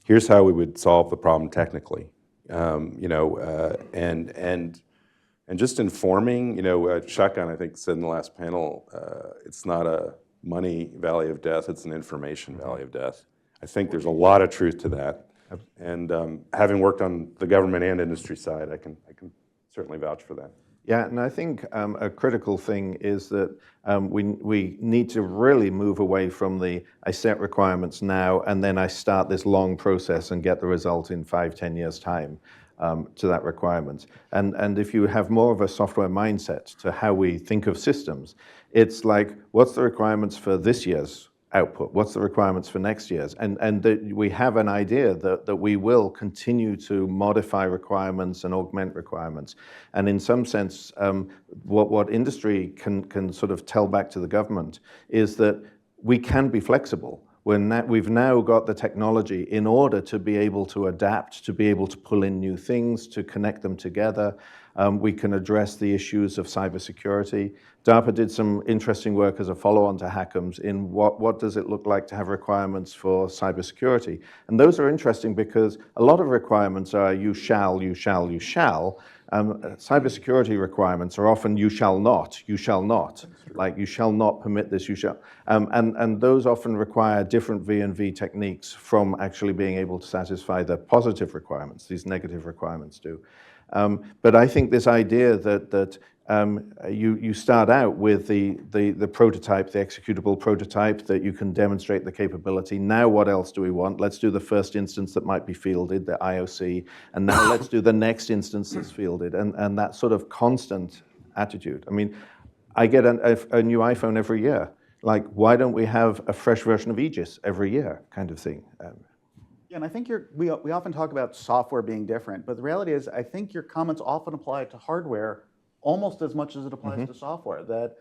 here's how we would solve the problem technically. And just informing, Shotgun, I think, said in the last panel, it's not a money valley of death, it's an information valley of death. I think there's a lot of truth to that. And having worked on the government and industry side, I can certainly vouch for that. Yeah, and I think a critical thing is that we need to really move away from I set requirements now and then I start this long process and get the result in 5-10 years' time to that requirement. And if you have more of a software mindset to how we think of systems, it's like, what's the requirements for this year's output? What's the requirements for next year's? And we have an idea that we will continue to modify requirements and augment requirements. And in some sense, what industry can sort of tell back to the government is that we can be flexible. We've now got the technology in order to be able to adapt, to be able to pull in new things, to connect them together. We can address the issues of cybersecurity. DARPA did some interesting work as a follow-on to HACMS in what does it look like to have requirements for cybersecurity. And those are interesting because a lot of requirements are you shall, you shall, you shall. Cybersecurity requirements are often you shall not, like you shall not permit this, you shall. And those often require different V&V techniques from actually being able to satisfy the positive requirements. These negative requirements do. But I think this idea that you start out with the prototype, the executable prototype, that you can demonstrate the capability. Now what else do we want? Let's do the first instance that might be fielded, the IOC, and now let's do the next instance that's fielded, and that sort of constant attitude. I mean, I get a new iPhone every year. Like, why don't we have a fresh version of Aegis every year, kind of thing? Yeah, and I think we often talk about software being different, but the reality is I think your comments often apply to hardware almost as much as it applies to software. That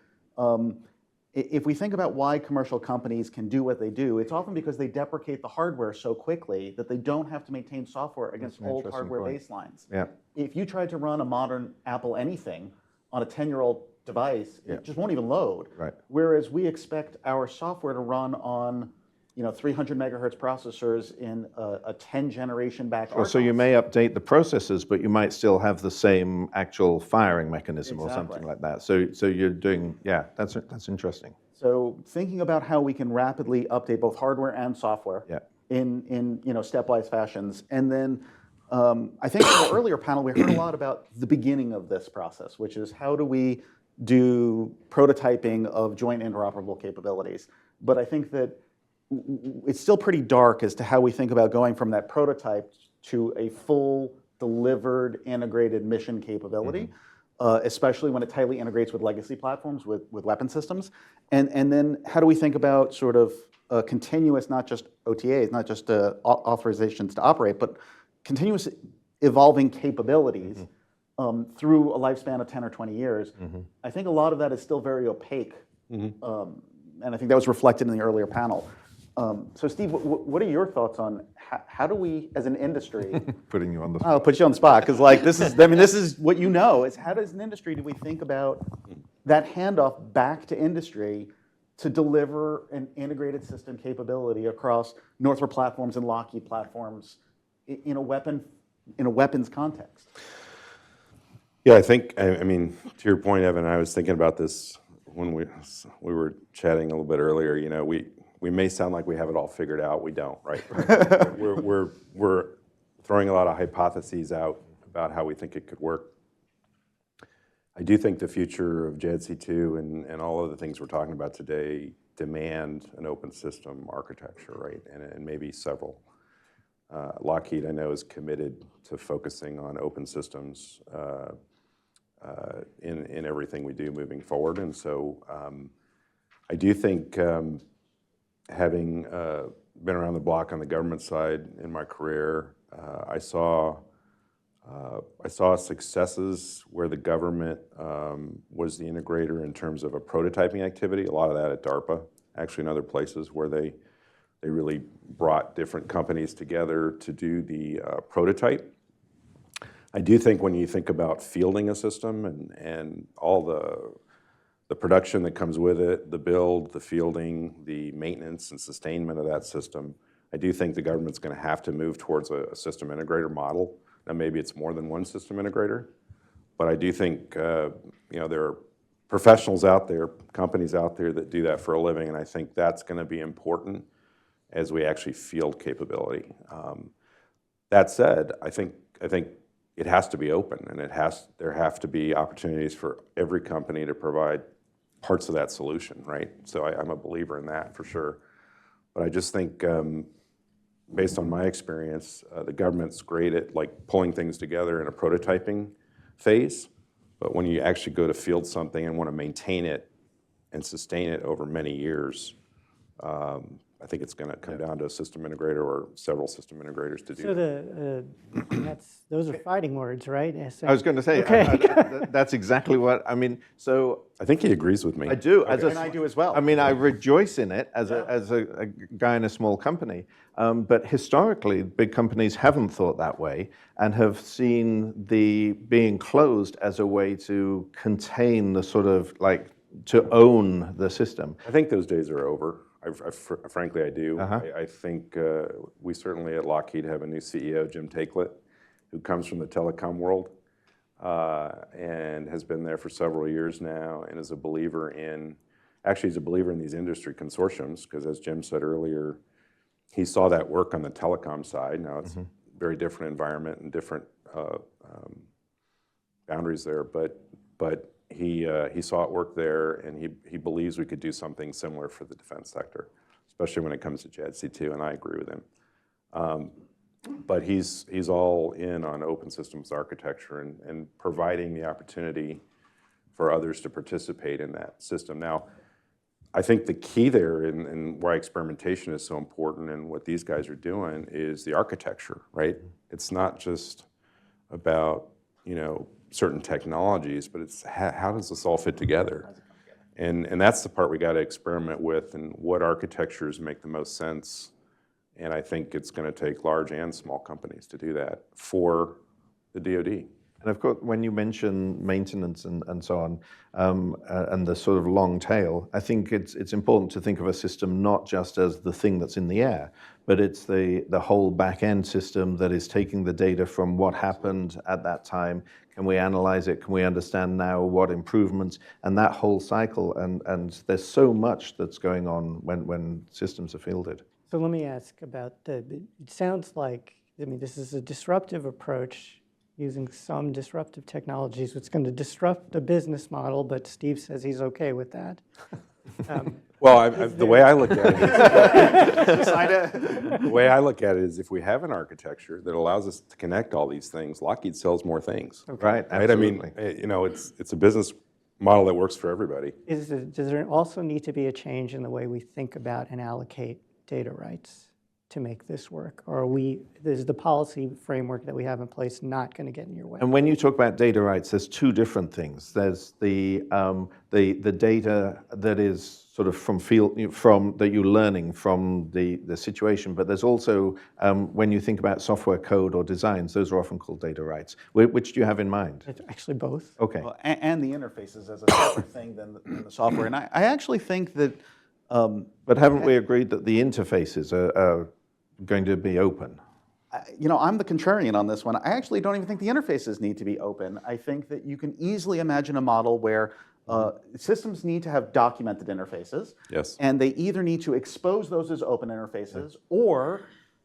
if we think about why commercial companies can do what they do, it's often because they deprecate the hardware so quickly that they don't have to maintain software against old hardware baselines. Yeah. If you tried to run a modern Apple anything on a 10-year-old device, it just won't even load. Right. Whereas we expect our software to run on 300 megahertz processors in a 10-generation back. Well, so you may update the processors, but you might still have the same actual firing mechanism or something like that. So you're doing, yeah, that's interesting. So thinking about how we can rapidly update both hardware and software in stepwise fashions. And then I think in the earlier panel, we heard a lot about the beginning of this process, which is how do we do prototyping of joint interoperable capabilities. But I think that it's still pretty dark as to how we think about going from that prototype to a full delivered integrated mission capability, especially when it tightly integrates with legacy platforms, with weapon systems. And then how do we think about sort of continuous, not just OTAs, not just authorizations to operate, but continuous evolving capabilities through a lifespan of 10 or 20 years. I think a lot of that is still very opaque. and I think that was reflected in the earlier panel. So Steve, what are your thoughts on how do we, as an industry, Putting you on the I'll put you on the spot, because like this is what you know, is how does an industry, do we think about that handoff back to industry to deliver an integrated system capability across Northrop platforms and Lockheed platforms in a weapons context? Yeah, I think, I mean, to your point, Evan, I was thinking about this when we were chatting a little bit earlier. You know, we may sound like we have it all figured out. We don't, right? we're throwing a lot of hypotheses out about how we think it could work. I do think the future of JADC2 and all of the things we're talking about today demand an open system architecture, right? And maybe several. Lockheed, I know, is committed to focusing on open systems in everything we do moving forward. And so I do think having been around the block on the government side in my career, I saw successes where the government was the integrator in terms of a prototyping activity, a lot of that at DARPA, actually in other places where they really brought different companies together to do the prototype. I do think when you think about fielding a system and all the production that comes with it, the build, the fielding, the maintenance and sustainment of that system, I do think the government's going to have to move towards a system integrator model. Now, maybe it's more than one system integrator, but I do think you know, there are professionals out there, companies out there that do that for a living, and I think that's going to be important as we actually field capability. That said, I think it has to be open, and there have to be opportunities for every company to provide parts of that solution, right? So I'm a believer in that for sure. But I just think, based on my experience, the government's great at like pulling things together in a prototyping phase, but when you actually go to field something and want to maintain it and sustain it over many years, I think it's going to come down to a system integrator or several system integrators to do that. So those are fighting words, right? I was going to say, okay. That's exactly what, I mean, so. I think he agrees with me. I do. Okay. And I do as well. I mean, I rejoice in it as a guy in a small company. But historically, big companies haven't thought that way and have seen the being closed as a way to contain the sort of like, to own the system. I think those days are over. Frankly, I do. Uh-huh. I think we certainly at Lockheed have a new CEO, Jim Takelet, who comes from the telecom world and has been there for several years now and is a believer in, actually he's a believer in these industry consortiums, because as Jim said earlier, he saw that work on the telecom side. Now it's a very different environment and different boundaries there, but he saw it work there, and he believes we could do something similar for the defense sector, especially when it comes to JADC2, and I agree with him. But he's all in on open systems architecture and providing the opportunity for others to participate in that system. Now, I think the key there and why experimentation is so important and what these guys are doing is the architecture, right? It's not just about, you know, certain technologies, but it's how does this all fit together? And that's the part we got to experiment with, and what architectures make the most sense. And I think it's going to take large and small companies to do that for the DoD. And of course, when you mention maintenance and so on, and the sort of long tail, I think it's important to think of a system not just as the thing that's in the air, but it's the whole back-end system that is taking the data from what happened at that time. Can we analyze it? Can we understand now what improvements? And that whole cycle, and there's so much that's going on when systems are fielded. So let me ask about it sounds like, I mean, this is a disruptive approach using some disruptive technologies. It's going to disrupt the business model, but Steve says he's okay with that. Well, the way I look at it is, if we have an architecture that allows us to connect all these things, Lockheed sells more things. Okay. Right, Right? absolutely. I mean, you know, it's a business model that works for everybody. Does there also need to be a change in the way we think about and allocate data rights to make this work? Or is the policy framework that we have in place not going to get in your way? And when you talk about data rights, there's two different things. There's the data that is sort of from that you're learning from the situation, but there's also when you think about software code or designs, those are often called data rights. Which do you have in mind? It's actually both. Okay. Well, and the interfaces as a separate thing than the software. And I actually think that. But haven't we agreed that the interfaces are going to be open? You know, I'm the contrarian on this one. I actually don't even think the interfaces need to be open. I think that you can easily imagine a model where systems need to have documented interfaces. Yes. And they either need to expose those as open interfaces or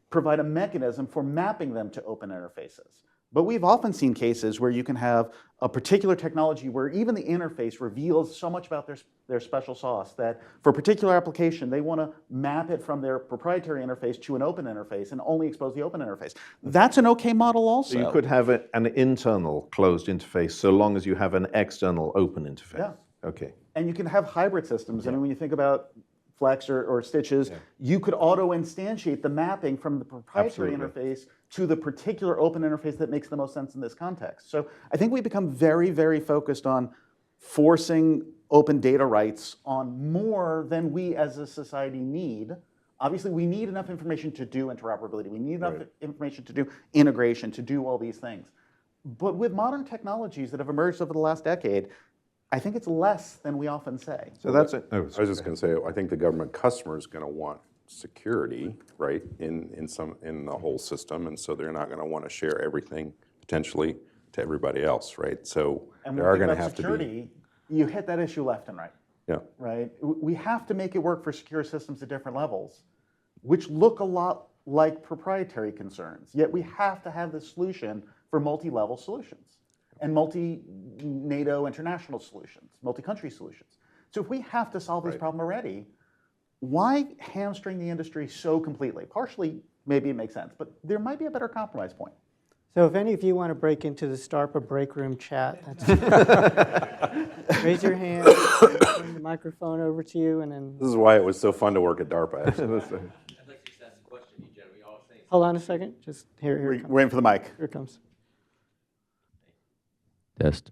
provide a mechanism for mapping them to open interfaces. But we've often seen cases where you can have a particular technology where even the interface reveals so much about their special sauce that for a particular application, they want to map it from their proprietary interface to an open interface and only expose the open interface. That's an okay model also. So you could have an internal closed interface so long as you have an external open interface. Yeah. Okay. And you can have hybrid systems. I mean, when you think about Flex or Stitches, you could auto-instantiate the mapping from the proprietary interface to the particular open interface that makes the most sense in this context. So I think we become very, very focused on forcing open data rights on more than we as a society need. Obviously, we need enough information to do interoperability. We need enough information to do integration, to do all these things. But with modern technologies that have emerged over the last decade, I think it's less than we often say. So that's it. I was just going to say, I think the government customer is going to want security, right, in the whole system, and so they're not going to want to share everything potentially to everybody else, right? So there are going to have to be. You hit that issue left and right. Yeah. Right. We have to make it work for secure systems at different levels, which look a lot like proprietary concerns. Yet we have to have the solution for multi-level solutions and multi-NATO international solutions, multi-country solutions. So if we have to solve this problem already, why hamstring the industry so completely? Partially, maybe it makes sense, but there might be a better compromise point. So if any of you want to break into the STARPA break room chat, raise your hand, bring the microphone over to you, and then... This is why it was so fun to work at DARPA. I'd like to just ask a question, you gentlemen. All saying. Hold on a second. Just here it comes. Waiting for the mic. Here it comes. Test.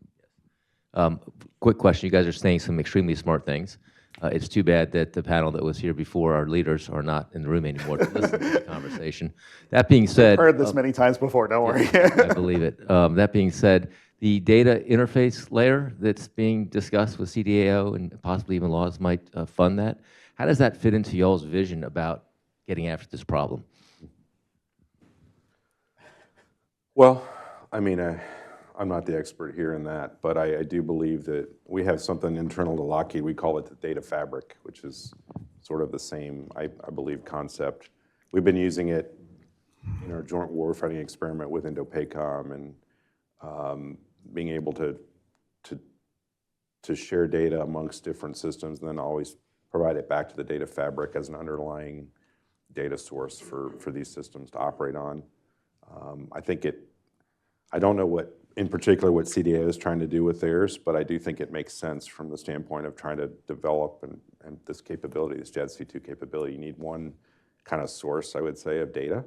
Quick question. You guys are saying some extremely smart things. It's too bad that the panel that was here before, our leaders, are not in the room anymore to listen to the conversation. That being said... I've heard this many times before, don't worry. I believe it. That being said, the data interface layer that's being discussed with CDAO and possibly even laws might fund that. How does that fit into y'all's vision about getting after this problem? Well, I mean, I'm not the expert here in that, but I do believe that we have something internal to Lockheed. We call it the data fabric, which is sort of the same, I believe, concept. We've been using it in our joint warfighting experiment with INDOPACOM and being able to share data amongst different systems and then always provide it back to the data fabric as an underlying data source for these systems to operate on. I don't know what, in particular, what CDA is trying to do with theirs, but I do think it makes sense from the standpoint of trying to develop and this capability, this JADC2 capability. You need one kind of source, I would say, of data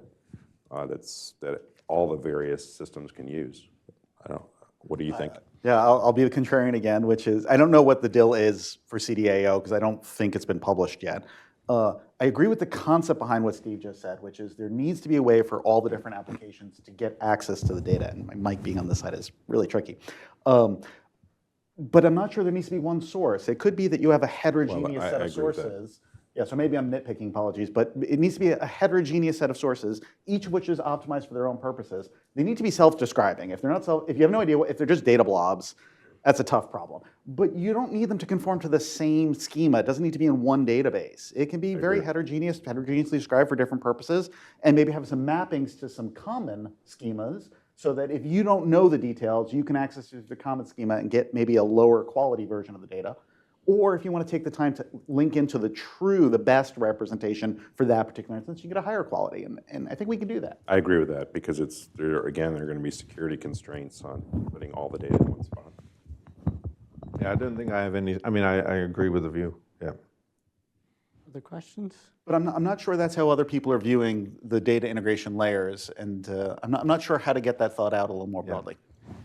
that all the various systems can use. What do you think? Yeah, I'll be the contrarian again, which is, I don't know what the deal is for CDAO because I don't think it's been published yet. I agree with the concept behind what Steve just said, which is there needs to be a way for all the different applications to get access to the data, and my mic being on this side is really tricky. But I'm not sure there needs to be one source. It could be that you have a heterogeneous set of sources. Yeah, so maybe I'm nitpicking, apologies, but it needs to be a heterogeneous set of sources, each of which is optimized for their own purposes. They need to be self-describing. If they're not if you have no idea, if they're just data blobs, that's a tough problem. But you don't need them to conform to the same schema. It doesn't need to be in one database. It can be very heterogeneously described for different purposes, and maybe have some mappings to some common schemas, so that if you don't know the details, you can access the common schema and get maybe a lower quality version of the data. Or if you want to take the time to link into the best representation for that particular instance, you get a higher quality. And I think we can do that. I agree with that because there are going to be security constraints on putting all the data in one spot. Yeah, I don't think I have any, I mean, I agree with the view, yeah. Other questions? But I'm not sure that's how other people are viewing the data integration layers, and I'm not sure how to get that thought out a little more broadly.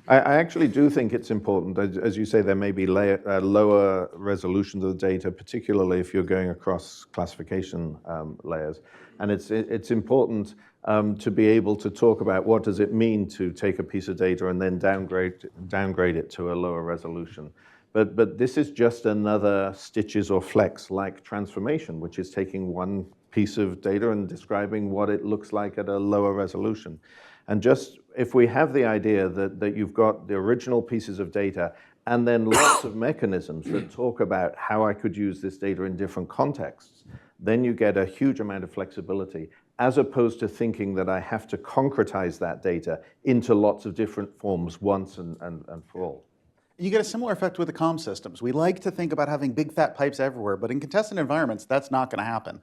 I actually do think it's important. As you say, there may be lower resolutions of the data, particularly if you're going across classification layers. And it's important to be able to talk about what does it mean to take a piece of data and then downgrade it to a lower resolution. But this is just another stitches or flex like transformation, which is taking one piece of data and describing what it looks like at a lower resolution. And just if we have the idea that you've got the original pieces of data and then lots of mechanisms that talk about how I could use this data in different contexts, then you get a huge amount of flexibility, as opposed to thinking that I have to concretize that data into lots of different forms once and for all. You get a similar effect with the comm systems. We like to think about having big fat pipes everywhere, but in contested environments, that's not going to happen.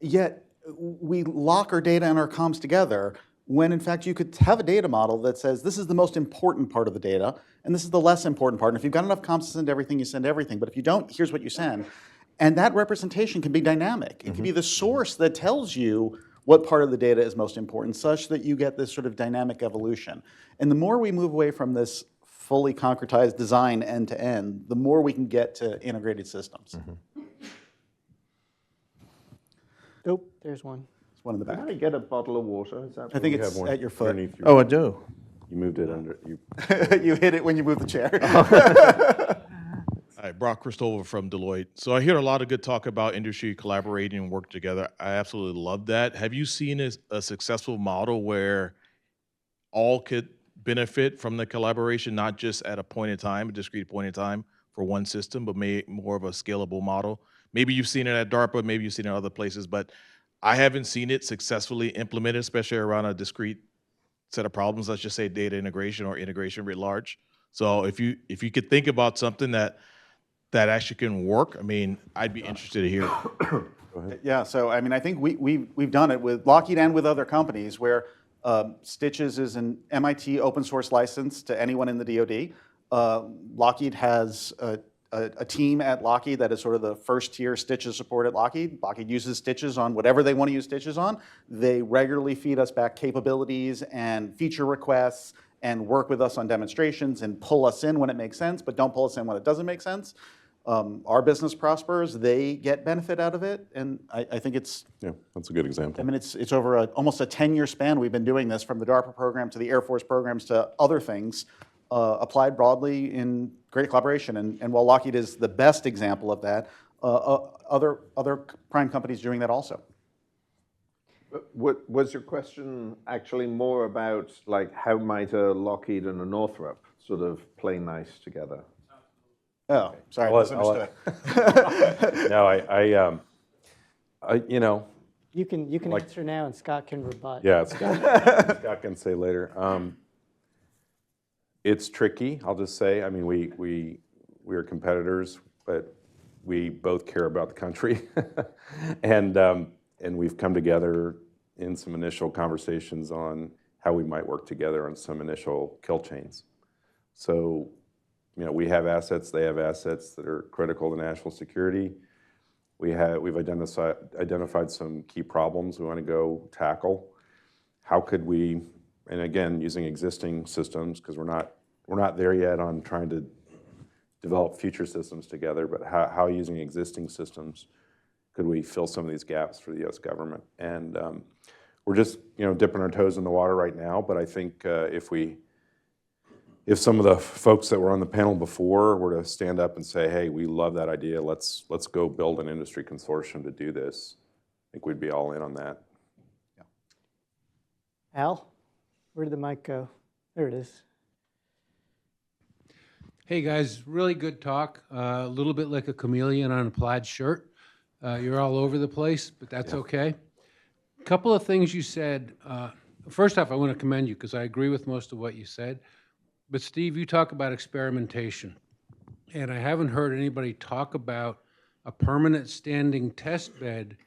Yet we lock our data and our comms together when in fact you could have a data model that says this is the most important part of the data and this is the less important part. And if you've got enough comms to send everything, you send everything. But if you don't, here's what you send. And that representation can be dynamic. It can be the source that tells you what part of the data is most important, such that you get this sort of dynamic evolution. And the more we move away from this fully concretized design end to end, the more we can get to integrated systems. Nope, there's one. There's one in the back. Can I get a bottle of water? Is that I think You it's have one at your foot. underneath Oh, I do. You moved it under. You. You hit it when you move the chair. Hi, Brock Christopher from Deloitte. So I hear a lot of good talk about industry collaborating and work together. I absolutely love that. Have you seen a successful model where all could benefit from the collaboration, not just at a point in time, a discrete point in time for one system, but more of a scalable model? Maybe you've seen it at DARPA, maybe you've seen it in other places, but I haven't seen it successfully implemented, especially around a discrete set of problems. Let's just say data integration or integration writ large. So if you could think about something that actually can work, I mean, I'd be interested to hear. Yeah, so I mean, I think we've done it with Lockheed and with other companies where Stitches is an MIT open source license to anyone in the DoD. Lockheed has a team at Lockheed that is sort of the first tier Stitches support at Lockheed. Lockheed uses Stitches on whatever they want to use Stitches on. They regularly feed us back capabilities and feature requests and work with us on demonstrations and pull us in when it makes sense, but don't pull us in when it doesn't make sense. Our business prospers, they get benefit out of it, and I think it's... Yeah, that's a good example. I mean, it's over almost a 10-year span we've been doing this, from the DARPA program to the Air Force programs to other things, applied broadly in great collaboration. And while Lockheed is the best example of that, other prime companies doing that also. Was your question actually more about like how might a Lockheed and a Northrop sort of play nice together? Oh, sorry, I misunderstood. No, I you know. You can answer now, and Scott can rebut. Yeah, Scott can say later. It's tricky, I'll just say. I mean, we are competitors, but we both care about the country, and we've come together in some initial conversations on how we might work together on some initial kill chains. So, you know, we have assets, they have assets that are critical to national security. We've identified some key problems we want to go tackle. How could we, and again, using existing systems, because we're not there yet on trying to develop future systems together, but how using existing systems could we fill some of these gaps for the U.S. government? And we're just, you know, dipping our toes in the water right now, but I think if some of the folks that were on the panel before were to stand up and say, hey, we love that idea, let's go build an industry consortium to do this, I think we'd be all in on that. Yeah. Al, where did the mic go? There it is. Hey guys, really good talk. A little bit like a chameleon on a plaid shirt. You're all over the place, but that's okay. A couple of things you said. First off, I want to commend you because I agree with most of what you said. But Steve, you talk about experimentation. And I haven't heard anybody talk about a permanent standing test bed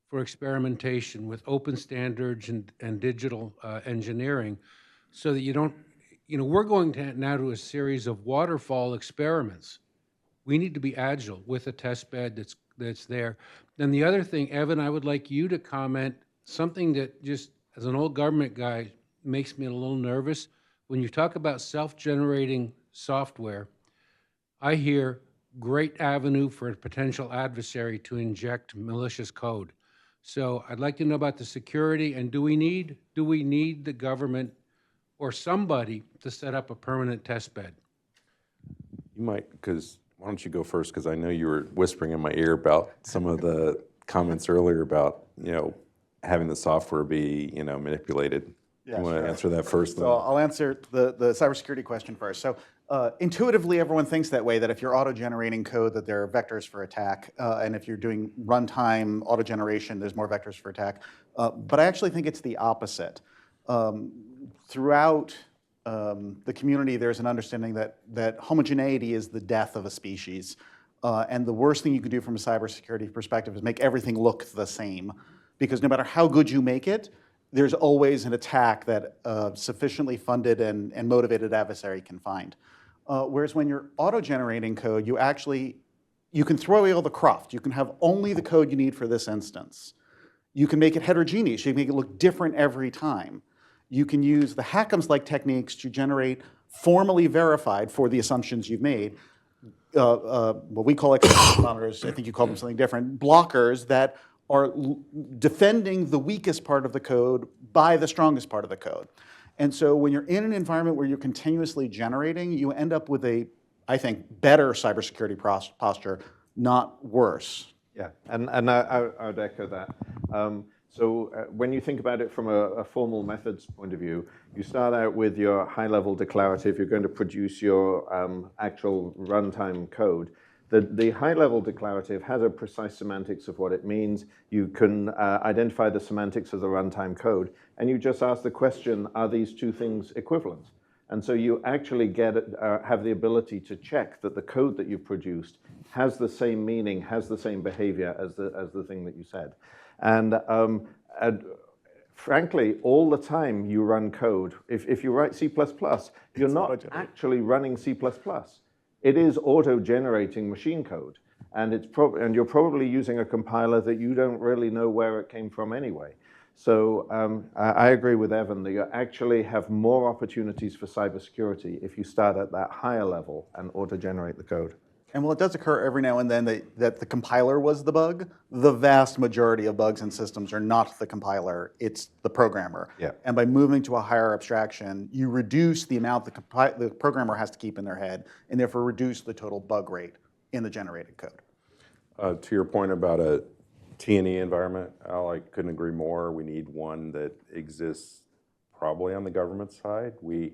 for experimentation with open standards and digital engineering so that you don't, you know, we're going to now do a series of waterfall experiments. We need to be agile with a test bed that's there. Then the other thing, Evan, I would like you to comment, something that just, as an old government guy, makes me a little nervous. When you talk about self-generating software, I hear great avenue for a potential adversary to inject malicious code. So I'd like to know about the security, and do we need the government or somebody to set up a permanent test bed? You might, because why don't you go first? Because I know you were whispering in my ear about some of the comments earlier about, having the software be, manipulated. Yeah, you want sure. to answer that first? So I'll answer the cybersecurity question first. So intuitively, everyone thinks that way, that if you're auto-generating code, that there are vectors for attack. And if you're doing runtime auto-generation, there's more vectors for attack. But I actually think it's the opposite. Throughout the community, there's an understanding that homogeneity is the death of a species. And the worst thing you can do from a cybersecurity perspective is make everything look the same. Because no matter how good you make it, there's always an attack that a sufficiently funded and motivated adversary can find. Whereas when you're auto-generating code, you can throw away all the cruft. You can have only the code you need for this instance. You can make it heterogeneous. You can make it look different every time. You can use the Hackums-like techniques to generate formally verified for the assumptions you've made, what we call execution monitors, I think you call them something different, blockers that are defending the weakest part of the code by the strongest part of the code. And so when you're in an environment where you're continuously generating, you end up with a, I think, better cybersecurity posture, not worse. Yeah, and I would echo that. When you think about it from a formal methods point of view, you start out with your high-level declarative. You're going to produce your actual runtime code. The high-level declarative has a precise semantics of what it means. You can identify the semantics of the runtime code, and you just ask the question, are these two things equivalent? And so you actually have the ability to check that the code that you've produced has the same meaning, has the same behavior as the thing that you said. And frankly, all the time you run code, if you write C++, you're not actually running C++. It is auto-generating machine code, and you're probably using a compiler that you don't really know where it came from anyway. So I agree with Evan that you actually have more opportunities for cybersecurity if you start at that higher level and auto-generate the code. And while it does occur every now and then that the compiler was the bug, the vast majority of bugs in systems are not the compiler, it's the programmer. Yeah. And by moving to a higher abstraction, you reduce the amount the programmer has to keep in their head, and therefore reduce the total bug rate in the generated code. To your point about a T&E environment, Al, I couldn't agree more. We need one that exists probably on the government side. What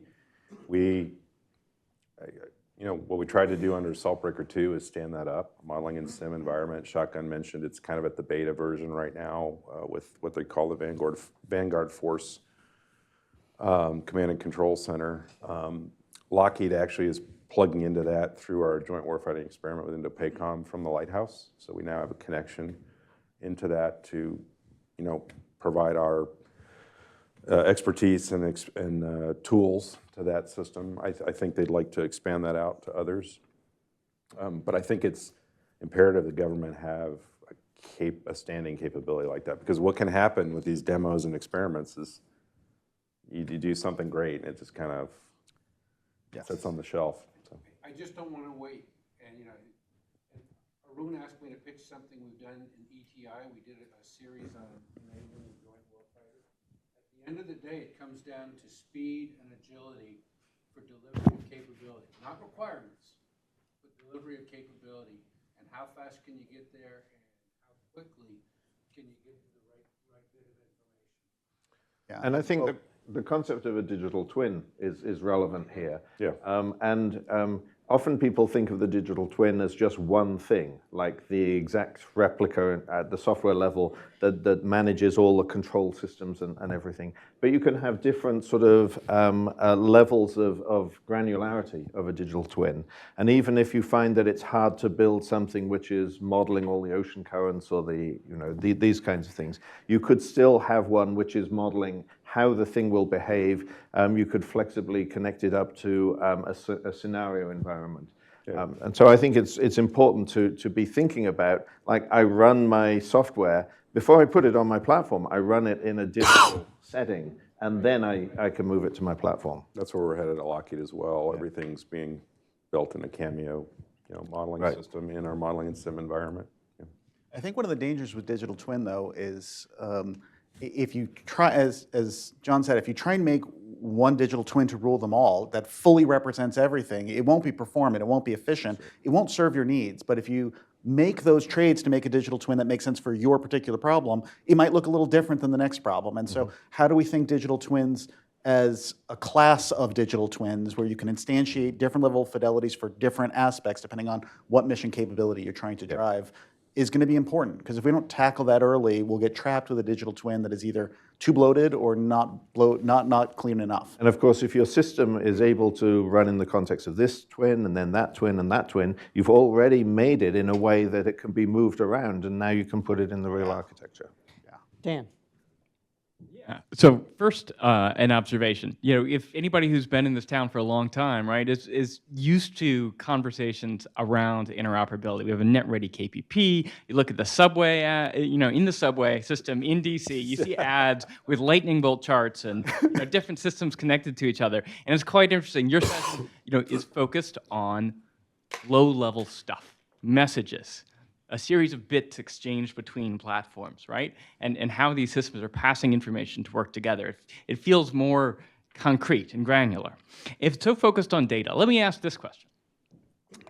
we tried to do under Saltbreaker 2 is stand that up, modeling in SIM environment. Shotgun mentioned it's kind of at the beta version right now with what they call the Vanguard Force Command and Control Center. Lockheed actually is plugging into that through our joint warfighting experiment with INDOPACOM from the Lighthouse. So we now have a connection into that to, provide our expertise and tools to that system. I think they'd like to expand that out to others. But I think it's imperative the government have a standing capability like that, because what can happen with these demos and experiments is you do something great and it just kind of sits on the shelf. So. I just don't want to wait. And Arun asked me to pitch something we've done in ETI. We did a series on enabling the joint warfighter. At the end of the day, it comes down to speed and agility for delivery of capability, not requirements, but delivery of capability. And how fast can you get there, and how quickly can you get to the right bit of information? Yeah. And I think the concept of a digital twin is relevant here. Yeah. Often people think of the digital twin as just one thing, like the exact replica at the software level that manages all the control systems and everything. But you can have different sort of levels of granularity of a digital twin. And even if you find that it's hard to build something which is modeling all the ocean currents or these kinds of things, you could still have one which is modeling how the thing will behave. You could flexibly connect it up to a scenario environment. And so I think it's important to be thinking about, like, I run my software, before I put it on my platform, I run it in a digital setting, and then I can move it to my platform. That's where we're headed at Lockheed as well. Everything's being built in a Cameo, modeling system in our modeling and sim environment. I think one of the dangers with digital twin, though, is if you try, as John said, if you try and make one digital twin to rule them all that fully represents everything, it won't be performant, it won't be efficient, it won't serve your needs. But if you make those trades to make a digital twin that makes sense for your particular problem, it might look a little different than the next problem. And so how do we think digital twins as a class of digital twins where you can instantiate different level of fidelities for different aspects depending on what mission capability you're trying to drive is going to be important, because if we don't tackle that early, we'll get trapped with a digital twin that is either too bloated or not clean enough. And of course, if your system is able to run in the context of this twin and then that twin and that twin, you've already made it in a way that it can be moved around, and now you can put it in the real architecture. Dan. So first, an observation. If anybody who's been in this town for a long time, right, is used to conversations around interoperability. We have a net-ready KPP. You look at the subway, in the subway system in DC, you see ads with lightning bolt charts and different systems connected to each other, and it's quite interesting. Your session, is focused on low-level stuff, messages, a series of bits exchanged between platforms, right? And how these systems are passing information to work together. It feels more concrete and granular. If it's so focused on data, let me ask this question.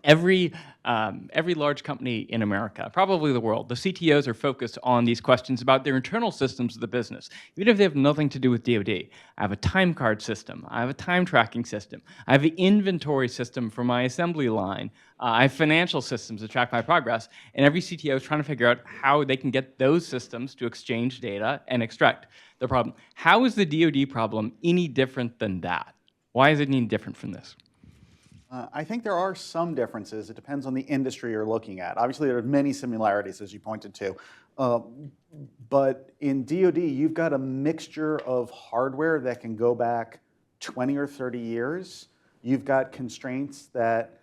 Every large company in America, probably the world, the CTOs are focused on these questions about their internal systems of the business, even if they have nothing to do with DoD. I have a time card system. I have a time tracking system. I have an inventory system for my assembly line. I have financial systems to track my progress. And every CTO is trying to figure out how they can get those systems to exchange data and extract the problem. How is the DoD problem any different than that? Why is it any different from this? I think there are some differences. It depends on the industry you're looking at. Obviously, there are many similarities, as you pointed to. But in DoD, you've got a mixture of hardware that can go back 20 or 30 years. You've got constraints that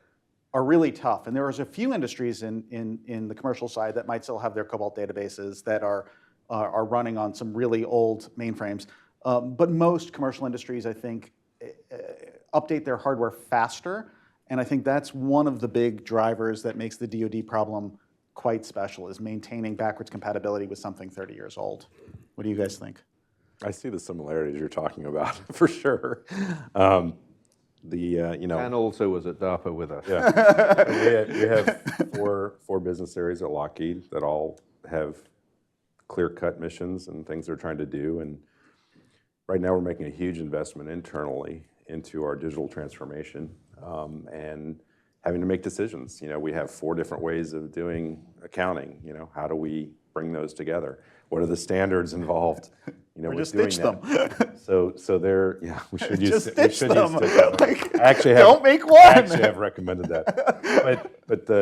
are really tough. And there's a few industries in the commercial side that might still have their COBOL databases that are running on some really old mainframes. But most commercial industries, I think, update their hardware faster, and I think that's one of the big drivers that makes the DoD problem quite special, is maintaining backwards compatibility with something 30 years old. What do you guys think? I see the similarities you're talking about for sure. And also was at DARPA with us. Yeah, we have four business areas at Lockheed that all have clear-cut missions and things they're trying to do, and right now we're making a huge investment internally into our digital transformation and having to make decisions. We have 4 different ways of doing accounting. How do we bring those together? What are the standards involved? Or just ditch them. So they're, we should use just ditch them. I actually don't make one. I actually have recommended that. But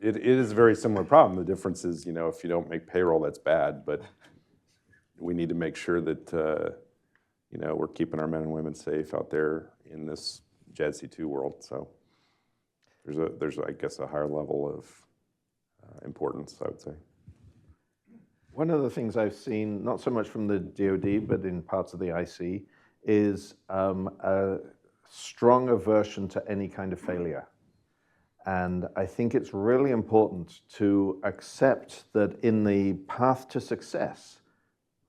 it is a very similar problem. The difference is, if you don't make payroll, that's bad. But we need to make sure that we're keeping our men and women safe out there in this JADC2 world. So there's I guess a higher level of importance, I would say. One of the things I've seen, not so much from the DoD, but in parts of the IC, is a strong aversion to any kind of failure. And I think it's really important to accept that in the path to success,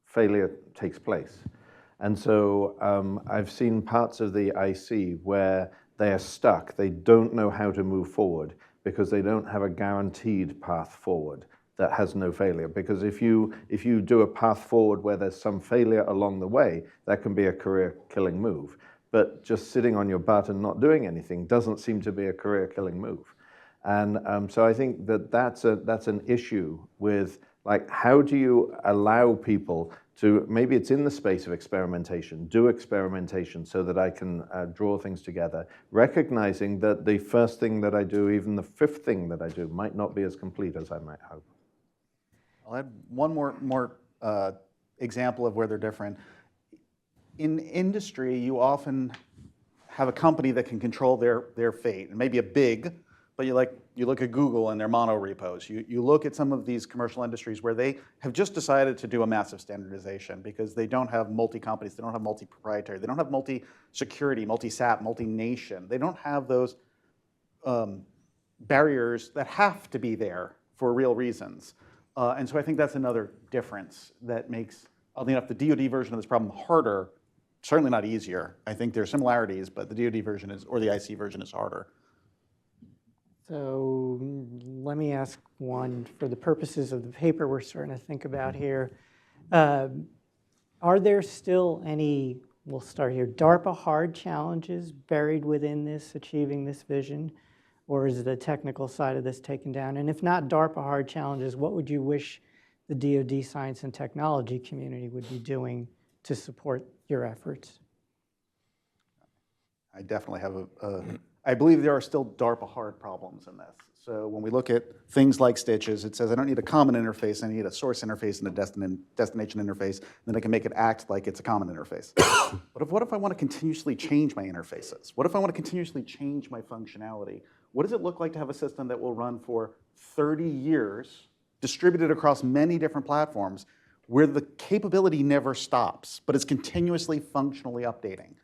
failure takes place. And so I've seen parts of the IC where they are stuck. They don't know how to move forward because they don't have a guaranteed path forward that has no failure. Because if you do a path forward where there's some failure along the way, that can be a career-killing move. But just sitting on your butt and not doing anything doesn't seem to be a career-killing move. And so I think that that's an issue with, like, how do you allow people to, maybe it's in the space of experimentation, do experimentation so that I can draw things together, recognizing that the first thing that I do, even the 5th thing that I do, might not be as complete as I might hope. I'll add one more example of where they're different. In industry, you often have a company that can control their fate, and maybe a big, but you look at Google and their mono repos. You look at some of these commercial industries where they have just decided to do a massive standardization because they don't have multi-companies, they don't have multi-proprietary, they don't have multi-security, multi-SAP, multi-nation. They don't have those barriers that have to be there for real reasons. And so I think that's another difference that makes, oddly enough, the DoD version of this problem harder, certainly not easier. I think there are similarities, but the DoD version is, or the IC version is harder. So let me ask one for the purposes of the paper we're starting to think about here. Are there still any, we'll start here, DARPA hard challenges buried within this, achieving this vision? Or is the technical side of this taken down? And if not DARPA hard challenges, what would you wish the DoD science and technology community would be doing to support your efforts? I definitely have I believe there are still DARPA hard problems in this. So when we look at things like stitches, it says I don't need a common interface, I need a source interface and a destination interface, and then I can make it act like it's a common interface. But what if I want to continuously change my interfaces? What if I want to continuously change my functionality? What does it look like to have a system that will run for 30 years, distributed across many different platforms, where the capability never stops, but it's continuously functionally updating?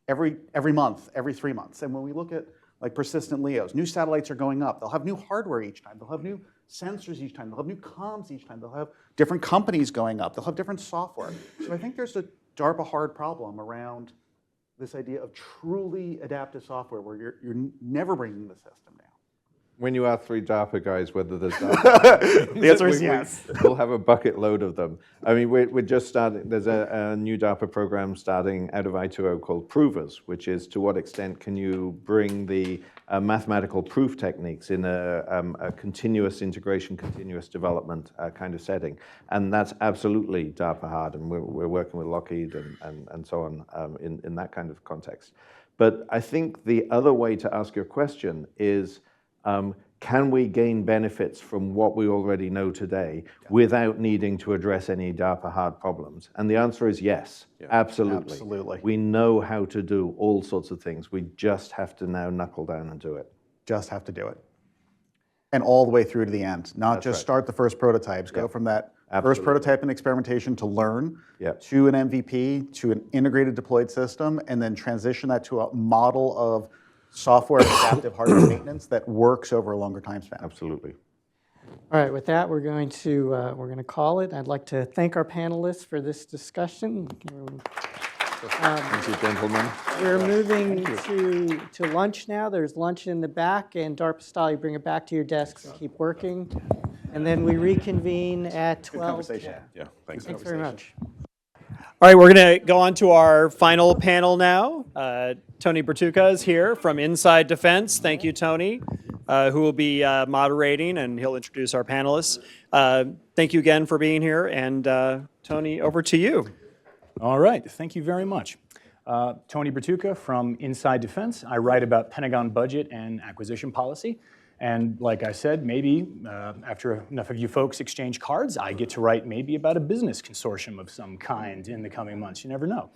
Every month, every 3 months. And when we look at like persistent LEOs, new satellites are going up. They'll have new hardware each time. They'll have new sensors each time. They'll have new comms each time. They'll have different companies going up. They'll have different software. So I think there's a DARPA hard problem around this idea of truly adaptive software where you're never bringing the system down. When you ask 3 DARPA guys whether there's DARPA, the answer is yes. We'll have a bucket load of them. I mean, we're just starting, there's a new DARPA program starting out of I2O called Provers, which is to what extent can you bring the mathematical proof techniques in a continuous integration, continuous development kind of setting. And that's absolutely DARPA hard, and we're working with Lockheed and so on in that kind of context. But I think the other way to ask your question is, can we gain benefits from what we already know today without needing to address any DARPA hard problems? And the answer is yes, absolutely. Absolutely. We know how to do all sorts of things. We just have to now knuckle down and do it. Just have to do it. And all the way through to the end, not just start the first prototypes, go from that first prototype and experimentation to learn, to an MVP, to an integrated deployed system, and then transition that to a model of software adaptive hardware maintenance that works over a longer time span. Absolutely. All right, with that, we're going to call it. I'd like to thank our panelists for this discussion. Thank you, gentlemen. We're moving to lunch now. There's lunch in the back, and DARPA style, you bring it back to your desks and keep working. And then we reconvene at 12. Good conversation. Yeah, thanks. Thanks very much. All right, we're going to go on to our final panel now. Tony Bertuca is here from Inside Defense. Thank you, Tony, who will be moderating, and he'll introduce our panelists. Thank you again for being here, and Tony, over to you. All right, thank you very much. Tony Bertuca from Inside Defense. I write about Pentagon budget and acquisition policy. And like I said, maybe after enough of you folks exchange cards, I get to write maybe about a business consortium of some kind in the coming months. You never know.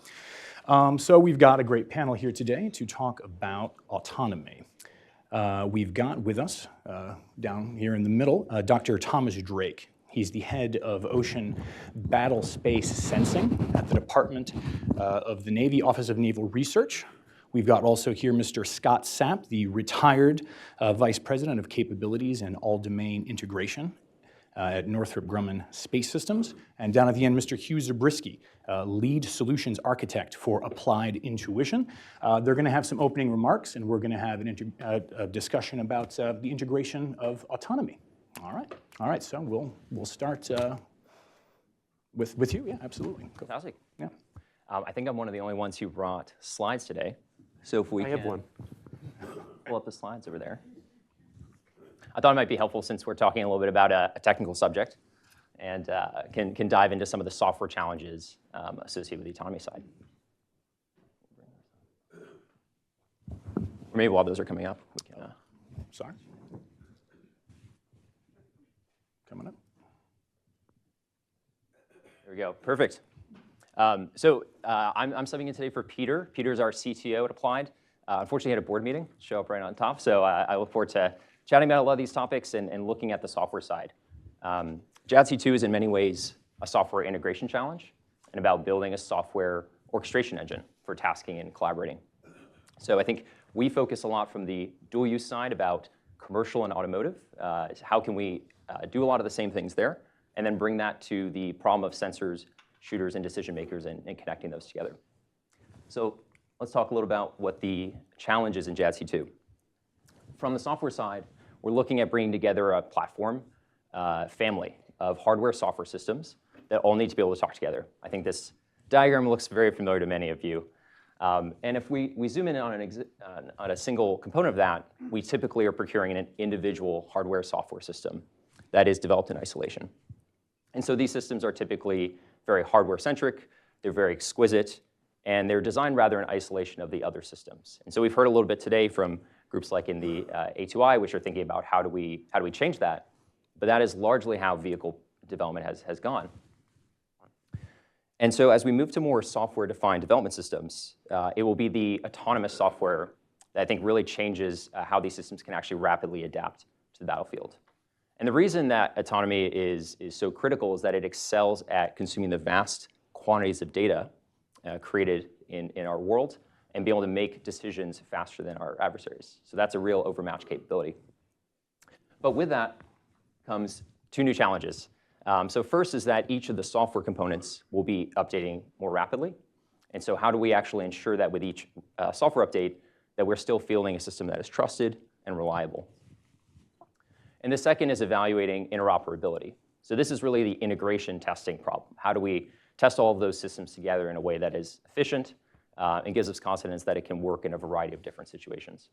So we've got a great panel here today to talk about autonomy. We've got with us, down here in the middle, Dr. Thomas Drake. He's the head of Ocean Battle Space Sensing at the Department of the Navy Office of Naval Research. We've got also here Mr. Scott Sapp, the retired Vice President of Capabilities and All-Domain Integration at Northrop Grumman Space Systems. And down at the end, Mr. Hugh Zabriskie, Lead Solutions Architect for Applied Intuition. They're going to have some opening remarks, and we're going to have a discussion about the integration of autonomy. All right. So we'll start with you. Yeah, absolutely. Fantastic. Yeah. I think I'm one of the only ones who brought slides today. So if we can pull up the slides over there. I thought it might be helpful since we're talking a little bit about a technical subject and can dive into some of the software challenges associated with the autonomy side. Or maybe while those are coming up, we can. Sorry. Coming up. There we go. Perfect. I'm subbing in today for Peter. Peter's our CTO at Applied. Unfortunately, I had a board meeting show up right on top, so I look forward to chatting about a lot of these topics and looking at the software side. JADC2 is in many ways a software integration challenge and about building a software orchestration engine for tasking and collaborating. So I think we focus a lot from the dual use side about commercial and automotive. How can we do a lot of the same things there and then bring that to the problem of sensors, shooters, and decision makers and connecting those together. So let's talk a little about what the challenge is in JADC2. From the software side, we're looking at bringing together a platform family of hardware software systems that all need to be able to talk together. I think this diagram looks very familiar to many of you. And if we zoom in on a single component of that, we typically are procuring an individual hardware software system that is developed in isolation. And so these systems are typically very hardware-centric, they're very exquisite, and they're designed rather in isolation of the other systems. And so we've heard a little bit today from groups like in the A2I, which are thinking about how do we change that, but that is largely how vehicle development has gone. And so as we move to more software-defined development systems, it will be the autonomous software that I think really changes how these systems can actually rapidly adapt to the battlefield. And the reason that autonomy is so critical is that it excels at consuming the vast quantities of data created in our world and be able to make decisions faster than our adversaries. So that's a real overmatch capability. But with that comes two new challenges. So first is that each of the software components will be updating more rapidly. And so how do we actually ensure that with each software update that we're still fielding a system that is trusted and reliable? And the second is evaluating interoperability. So this is really the integration testing problem. How do we test all of those systems together in a way that is efficient and gives us confidence that it can work in a variety of different situations?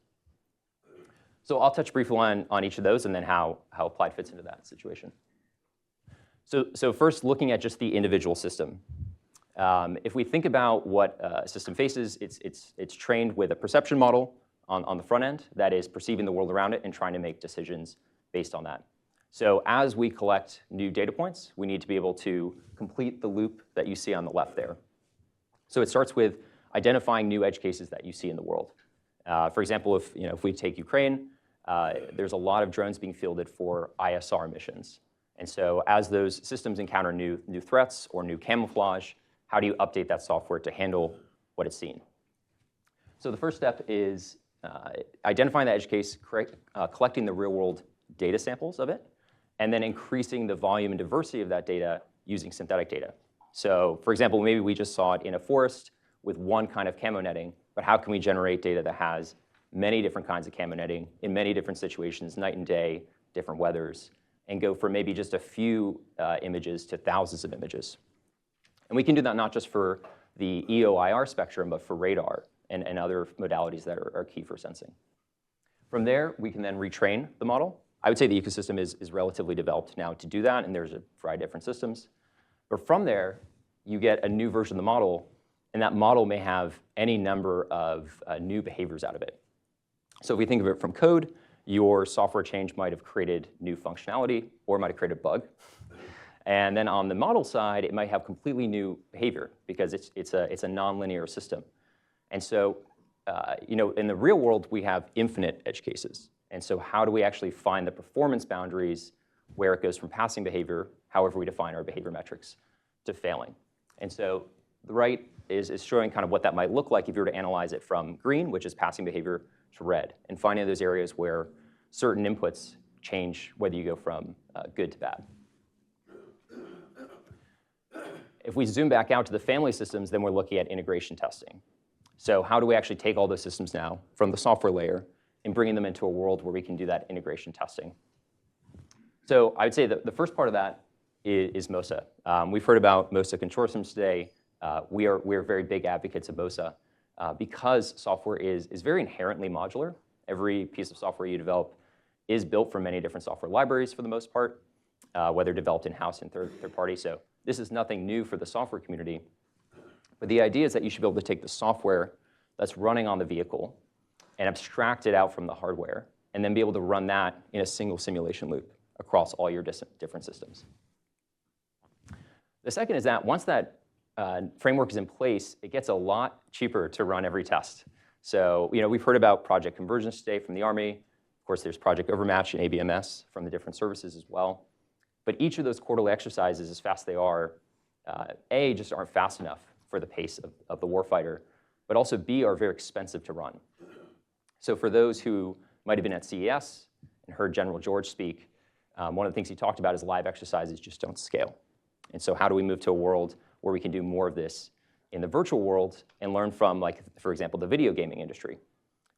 So I'll touch briefly on each of those and then how Applied fits into that situation. So first, looking at just the individual system. If we think about what a system faces, it's trained with a perception model on the front end that is perceiving the world around it and trying to make decisions based on that. So as we collect new data points, we need to be able to complete the loop that you see on the left there. So it starts with identifying new edge cases that you see in the world. For example, if we take Ukraine, there's a lot of drones being fielded for ISR missions. And so as those systems encounter new threats or new camouflage, how do you update that software to handle what it's seen? So the first step is identifying the edge case, collecting the real-world data samples of it, and then increasing the volume and diversity of that data using synthetic data. So for example, maybe we just saw it in a forest with one kind of camo netting, but how can we generate data that has many different kinds of camo netting in many different situations, night and day, different weathers, and go from maybe just a few images to thousands of images. And we can do that not just for the EO/IR spectrum, but for radar and other modalities that are key for sensing. From there, we can then retrain the model. I would say the ecosystem is relatively developed now to do that, and there's a variety of different systems. But from there, you get a new version of the model, and that model may have any number of new behaviors out of it. So if we think of it from code, your software change might have created new functionality or might have created a bug. And then on the model side, it might have completely new behavior because it's a nonlinear system. And so in the real world, we have infinite edge cases. And so how do we actually find the performance boundaries where it goes from passing behavior, however we define our behavior metrics, to failing? And so the right is showing kind of what that might look like if you were to analyze it from green, which is passing behavior, to red, and finding those areas where certain inputs change whether you go from good to bad. If we zoom back out to the family systems, then we're looking at integration testing. So how do we actually take all those systems now from the software layer and bringing them into a world where we can do that integration testing? So I would say that the first part of that is MOSA. We've heard about MOSA consortiums today. We are very big advocates of MOSA because software is very inherently modular. Every piece of software you develop is built from many different software libraries for the most part, whether developed in-house and third party. So this is nothing new for the software community. But the idea is that you should be able to take the software that's running on the vehicle and abstract it out from the hardware, and then be able to run that in a single simulation loop across all your different systems. The second is that once that framework is in place, it gets a lot cheaper to run every test. So, we've heard about project convergence today from the Army. Of course, there's Project Overmatch and ABMS from the different services as well. But each of those quarterly exercises, as fast as they are, A, just aren't fast enough for the pace of the warfighter, but also B, are very expensive to run. So for those who might have been at CES and heard General George speak, one of the things he talked about is live exercises just don't scale. And so how do we move to a world where we can do more of this in the virtual world and learn from, like, for example, the video gaming industry,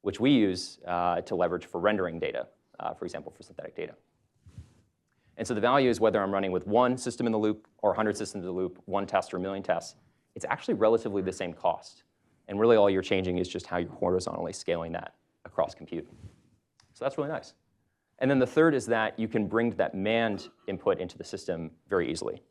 which we use to leverage for rendering data, for example, for synthetic data. And so the value is whether I'm running with one system in the loop or 100 systems in the loop, one test or a million tests, it's actually relatively the same cost. And really all you're changing is just how you're horizontally scaling that across compute. So that's really nice. And then the third is that you can bring that manned input into the system very easily.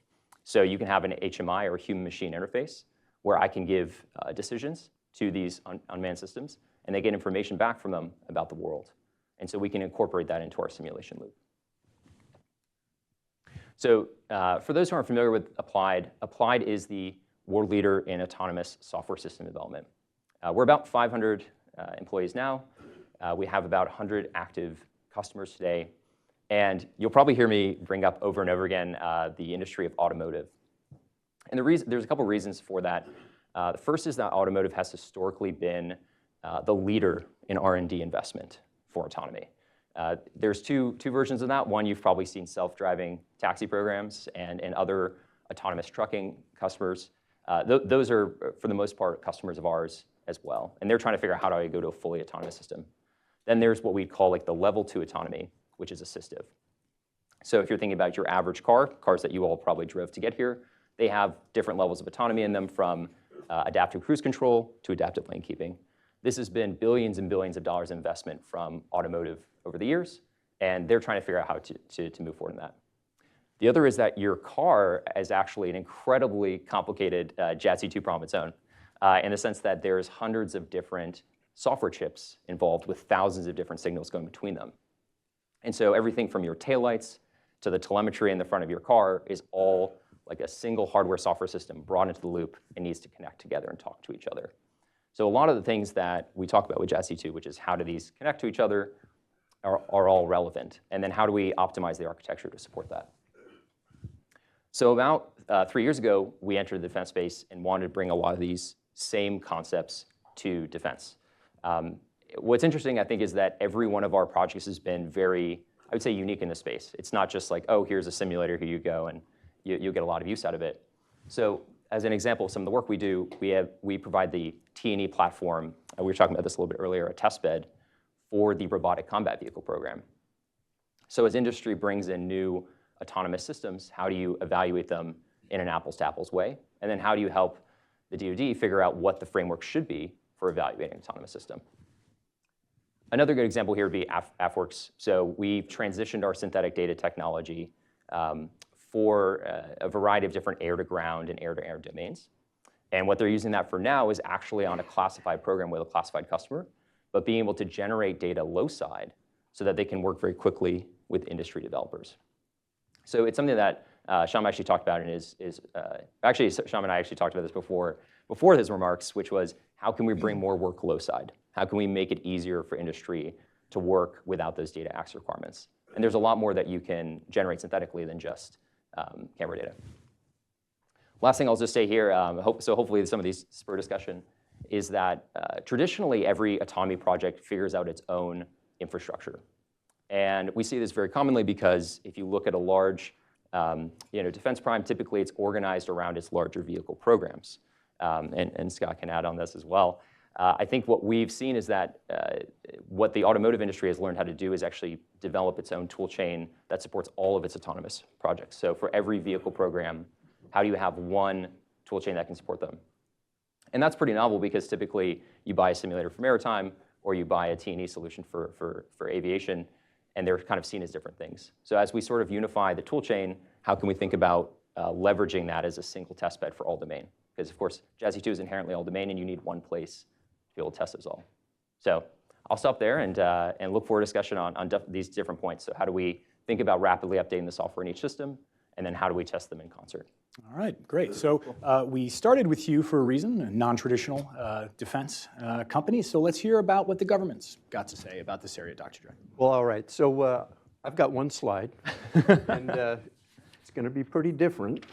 So you can have an HMI or human-machine interface where I can give decisions to these unmanned systems, and they get information back from them about the world. And so we can incorporate that into our simulation loop. So for those who aren't familiar with Applied, Applied is the world leader in autonomous software system development. We're about 500 employees now. We have about 100 active customers today. And you'll probably hear me bring up over and over again the industry of automotive. And there's a couple reasons for that. The first is that automotive has historically been the leader in R&D investment for autonomy. There's two versions of that. One, you've probably seen self-driving taxi programs and other autonomous trucking customers. Those are, for the most part, customers of ours as well. And they're trying to figure out how do I go to a fully autonomous system. Then there's what we'd call like the level 2 autonomy, which is assistive. So if you're thinking about your average cars that you all probably drove to get here, they have different levels of autonomy in them, from adaptive cruise control to adaptive lane keeping. This has been billions and billions of dollars in investment from automotive over the years, and they're trying to figure out how to move forward in that. The other is that your car is actually an incredibly complicated JADC2 problem of its own, in the sense that there's hundreds of different software chips involved with thousands of different signals going between them. And so everything from your taillights to the telemetry in the front of your car is all like a single hardware software system brought into the loop and needs to connect together and talk to each other. So a lot of the things that we talk about with JADC2, which is how do these connect to each other, are all relevant. And then how do we optimize the architecture to support that? So about 3 years ago, we entered the defense space and wanted to bring a lot of these same concepts to defense. What's interesting, I think, is that every one of our projects has been very, I would say, unique in this space. It's not just like, oh, here's a simulator, here you go, and you'll get a lot of use out of it. So as an example of some of the work we do, we provide the T&E platform. We were talking about this a little bit earlier, a test bed for the robotic combat vehicle program. So as industry brings in new autonomous systems, how do you evaluate them in an apples-to-apples way? And then how do you help the DoD figure out what the framework should be for evaluating an autonomous system? Another good example here would be AFWERX. So we've transitioned our synthetic data technology for a variety of different air-to-ground and air-to-air domains. And what they're using that for now is actually on a classified program with a classified customer, but being able to generate data low-side so that they can work very quickly with industry developers. So it's something that Shyam actually talked about, and actually Shyam and I actually talked about this before his remarks, which was how can we bring more work low-side? How can we make it easier for industry to work without those data access requirements? And there's a lot more that you can generate synthetically than just camera data. Last thing I'll just say here, so hopefully some of these spur discussion, is that traditionally every autonomy project figures out its own infrastructure. And we see this very commonly because if you look at a large defense prime, typically it's organized around its larger vehicle programs. And Scott can add on this as well. I think what we've seen is that what the automotive industry has learned how to do is actually develop its own tool chain that supports all of its autonomous projects. So for every vehicle program, how do you have one tool chain that can support them? And that's pretty novel because typically you buy a simulator for maritime or you buy a T&E solution for aviation, and they're kind of seen as different things. So as we sort of unify the tool chain, how can we think about leveraging that as a single test bed for all domain? Because of course, JADC2 is inherently all domain and you need one place to be able to test those all. So I'll stop there and look for a discussion on these different points. So how do we think about rapidly updating the software in each system? And then how do we test them in concert? All right, great. So we started with you for a reason, a non-traditional defense company. So let's hear about what the government's got to say about this area, Dr. Drake. Well, all right. So I've got one slide, and it's going to be pretty different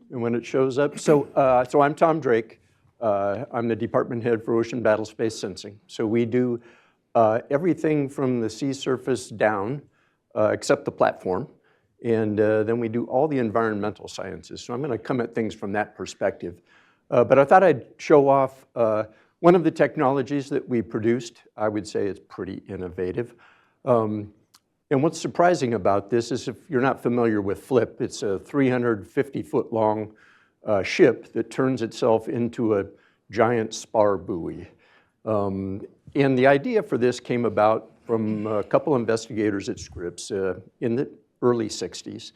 when it shows up. So I'm Tom Drake. I'm the department head for Ocean Battle Space Sensing. So we do everything from the sea surface down, except the platform. And then we do all the environmental sciences. So I'm going to come at things from that perspective. But I thought I'd show off one of the technologies that we produced. I would say it's pretty innovative. And what's surprising about this is if you're not familiar with FLIP, it's a 350-foot long ship that turns itself into a giant spar buoy. And the idea for this came about from a couple investigators at Scripps in the early 60s.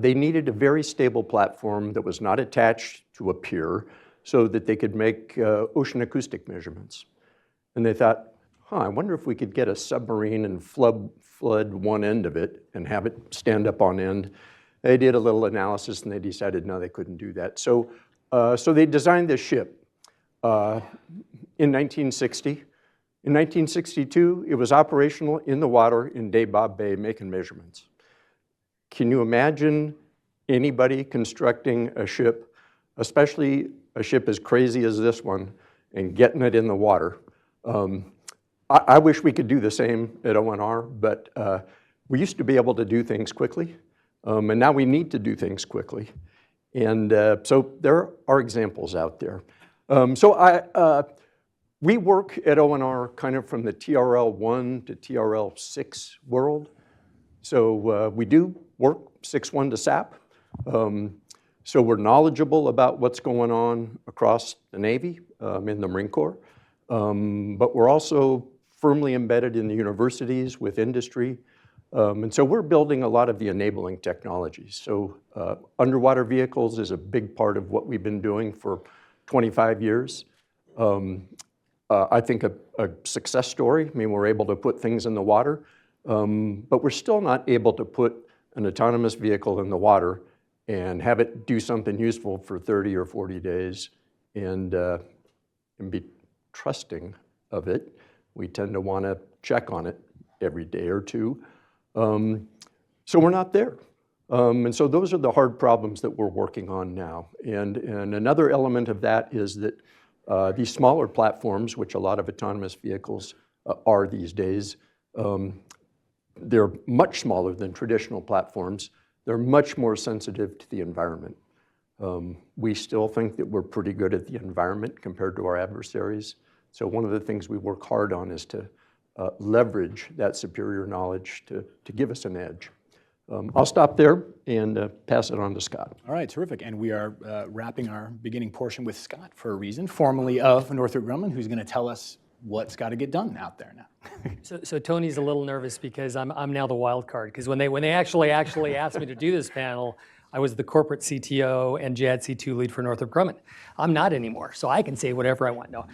They needed a very stable platform that was not attached to a pier so that they could make ocean acoustic measurements. And they thought, I wonder if we could get a submarine and flood one end of it and have it stand up on end. They did a little analysis and they decided, no, they couldn't do that. So they designed this ship in 1960. In 1962, it was operational in the water in Daybob Bay making measurements. Can you imagine anybody constructing a ship, especially a ship as crazy as this one, and getting it in the water? I wish we could do the same at ONR, but we used to be able to do things quickly, and now we need to do things quickly. And so there are examples out there. We work at ONR kind of from the TRL-1 to TRL-6 world. So we do work 6-1 to SAP. So we're knowledgeable about what's going on across the Navy, in the Marine Corps. But we're also firmly embedded in the universities with industry. And so we're building a lot of the enabling technologies. So underwater vehicles is a big part of what we've been doing for 25 years. I think a success story. I mean, we're able to put things in the water, but we're still not able to put an autonomous vehicle in the water and have it do something useful for 30 or 40 days and be trusting of it. We tend to want to check on it every day or two. So we're not there. And so those are the hard problems that we're working on now. And another element of that is that these smaller platforms, which a lot of autonomous vehicles are these days, they're much smaller than traditional platforms. They're much more sensitive to the environment. We still think that we're pretty good at the environment compared to our adversaries. So one of the things we work hard on is to leverage that superior knowledge to give us an edge. I'll stop there and pass it on to Scott. All right, terrific. And we are wrapping our beginning portion with Scott for a reason, formerly of Northrop Grumman, who's going to tell us what's got to get done out there now. So Tony's a little nervous because I'm now the wild card. Because when they actually asked me to do this panel, I was the corporate CTO and JADC2 lead for Northrop Grumman. I'm not anymore, so I can say whatever I want. No.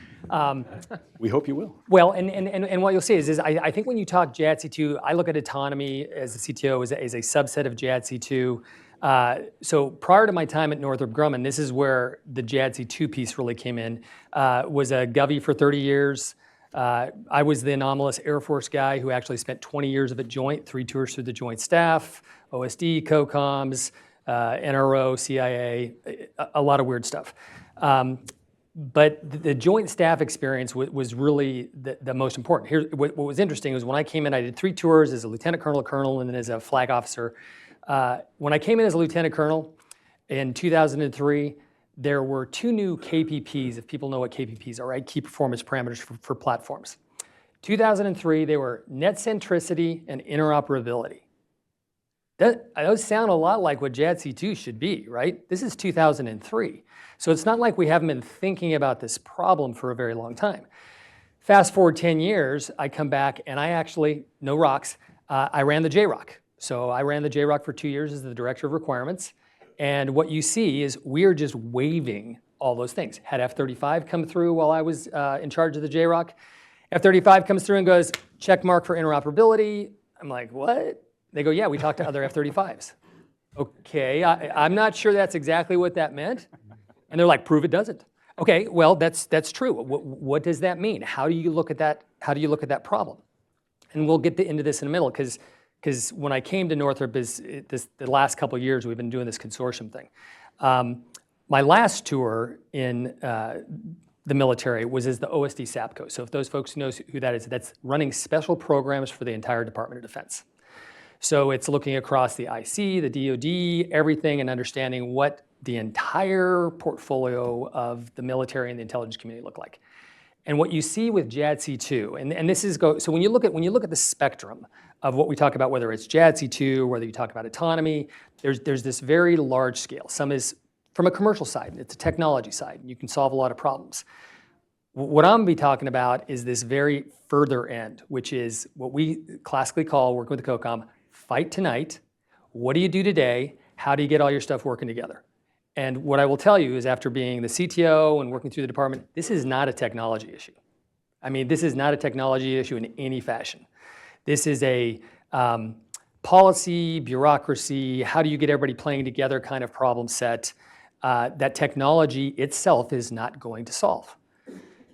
We hope you will. Well, and what you'll see is I think when you talk JADC2, I look at autonomy as a CTO as a subset of JADC2. So prior to my time at Northrop Grumman, this is where the JADC2 piece really came in. Was a Govy for 30 years. I was the anomalous Air Force guy who actually spent 20 years of it joint, 3 tours through the joint staff, OSD, COCOMs, NRO, CIA, a lot of weird stuff. But the joint staff experience was really the most important. Here, what was interesting was when I came in, I did 3 tours as a lieutenant colonel, and then as a flag officer. When I came in as a lieutenant colonel in 2003, there were 2 new KPPs, if people know what KPPs are, right? Key performance parameters for platforms. 2003, they were net centricity and interoperability. Those sound a lot like what JADC2 should be, right? This is 2003. So it's not like we haven't been thinking about this problem for a very long time. Fast forward 10 years, I come back and I actually, no rocks, I ran the JROC. So I ran the JROC for 2 years as the director of requirements. And what you see is we're just waiving all those things. Had F-35 come through while I was in charge of the JROC. F-35 comes through and goes, check mark for interoperability. I'm like, what? They go, yeah, we talked to other F-35s. Okay, I'm not sure that's exactly what that meant. And they're like, prove it doesn't. Okay, well, that's true. What does that mean? How do you look at that? How do you look at that problem? And we'll get into this in a minute, because when I came to Northrop, the last couple of years, we've been doing this consortium thing. My last tour in the military was as the OSD SAPCO. So if those folks know who that is, that's running special programs for the entire Department of Defense. So it's looking across the IC, the DoD, everything, and understanding what the entire portfolio of the military and the intelligence community look like. And what you see with JADC2, and this is so when you look at the spectrum of what we talk about, whether it's JADC2, whether you talk about autonomy, there's this very large scale. Some is from a commercial side, it's a technology side, and you can solve a lot of problems. What I'm gonna be talking about is this very further end, which is what we classically call, working with the COCOM, fight tonight. What do you do today? How do you get all your stuff working together? And what I will tell you is, after being the CTO and working through the department, this is not a technology issue. I mean, this is not a technology issue in any fashion. This is a policy, bureaucracy, how do you get everybody playing together kind of problem set that technology itself is not going to solve.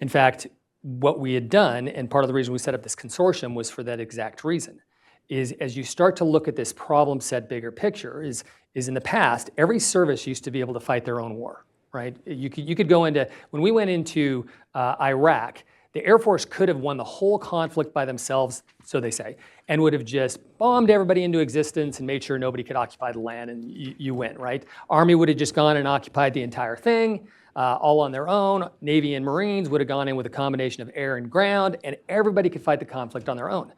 In fact, what we had done, and part of the reason we set up this consortium was for that exact reason, is as you start to look at this problem set bigger picture, is in the past, every service used to be able to fight their own war, right? You could go into, when we went into Iraq, the Air Force could have won the whole conflict by themselves, so they say, and would have just bombed everybody into existence and made sure nobody could occupy the land, and you win, right? Army would have just gone and occupied the entire thing, all on their own. Navy and Marines would have gone in with a combination of air and ground, and everybody could fight the conflict on their own.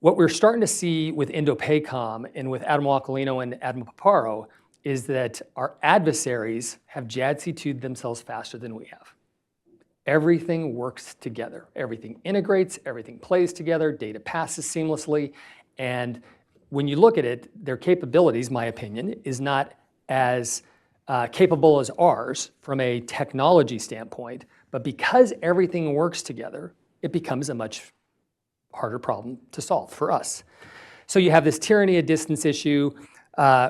What we're starting to see with Indo-PACOM and with Admiral Aquilino and Admiral Paparo is that our adversaries have JADC2'd themselves faster than we have. Everything works together. Everything integrates, everything plays together, data passes seamlessly, and when you look at it, their capabilities, my opinion, is not as capable as ours from a technology standpoint, but because everything works together, it becomes a much harder problem to solve for us. So you have this tyranny of distance issue.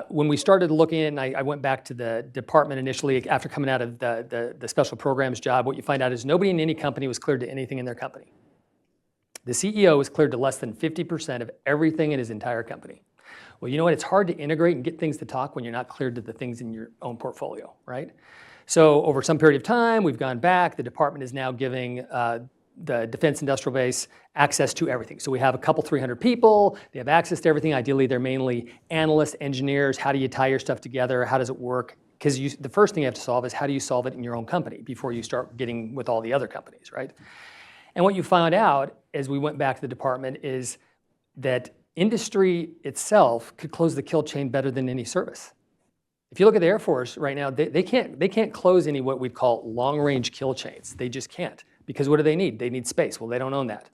When we started looking at it, and I went back to the department initially after coming out of the special programs job, what you find out is nobody in any company was cleared to anything in their company. The CEO was cleared to less than 50% of everything in his entire company. Well, you know what? It's hard to integrate and get things to talk when you're not cleared to the things in your own portfolio, right? So over some period of time, we've gone back. The department is now giving the Defense Industrial Base access to everything. So we have a couple 300 people, they have access to everything. Ideally, they're mainly analysts, engineers. How do you tie your stuff together? How does it work? Because the first thing you have to solve is how do you solve it in your own company before you start getting with all the other companies, right? And what you found out as we went back to the department is that industry itself could close the kill chain better than any service. If you look at the Air Force right now, they can't close any what we'd call long-range kill chains. They just can't. Because what do they need? They need space. Well, they don't own that,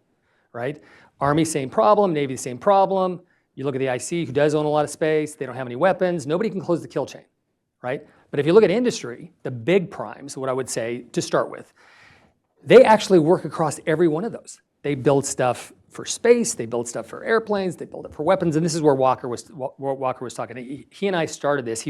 right? Army, same problem. Navy, same problem. You look at the IC, who does own a lot of space. They don't have any weapons. Nobody can close the kill chain, right? But if you look at industry, the big primes, what I would say to start with, they actually work across every one of those. They build stuff for space. They build stuff for airplanes. They build it for weapons. And this is where Walker was talking. He and I started this.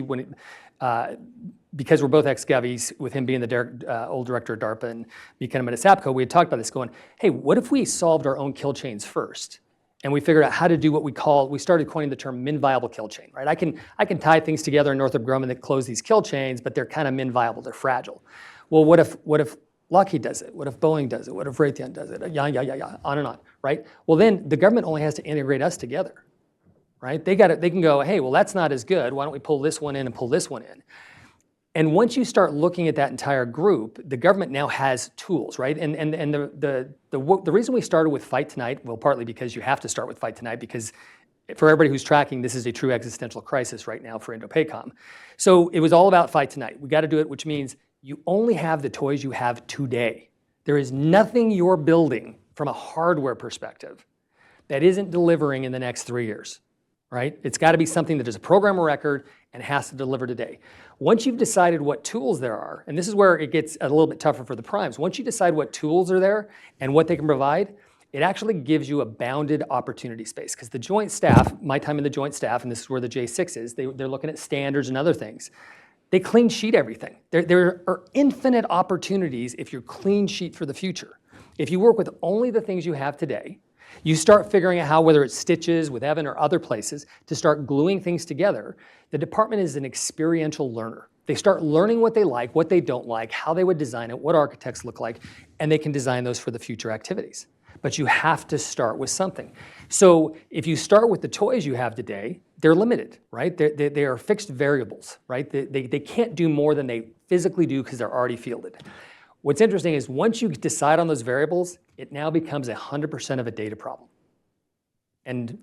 Because we're both ex-Govies, with him being the old director of DARPA and me kind of at SAPCO, we had talked about this going, hey, what if we solved our own kill chains first? And we figured out how to do what we started coining the term min-viable kill chain, right? I can tie things together in Northrop Grumman that close these kill chains, but they're kind of min-viable, they're fragile. Well, what if Lockheed does it? What if Boeing does it? What if Raytheon does it? Yeah, on and on, right? Well, then the government only has to integrate us together, right? They can go, hey, well, that's not as good. Why don't we pull this one in and pull this one in? And once you start looking at that entire group, the government now has tools, right? And the reason we started with Fight Tonight, well, partly because you have to start with Fight Tonight, because for everybody who's tracking, this is a true existential crisis right now for Indo-PACOM. So it was all about Fight Tonight. We got to do it, which means you only have the toys you have today. There is nothing you're building from a hardware perspective that isn't delivering in the next 3 years, right? It's got to be something that is a program of record and has to deliver today. Once you've decided what tools there are, and this is where it gets a little bit tougher for the primes, once you decide what tools are there and what they can provide, it actually gives you a bounded opportunity space, because the joint staff, my time in the joint staff, and this is where the J6 is, they're looking at standards and other things. They clean sheet everything. There are infinite opportunities if you're clean sheet for the future. If you work with only the things you have today, you start figuring out how, whether it's Stitches with Evan or other places, to start gluing things together. The department is an experiential learner. They start learning what they like, what they don't like, how they would design it, what architects look like, and they can design those for the future activities. But you have to start with something. So if you start with the toys you have today, they're limited, right? They are fixed variables, right? They can't do more than they physically do because they're already fielded. What's interesting is once you decide on those variables, it now becomes 100% of a data problem. And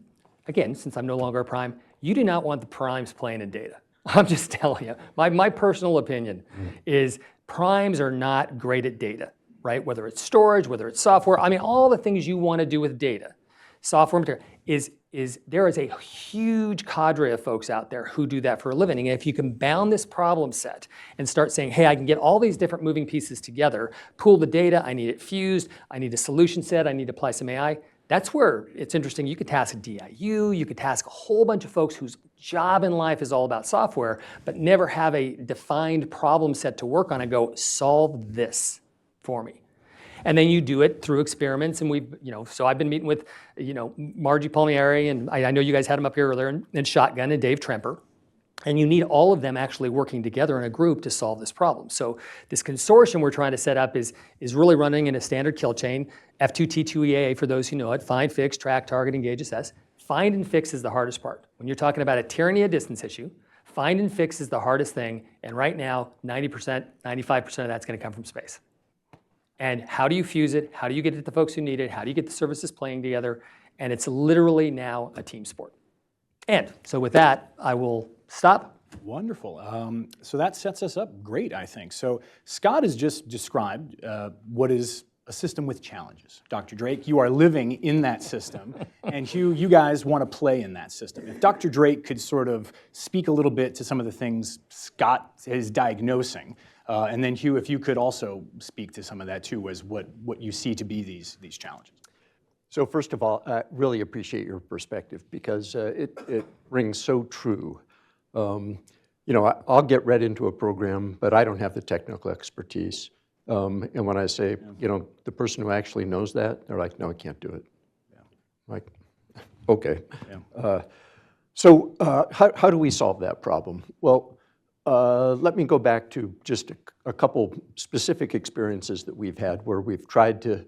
again, since I'm no longer a prime, you do not want the primes playing in data. I'm just telling you. My personal opinion is primes are not great at data, right? Whether it's storage, whether it's software, I mean, all the things you want to do with data, software material, there is a huge cadre of folks out there who do that for a living. And if you can bound this problem set and start saying, hey, I can get all these different moving pieces together, pool the data, I need it fused, I need a solution set, I need to apply some AI, that's where it's interesting. You could task a DIU, you could task a whole bunch of folks whose job in life is all about software, but never have a defined problem set to work on and go, solve this for me. And then you do it through experiments, and so I've been meeting with, Margie Palmieri, and I know you guys had him up here earlier, and Shotgun and Dave Tremper. And you need all of them actually working together in a group to solve this problem. So this consortium we're trying to set up is really running in a standard kill chain, F2T2EA for those who know it, find, fix, track, target, engage, assess. Find and fix is the hardest part. When you're talking about a tyranny of distance issue, find and fix is the hardest thing, and right now, 90%, 95% of that's gonna come from space. And how do you fuse it? How do you get it to the folks who need it? How do you get the services playing together? And it's literally now a team sport. And so with that, I will stop. Wonderful. So that sets us up great, I think. So Scott has just described what is a system with challenges. Dr. Drake, you are living in that system, and Hugh, you guys want to play in that system. If Dr. Drake could sort of speak a little bit to some of the things Scott is diagnosing, and then Hugh, if you could also speak to some of that too, as what you see to be these challenges. So first of all, I really appreciate your perspective, because it rings so true. I'll get read into a program, but I don't have the technical expertise. And when I say, the person who actually knows that, they're like, no, I can't do it. Yeah. I'm like, okay. Yeah. So how do we solve that problem? Well, let me go back to just a couple specific experiences that we've had where we've tried to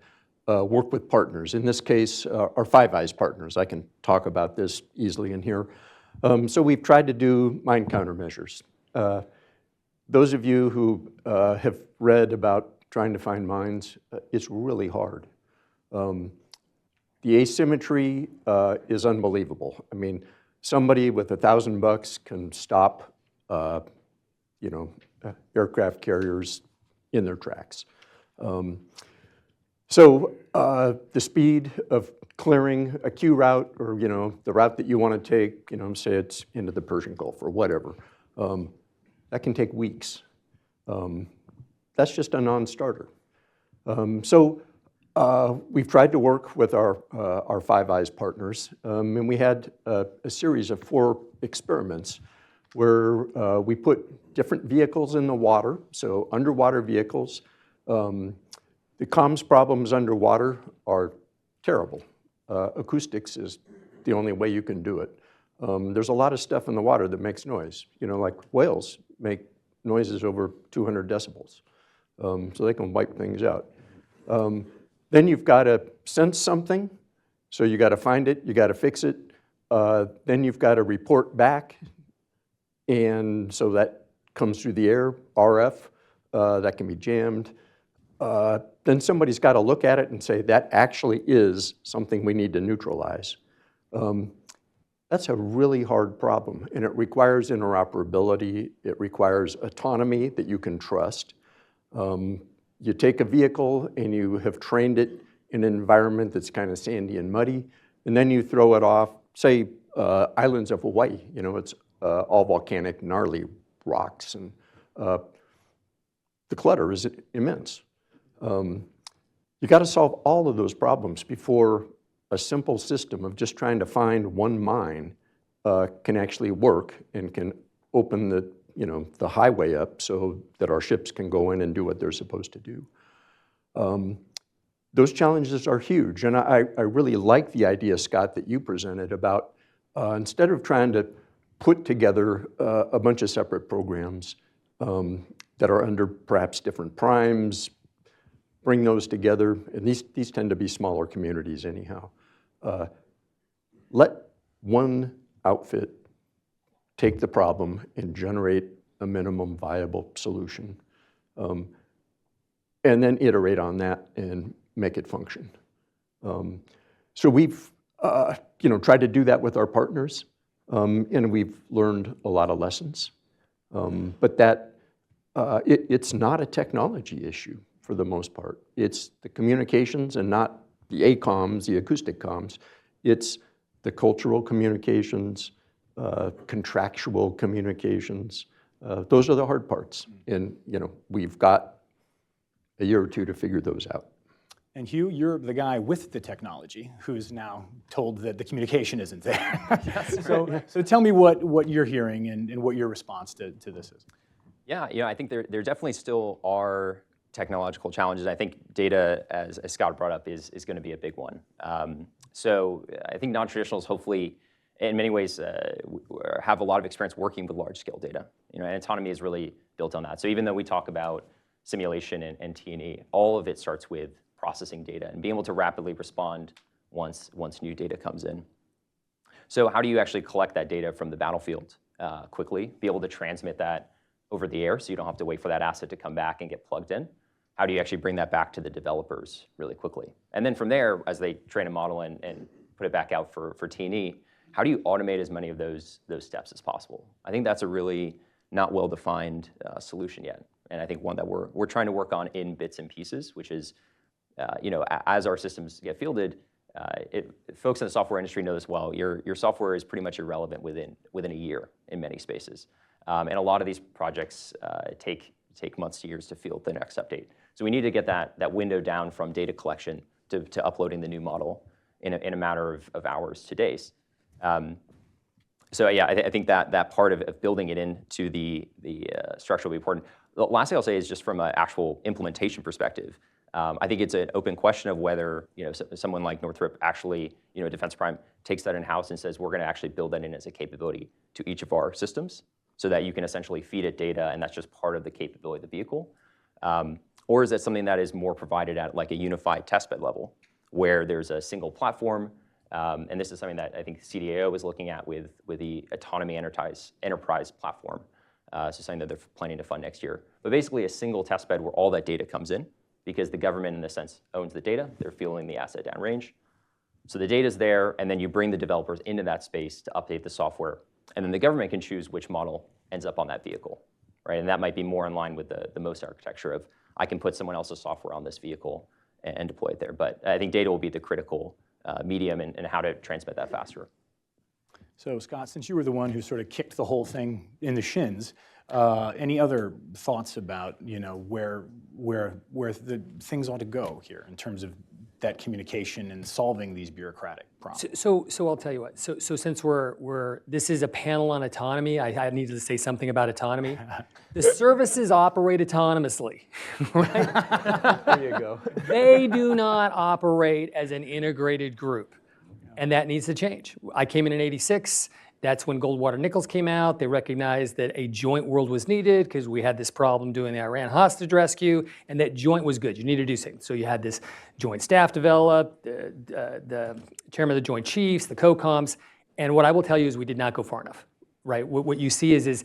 work with partners. In this case, our Five Eyes partners. I can talk about this easily in here. So we've tried to do mine countermeasures. Those of you who have read about trying to find mines, it's really hard. The asymmetry is unbelievable. I mean, somebody with $1,000 can stop, aircraft carriers in their tracks. So the speed of clearing a Q route, or the route that you want to take, say it's into the Persian Gulf or whatever, that can take weeks. That's just a non-starter. So we've tried to work with our Five Eyes partners, and we had a series of 4 experiments where we put different vehicles in the water, so underwater vehicles. The comms problems underwater are terrible. Acoustics is the only way you can do it. There's a lot of stuff in the water that makes noise. Like whales make noises over 200 decibels. So they can wipe things out. Then you've got to sense something. So you got to find it, you got to fix it. Then you've got to report back. And so that comes through the air, RF, that can be jammed. Then somebody's got to look at it and say, that actually is something we need to neutralize. That's a really hard problem, and it requires interoperability. It requires autonomy that you can trust. You take a vehicle and you have trained it in an environment that's kind of sandy and muddy, and then you throw it off, say, islands of Hawaii. It's all volcanic, gnarly rocks, and the clutter is immense. You got to solve all of those problems before a simple system of just trying to find one mine can actually work and can open the highway up so that our ships can go in and do what they're supposed to do. Those challenges are huge, and I really like the idea, Scott, that you presented about instead of trying to put together a bunch of separate programs that are under perhaps different primes, bring those together, and these tend to be smaller communities anyhow. Let one outfit take the problem and generate a minimum viable solution, and then iterate on that and make it function. So we've tried to do that with our partners, and we've learned a lot of lessons. But it's not a technology issue for the most part. It's the communications and not the ACOMs, the acoustic comms. It's the cultural communications, contractual communications. Those are the hard parts. And we've got a year or two to figure those out. And Hugh, you're the guy with the technology who's now told that the communication isn't there. Yes, so tell me what you're hearing and what your response to this is. Yeah, I think there definitely still are technological challenges. I think data, as Scott brought up, is going to be a big one. So I think non-traditionals hopefully, in many ways, have a lot of experience working with large-scale data. And autonomy is really built on that. So even though we talk about simulation and T&E, all of it starts with processing data and being able to rapidly respond once new data comes in. So how do you actually collect that data from the battlefield quickly, be able to transmit that over the air so you don't have to wait for that asset to come back and get plugged in? How do you actually bring that back to the developers really quickly? And then from there, as they train a model and put it back out for T&E, how do you automate as many of those steps as possible? I think that's a really not well-defined solution yet. And I think one that we're trying to work on in bits and pieces, which is, as our systems get fielded, folks in the software industry know this well, your software is pretty much irrelevant within a year in many spaces. And a lot of these projects take months to years to field the next update. So we need to get that window down from data collection to uploading the new model in a matter of hours to days. So yeah, I think that part of building it into the structure will be important. The last thing I'll say is just from an actual implementation perspective. I think it's an open question of whether someone like Northrop actually, Defense Prime, takes that in-house and says, we're going to actually build that in as a capability to each of our systems so that you can essentially feed it data and that's just part of the capability of the vehicle. Or is that something that is more provided at like a unified testbed level where there's a single platform, and this is something that I think CDAO is looking at with the Autonomy Enterprise platform. So something that they're planning to fund next year. But basically a single testbed where all that data comes in because the government, in a sense, owns the data. They're fueling the asset downrange. So the data's there, and then you bring the developers into that space to update the software. And then the government can choose which model ends up on that vehicle, right? And that might be more in line with the MOST architecture of, I can put someone else's software on this vehicle and deploy it there. But I think data will be the critical medium and how to transmit that faster. So Scott, since you were the one who sort of kicked the whole thing in the shins, any other thoughts about where the things ought to go here in terms of that communication and solving these bureaucratic problems? So I'll tell you what. So since this is a panel on autonomy, I needed to say something about autonomy. The services operate autonomously, right? There you go. They do not operate as an integrated group, and that needs to change. I came in '86. That's when Goldwater Nichols came out. They recognized that a joint world was needed because we had this problem doing the Iran hostage rescue, and that joint was good. You need to do something. So you had this joint staff developed, the chairman of the Joint Chiefs, the COCOMs, and what I will tell you is we did not go far enough, right? What you see is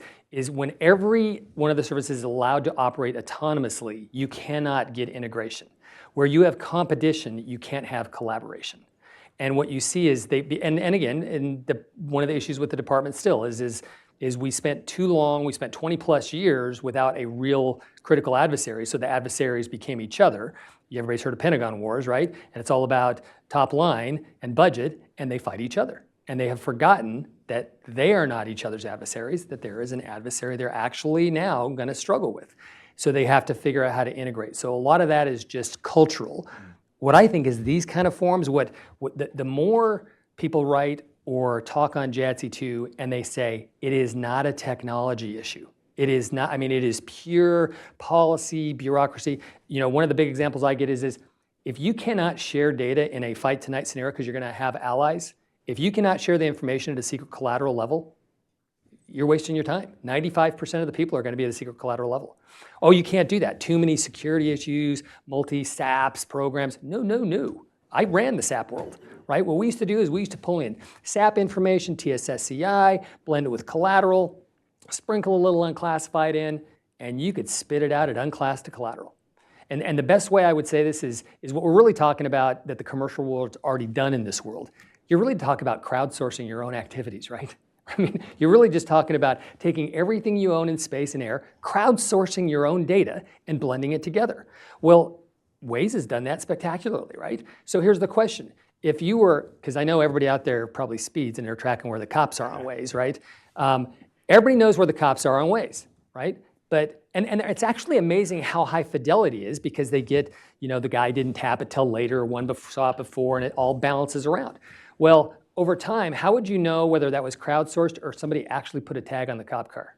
when every one of the services is allowed to operate autonomously, you cannot get integration. Where you have competition, you can't have collaboration. And what you see is and again, one of the issues with the department still is we spent too long, we spent 20 plus years without a real critical adversary, so the adversaries became each other. Everybody's heard of Pentagon Wars, right? And it's all about top line and budget, and they fight each other. And they have forgotten that they are not each other's adversaries, that there is an adversary they're actually now gonna struggle with. So they have to figure out how to integrate. So a lot of that is just cultural. what I think is these kind of forums, the more people write or talk on JADC2 and they say, it is not a technology issue. It is not, I mean, it is pure policy, bureaucracy. You know, one of the big examples I get is if you cannot share data in a fight tonight scenario because you're going to have allies, if you cannot share the information at a secret collateral level, you're wasting your time. 95% of the people are going to be at a secret collateral level. Oh, you can't do that. Too many security issues, multi-SAPs programs. No. I ran the SAP world, right? What we used to do is we used to pull in SAP information, TSSCI, blend it with collateral, sprinkle a little unclassified in, and you could spit it out at unclassed to collateral. And the best way I would say this is what we're really talking about that the commercial world's already done in this world. You're really talking about crowdsourcing your own activities, right? I mean, you're really just talking about taking everything you own in space and air, crowdsourcing your own data, and blending it together. Well, Waze has done that spectacularly, right? So here's the question. If you were, because I know everybody out there probably speeds and they're tracking where the cops are on Waze, right? Everybody knows where the cops are on Waze, right? But, and it's actually amazing how high fidelity is because they get, you know, the guy didn't tap it till later, one saw it before, and it all balances around. Well, over time, how would you know whether that was crowdsourced or somebody actually put a tag on the cop car?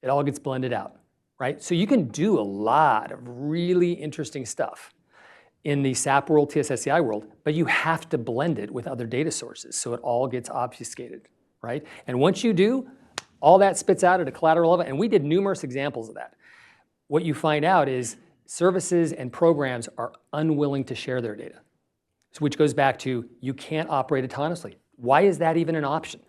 It all gets blended out, right? So you can do a lot of really interesting stuff in the SAP world, TSSCI world, but you have to blend it with other data sources so it all gets obfuscated, right? And once you do, all that spits out at a collateral level, and we did numerous examples of that. What you find out is services and programs are unwilling to share their data. So which goes back to, you can't operate autonomously. Why is that even an option,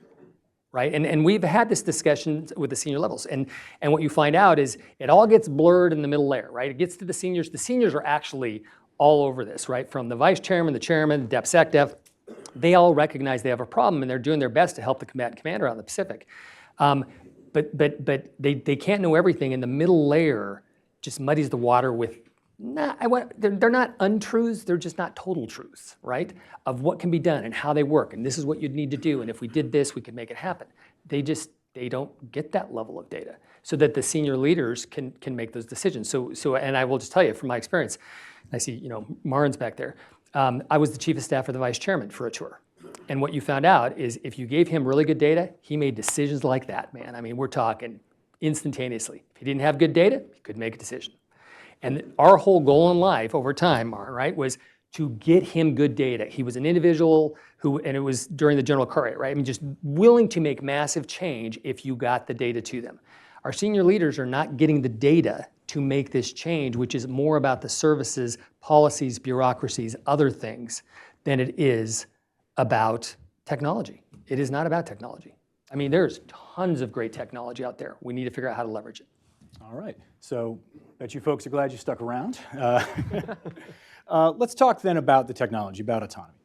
right? And we've had this discussion with the senior levels, and what you find out is it all gets blurred in the middle layer, right? It gets to the seniors. The seniors are actually all over this, right? From the vice chairman, the chairman, the DepSecDev, they all recognize they have a problem, and they're doing their best to help the combatant commander on the Pacific. But they can't know everything, and the middle layer just muddies the water with, they're not untruths, they're just not total truths, right? Of what can be done and how they work, and this is what you'd need to do, and if we did this, we could make it happen. They don't get that level of data so that the senior leaders can make those decisions. So, and I will just tell you from my experience, I see, you know, Marin's back there. I was the chief of staff for the vice chairman for a tour. And what you found out is if you gave him really good data, he made decisions like that, man. I mean, we're talking instantaneously. If he didn't have good data, he couldn't make a decision. And our whole goal in life over time, right, was to get him good data. He was an individual who, and it was during the general car rate, right? I mean, just willing to make massive change if you got the data to them. Our senior leaders are not getting the data to make this change, which is more about the services, policies, bureaucracies, other things, than it is about technology. It is not about technology. I mean, there's tons of great technology out there. We need to figure out how to leverage it. All right, so bet you folks are glad you stuck around. Let's talk then about the technology, about autonomy.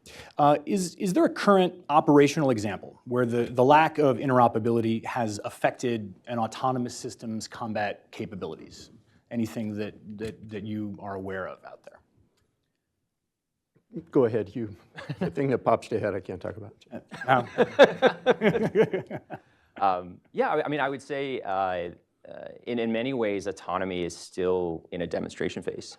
Is there a current operational example where the lack of interoperability has affected an autonomous system's combat capabilities? Anything that you are aware of out there? Go ahead, you. The thing that pops to your head I can't talk about. Yeah, I mean, I would say in many ways, autonomy is still in a demonstration phase.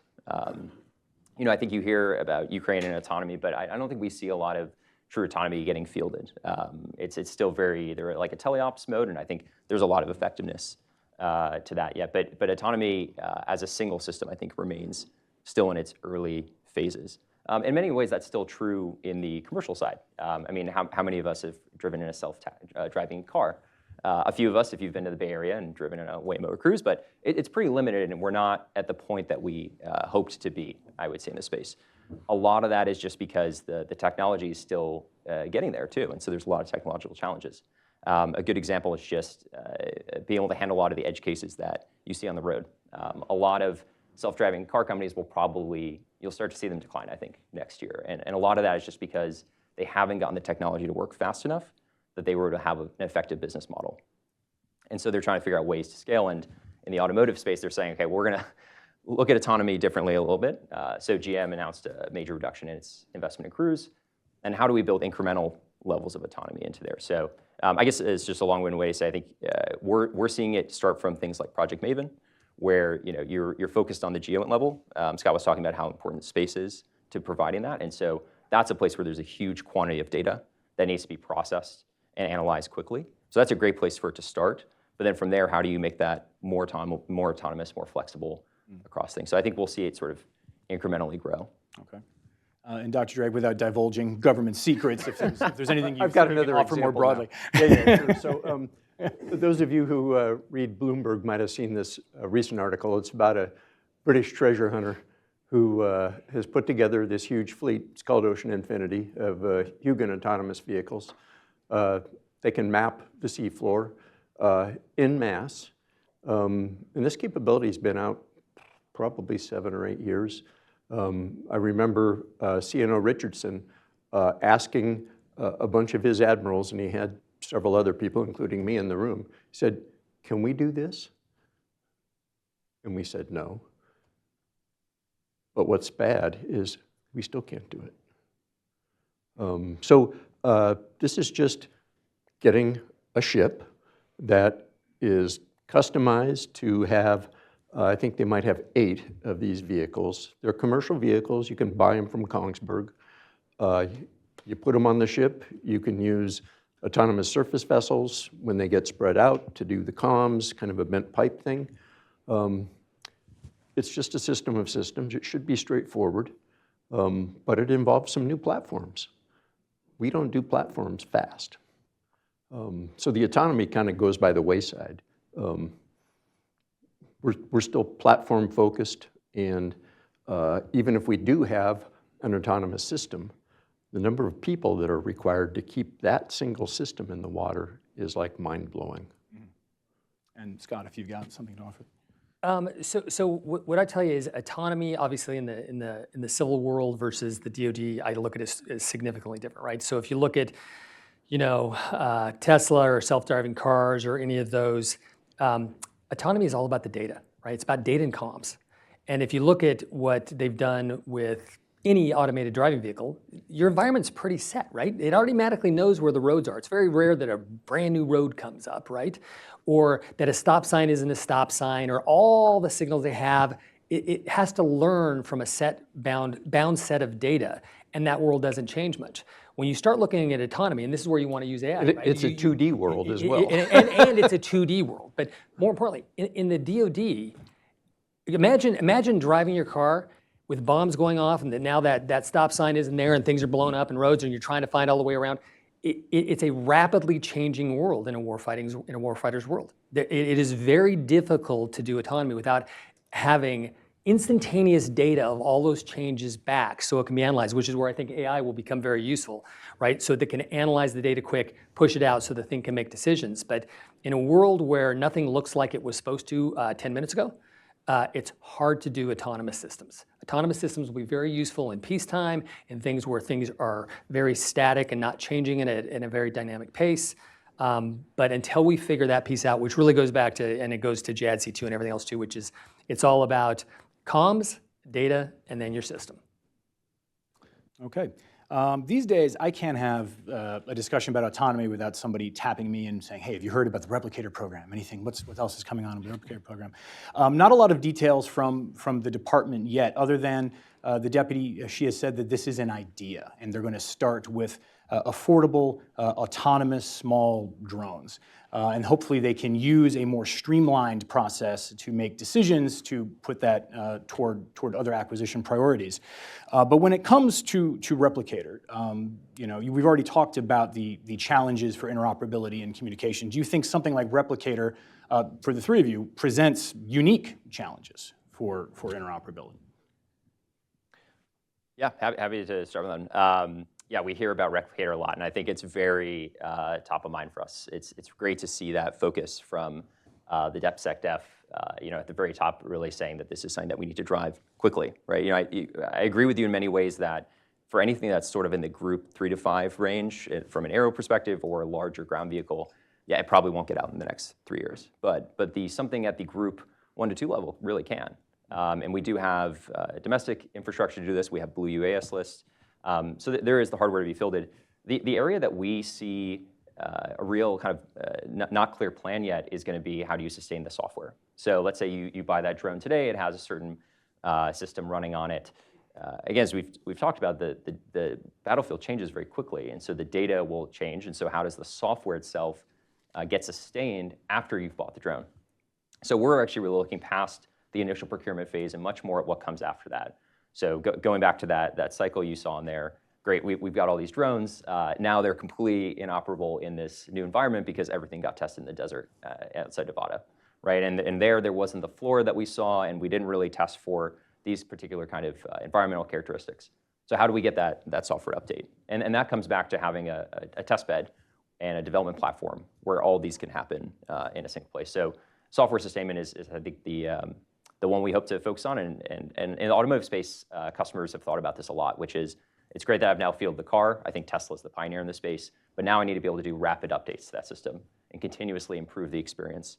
You know, I think you hear about Ukraine and autonomy, but I don't think we see a lot of true autonomy getting fielded. It's still very, they're like a teleops mode, and I think there's a lot of effectiveness to that yet. But autonomy as a single system, I think, remains still in its early phases. In many ways, that's still true in the commercial side. I mean, how many of us have driven in a self-driving car? A few of us, if you've been to the Bay Area and driven in a Waymo or Cruise, but it's pretty limited, and we're not at the point that we hoped to be, I would say, in this space. A lot of that is just because the technology is still getting there, too, and so there's a lot of technological challenges. A good example is just being able to handle a lot of the edge cases that you see on the road. A lot of self-driving car companies will probably, you'll start to see them decline, I think, next year. And a lot of that is just because they haven't gotten the technology to work fast enough that they were to have an effective business model. And so they're trying to figure out ways to scale. And in the automotive space, they're saying, okay, we're going to look at autonomy differently a little bit. So GM announced a major reduction in its investment in Cruise. And how do we build incremental levels of autonomy into there? So I guess it's just a long-winded way to say I think we're seeing it start from things like Project Maven, where you're focused on the GEOINT level. Scott was talking about how important space is to providing that. And so that's a place where there's a huge quantity of data that needs to be processed and analyzed quickly. So that's a great place for it to start. But then from there, how do you make that more autonomous, more flexible across things? So I think we'll see it sort of incrementally grow. Okay. And Dr. Drake, without divulging government secrets, if there's anything you I've got can another offer more example broadly. Yeah, sure. So those of you who read Bloomberg might have seen this recent article. It's about a British treasure hunter who has put together this huge fleet. It's called Ocean Infinity of Hugin autonomous vehicles. They can map the seafloor en masse. And this capability has been out probably 7 or 8 years. I remember CNO Richardson asking a bunch of his admirals, and he had several other people, including me, in the room. He said, "Can we do this?" And we said, "No. But what's bad is we still can't do it." So this is just getting a ship that is customized to have, I think they might have 8 of these vehicles. They're commercial vehicles. You can buy them from Kongsberg. You put them on the ship. You can use autonomous surface vessels when they get spread out to do the comms, kind of a bent pipe thing. It's just a system of systems. It should be straightforward, but it involves some new platforms. We don't do platforms fast. So the autonomy kind of goes by the wayside. We're still platform focused, and even if we do have an autonomous system, the number of people that are required to keep that single system in the water is like mind-blowing. And Scott, if you've got something to offer. So what I tell you is autonomy, obviously in the civil world versus the DoD, I look at it as significantly different, right? So if you look at, Tesla or self-driving cars or any of those, autonomy is all about the data, right? It's about data and comms. And if you look at what they've done with any automated driving vehicle, your environment's pretty set, right? It automatically knows where the roads are. It's very rare that a brand new road comes up, right? Or that a stop sign isn't a stop sign, or all the signals they have. It has to learn from a bound set of data, and that world doesn't change much. When you start looking at autonomy, and this is where you want to use AI, right? It's a 2D world as well. And it's a 2D world. But more importantly, in the DoD, imagine driving your car with bombs going off, and now that stop sign isn't there, and things are blown up in roads, and you're trying to find all the way around. It's a rapidly changing world in a warfighter's world. It is very difficult to do autonomy without having instantaneous data of all those changes back so it can be analyzed, which is where I think AI will become very useful, right? So they can analyze the data quick, push it out so the thing can make decisions. But in a world where nothing looks like it was supposed to 10 minutes ago, it's hard to do autonomous systems. Autonomous systems will be very useful in peacetime, in things where things are very static and not changing in a very dynamic pace. But until we figure that piece out, which really goes back to, and it goes to JADC2 and everything else too, which is, it's all about comms, data, and then your system. Okay. These days, I can't have a discussion about autonomy without somebody tapping me and saying, "Hey, have you heard about the replicator program? Anything? What else is coming on in the replicator program?" Not a lot of details from the department yet, other than the deputy, she has said that this is an idea, and they're going to start with affordable, autonomous, small drones. And hopefully they can use a more streamlined process to make decisions to put that toward other acquisition priorities. But when it comes to Replicator, we've already talked about the challenges for interoperability and communication. Do you think something like Replicator, for the three of you, presents unique challenges for interoperability? Yeah, happy to start with that. Yeah, we hear about Replicator a lot, and I think it's very top of mind for us. It's great to see that focus from the DepSecDef, at the very top, really saying that this is something that we need to drive quickly, right? I agree with you in many ways that for anything that's sort of in the group 3 to 5 range, from an aero perspective or a larger ground vehicle, yeah, it probably won't get out in the next 3 years. But something at the group 1 to 2 level really can. And we do have domestic infrastructure to do this. We have Blue UAS lists. So there is the hardware to be fielded. The area that we see a real kind of not clear plan yet is going to be how do you sustain the software. So let's say you buy that drone today, it has a certain system running on it. again, as we've talked about, the battlefield changes very quickly, and so the data will change, and so how does the software itself get sustained after you've bought the drone? So we're actually really looking past the initial procurement phase and much more at what comes after that. So going back to that cycle you saw in there, great, we've got all these drones. Now they're completely inoperable in this new environment because everything got tested in the desert outside Nevada, right? And there wasn't the flora that we saw, and we didn't really test for these particular kind of environmental characteristics. So how do we get that software update? And that comes back to having a test bed and a development platform where all these can happen in a single place. So software sustainment is I think, the one we hope to focus on. And in the automotive space, customers have thought about this a lot, which is, it's great that I've now fielded the car. I think Tesla's the pioneer in this space, but now I need to be able to do rapid updates to that system and continuously improve the experience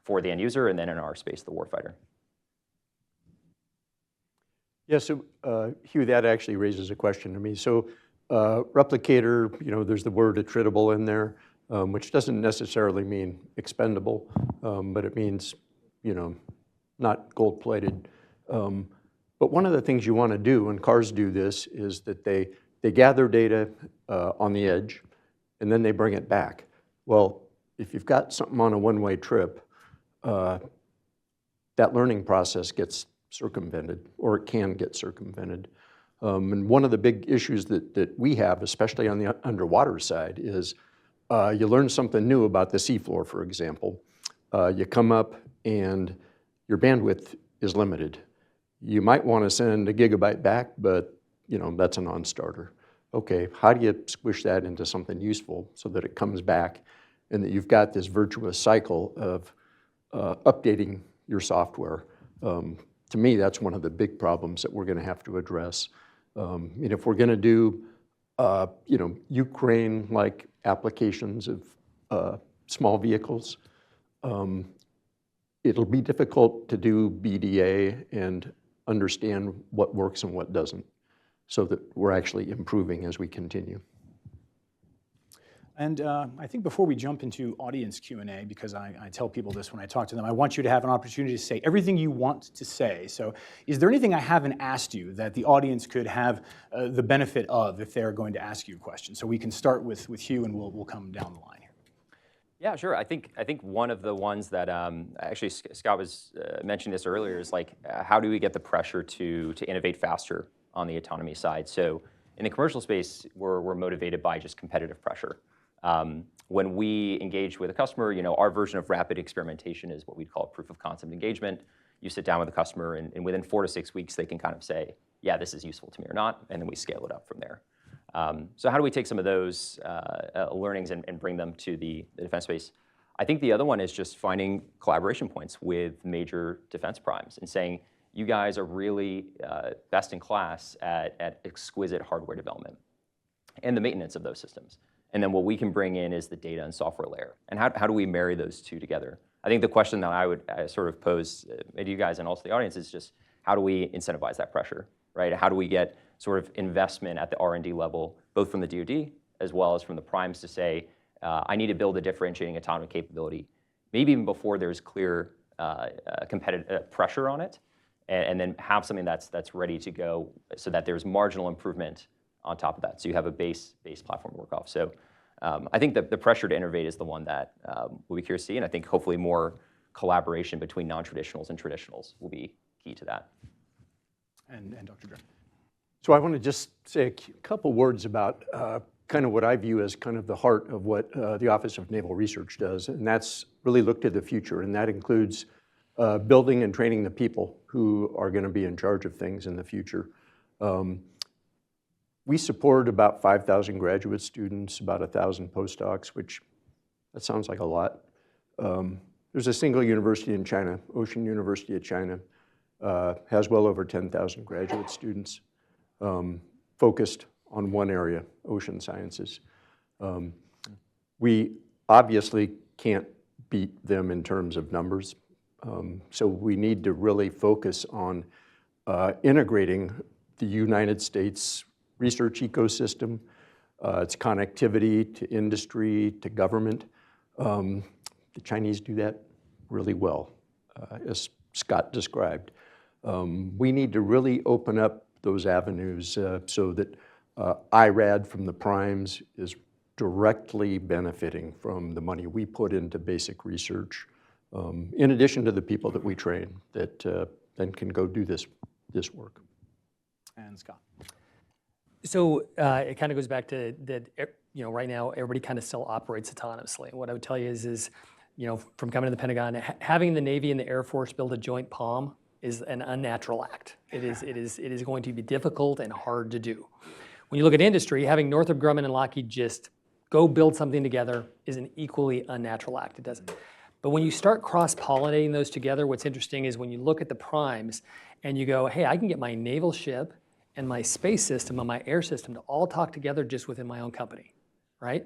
for the end user, and then in our space, the warfighter. Yeah, so Hugh, that actually raises a question to me. So replicator, there's the word attritable in there, which doesn't necessarily mean expendable, but it means, not gold-plated. But one of the things you want to do, and cars do this, is that they gather data on the edge, and then they bring it back. Well, if you've got something on a one-way trip, that learning process gets circumvented, or it can get circumvented. And one of the big issues that we have, especially on the underwater side, is you learn something new about the seafloor, for example. You come up and your bandwidth is limited. You might want to send a gigabyte back, but that's a non-starter. Okay, how do you squish that into something useful so that it comes back and that you've got this virtuous cycle of updating your software? To me, that's one of the big problems that we're going to have to address. If we're going to do, Ukraine-like applications of small vehicles, it'll be difficult to do BDA and understand what works and what doesn't, so that we're actually improving as we continue. And I think before we jump into audience Q&A, because I tell people this when I talk to them, I want you to have an opportunity to say everything you want to say. So is there anything I haven't asked you that the audience could have the benefit of if they're going to ask you a question? So we can start with Hugh, and we'll come down the line here. Yeah, sure. I think one of the ones that actually Scott was mentioning this earlier is how do we get the pressure to innovate faster on the autonomy side? So in the commercial space, we're motivated by just competitive pressure. When we engage with a customer, our version of rapid experimentation is what we'd call proof of concept engagement. You sit down with a customer, and within 4 to 6 weeks, they can kind of say, yeah, this is useful to me or not, and then we scale it up from there. So how do we take some of those learnings and bring them to the defense space? I think the other one is just finding collaboration points with major defense primes and saying, you guys are really best in class at exquisite hardware development and the maintenance of those systems. And then what we can bring in is the data and software layer. And how do we marry those two together? I think the question that I would sort of pose to you guys and also the audience is just, how do we incentivize that pressure, right? How do we get sort of investment at the R&D level, both from the DoD as well as from the primes to say, I need to build a differentiating autonomy capability, maybe even before there's clear competitive pressure on it, and then have something that's ready to go so that there's marginal improvement on top of that. So you have a base platform to work off. So I think that the pressure to innovate is the one that we'll be curious to see, and I think hopefully more collaboration between non-traditionals and traditionals will be key to that. And Dr. Dre. So I want to just say a couple words about kind of what I view as kind of the heart of what the Office of Naval Research does, and that's really look to the future, and that includes building and training the people who are going to be in charge of things in the future. We support about 5,000 graduate students, about 1,000 postdocs, which that sounds like a lot. There's a single university in China, Ocean University of China, has well over 10,000 graduate students focused on one area, ocean sciences. We obviously can't beat them in terms of numbers, so we need to really focus on integrating the United States research ecosystem, its connectivity to industry, to government. The Chinese do that really well, as Scott described. We need to really open up those avenues so that IRAD from the primes is directly benefiting from the money we put into basic research, in addition to the people that we train that then can go do this work. And Scott. So it kind of goes back to that, right now everybody kind of still operates autonomously. And what I would tell you is from coming to the Pentagon, having the Navy and the Air Force build a joint POM is an unnatural act. It is going to be difficult and hard to do. When you look at industry, having Northrop Grumman and Lockheed just go build something together is an equally unnatural act. It doesn't. But when you start cross-pollinating those together, what's interesting is when you look at the primes and you go, hey, I can get my naval ship and my space system and my air system to all talk together just within my own company, right?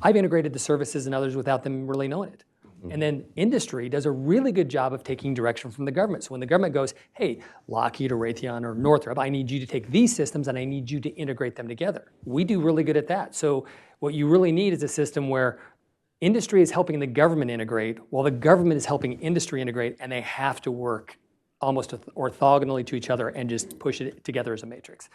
I've integrated the services and others without them really knowing it. And then industry does a really good job of taking direction from the government. So when the government goes, hey, Lockheed or Raytheon or Northrop, I need you to take these systems and I need you to integrate them together. We do really good at that. So what you really need is a system where industry is helping the government integrate while the government is helping industry integrate, and they have to work almost orthogonally to each other and just push it together as a matrix.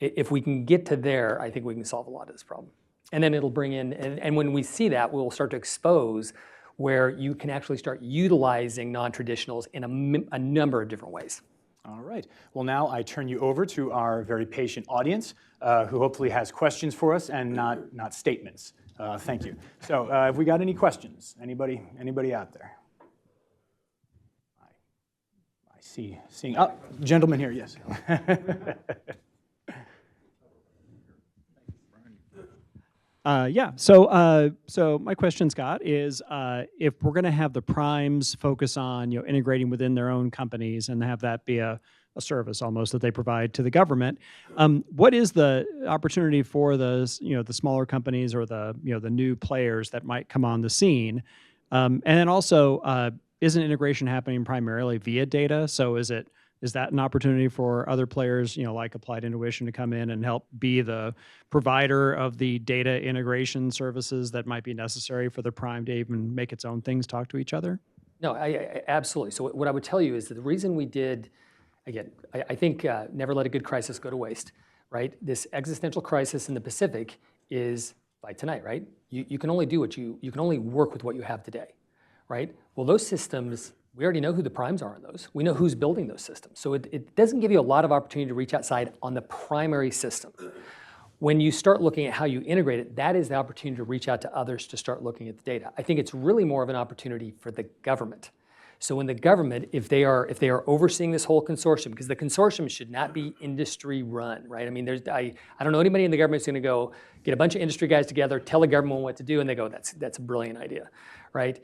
If we can get to there, I think we can solve a lot of this problem. And then it'll bring in, and when we see that, we'll start to expose where you can actually start utilizing non-traditionals in a number of different ways. All right. Well, now I turn you over to our very patient audience, who hopefully has questions for us and not statements. Thank you. So have we got any questions? Anybody out there? I see, gentleman here, yes. Yeah. So my question, Scott, is if we're going to have the primes focus on integrating within their own companies and have that be a service almost that they provide to the government, what is the opportunity for the smaller companies or the new players that might come on the scene, and then also isn't integration happening primarily via data? So is that an opportunity for other players, like Applied Intuition, to come in and help be the provider of the data integration services that might be necessary for the prime to even make its own things talk to each other? No, I absolutely. So what I would tell you is that the reason we did, again, I think never let a good crisis go to waste, right? This existential crisis in the Pacific is by tonight, right? You can only do you can only work with what you have today, right? Well, those systems, we already know who the primes are in those. We know who's building those systems. So it doesn't give you a lot of opportunity to reach outside on the primary system. When you start looking at how you integrate it, that is the opportunity to reach out to others to start looking at the data. I think it's really more of an opportunity for the government. So when the government, if they are overseeing this whole consortium, because the consortium should not be industry run, right? I mean, I don't know anybody in the government who's going to go get a bunch of industry guys together, tell the government what to do, and they go, that's a brilliant idea, right?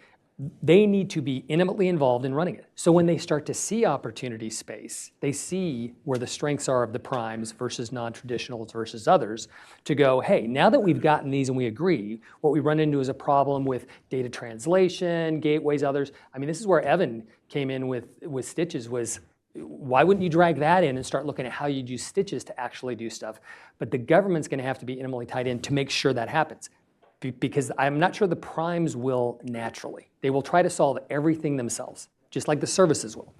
They need to be intimately involved in running it. So when they start to see opportunity space, they see where the strengths are of the primes versus non-traditionals versus others, to go, hey, now that we've gotten these and we agree, what we run into is a problem with data translation, gateways, others. I mean, this is where Evan came in with stitches was, why wouldn't you drag that in and start looking at how you use stitches to actually do stuff? But the government's going to have to be intimately tied in to make sure that happens. Because I'm not sure the primes will naturally. They will try to solve everything themselves, just like the services will.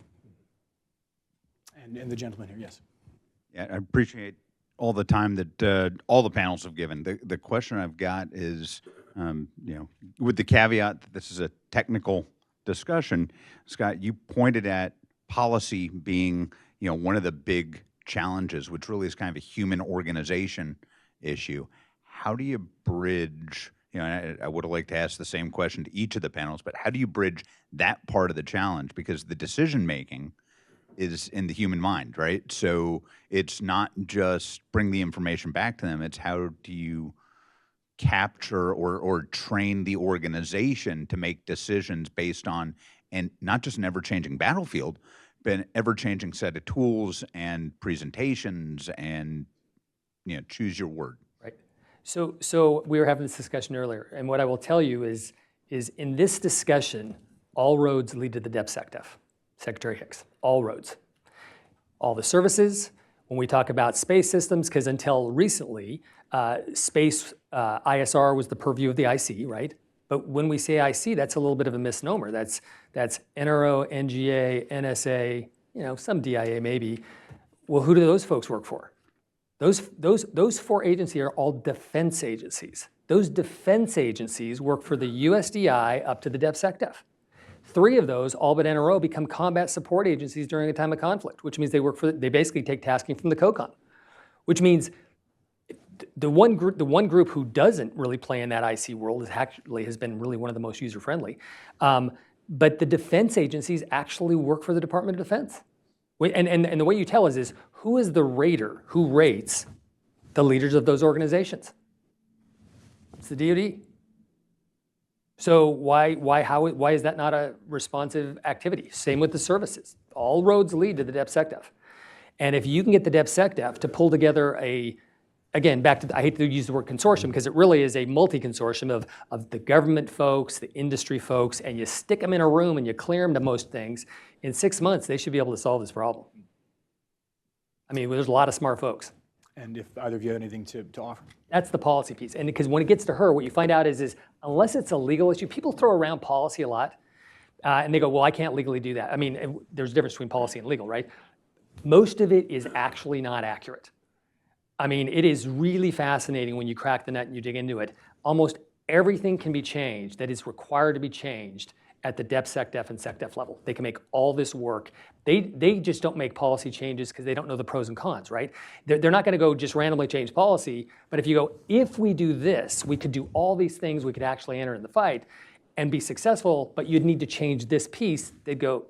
And the gentleman here, yes. Yeah, I appreciate all the time that all the panels have given. The question I've got is, with the caveat that this is a technical discussion, Scott, you pointed at policy being, one of the big challenges, which really is kind of a human organization issue. How do you bridge, I would have liked to ask the same question to each of the panels, but how do you bridge that part of the challenge? Because the decision-making is in the human mind, right? So it's not just bring the information back to them, it's how do you capture or train the organization to make decisions based on, and not just an ever-changing battlefield, but an ever-changing set of tools and presentations and, choose your word. So we were having this discussion earlier, and what I will tell you is in this discussion, all roads lead to the DepSecDef, Secretary Hicks, all roads. All the services, when we talk about space systems, because until recently, space ISR was the purview of the IC, right? But when we say IC, that's a little bit of a misnomer. That's NRO, NGA, NSA, some DIA maybe. Well, who do those folks work for? Those 4 agencies are all defense agencies. Those defense agencies work for the USDI up to the DepSecDef. 3 of those, all but NRO, become combat support agencies during a time of conflict, which means they basically take tasking from the COCON, which means the one group who doesn't really play in that IC world has been really one of the most user-friendly. But the defense agencies actually work for the Department of Defense. And the way you tell is who is the rater who rates the leaders of those organizations? It's the DoD. So why is that not a responsive activity? Same with the services. All roads lead to the DepSecDef. And if you can get the DepSecDef to pull together again, back to, I hate to use the word consortium because it really is a multi-consortium of the government folks, the industry folks, and you stick them in a room and you clear them to most things. In 6 months, they should be able to solve this problem. I mean, there's a lot of smart folks. And if either of you have anything to offer. That's the policy piece. And because when it gets to her, what you find out is unless it's a legal issue, people throw around policy a lot. And they go, well, I can't legally do that. I mean, there's a difference between policy and legal, right? Most of it is actually not accurate. I mean, it is really fascinating when you crack the nut and you dig into it. Almost everything can be changed that is required to be changed at the DepSecDef and SecDef level. They can make all this work. They just don't make policy changes because they don't know the pros and cons, right? They're not going to go just randomly change policy, but if you go, if we do this, we could do all these things, we could actually enter in the fight and be successful, but you'd need to change this piece, they'd go,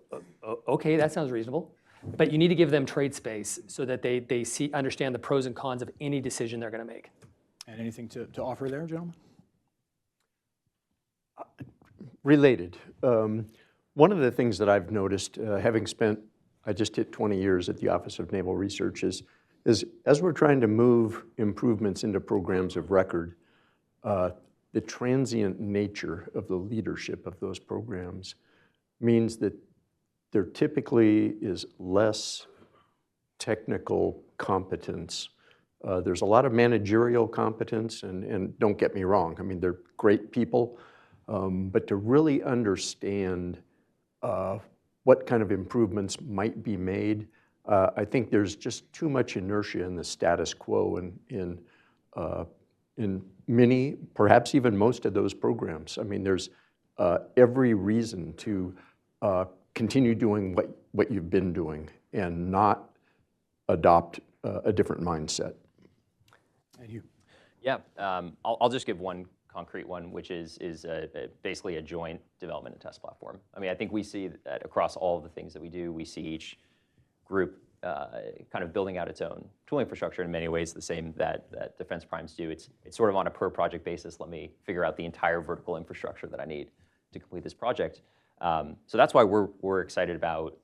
okay, that sounds reasonable. But you need to give them trade space so that they understand the pros and cons of any decision they're going to make. And anything to offer there, gentlemen? Related. One of the things that I've noticed, having spent, I just hit 20 years at the Office of Naval Research, is as we're trying to move improvements into programs of record, the transient nature of the leadership of those programs means that there typically is less technical competence. There's a lot of managerial competence, and don't get me wrong, I mean, they're great people, but to really understand what kind of improvements might be made, I think there's just too much inertia in the status quo in many, perhaps even most of those programs. I mean, there's every reason to continue doing what you've been doing and not adopt a different mindset. And you? Yeah, I'll just give one concrete one, which is basically a joint development and test platform. I mean, I think we see that across all of the things that we do, we see each group kind of building out its own tool infrastructure in many ways the same that defense primes do. It's sort of on a per project basis. Let me figure out the entire vertical infrastructure that I need to complete this project. So that's why we're excited about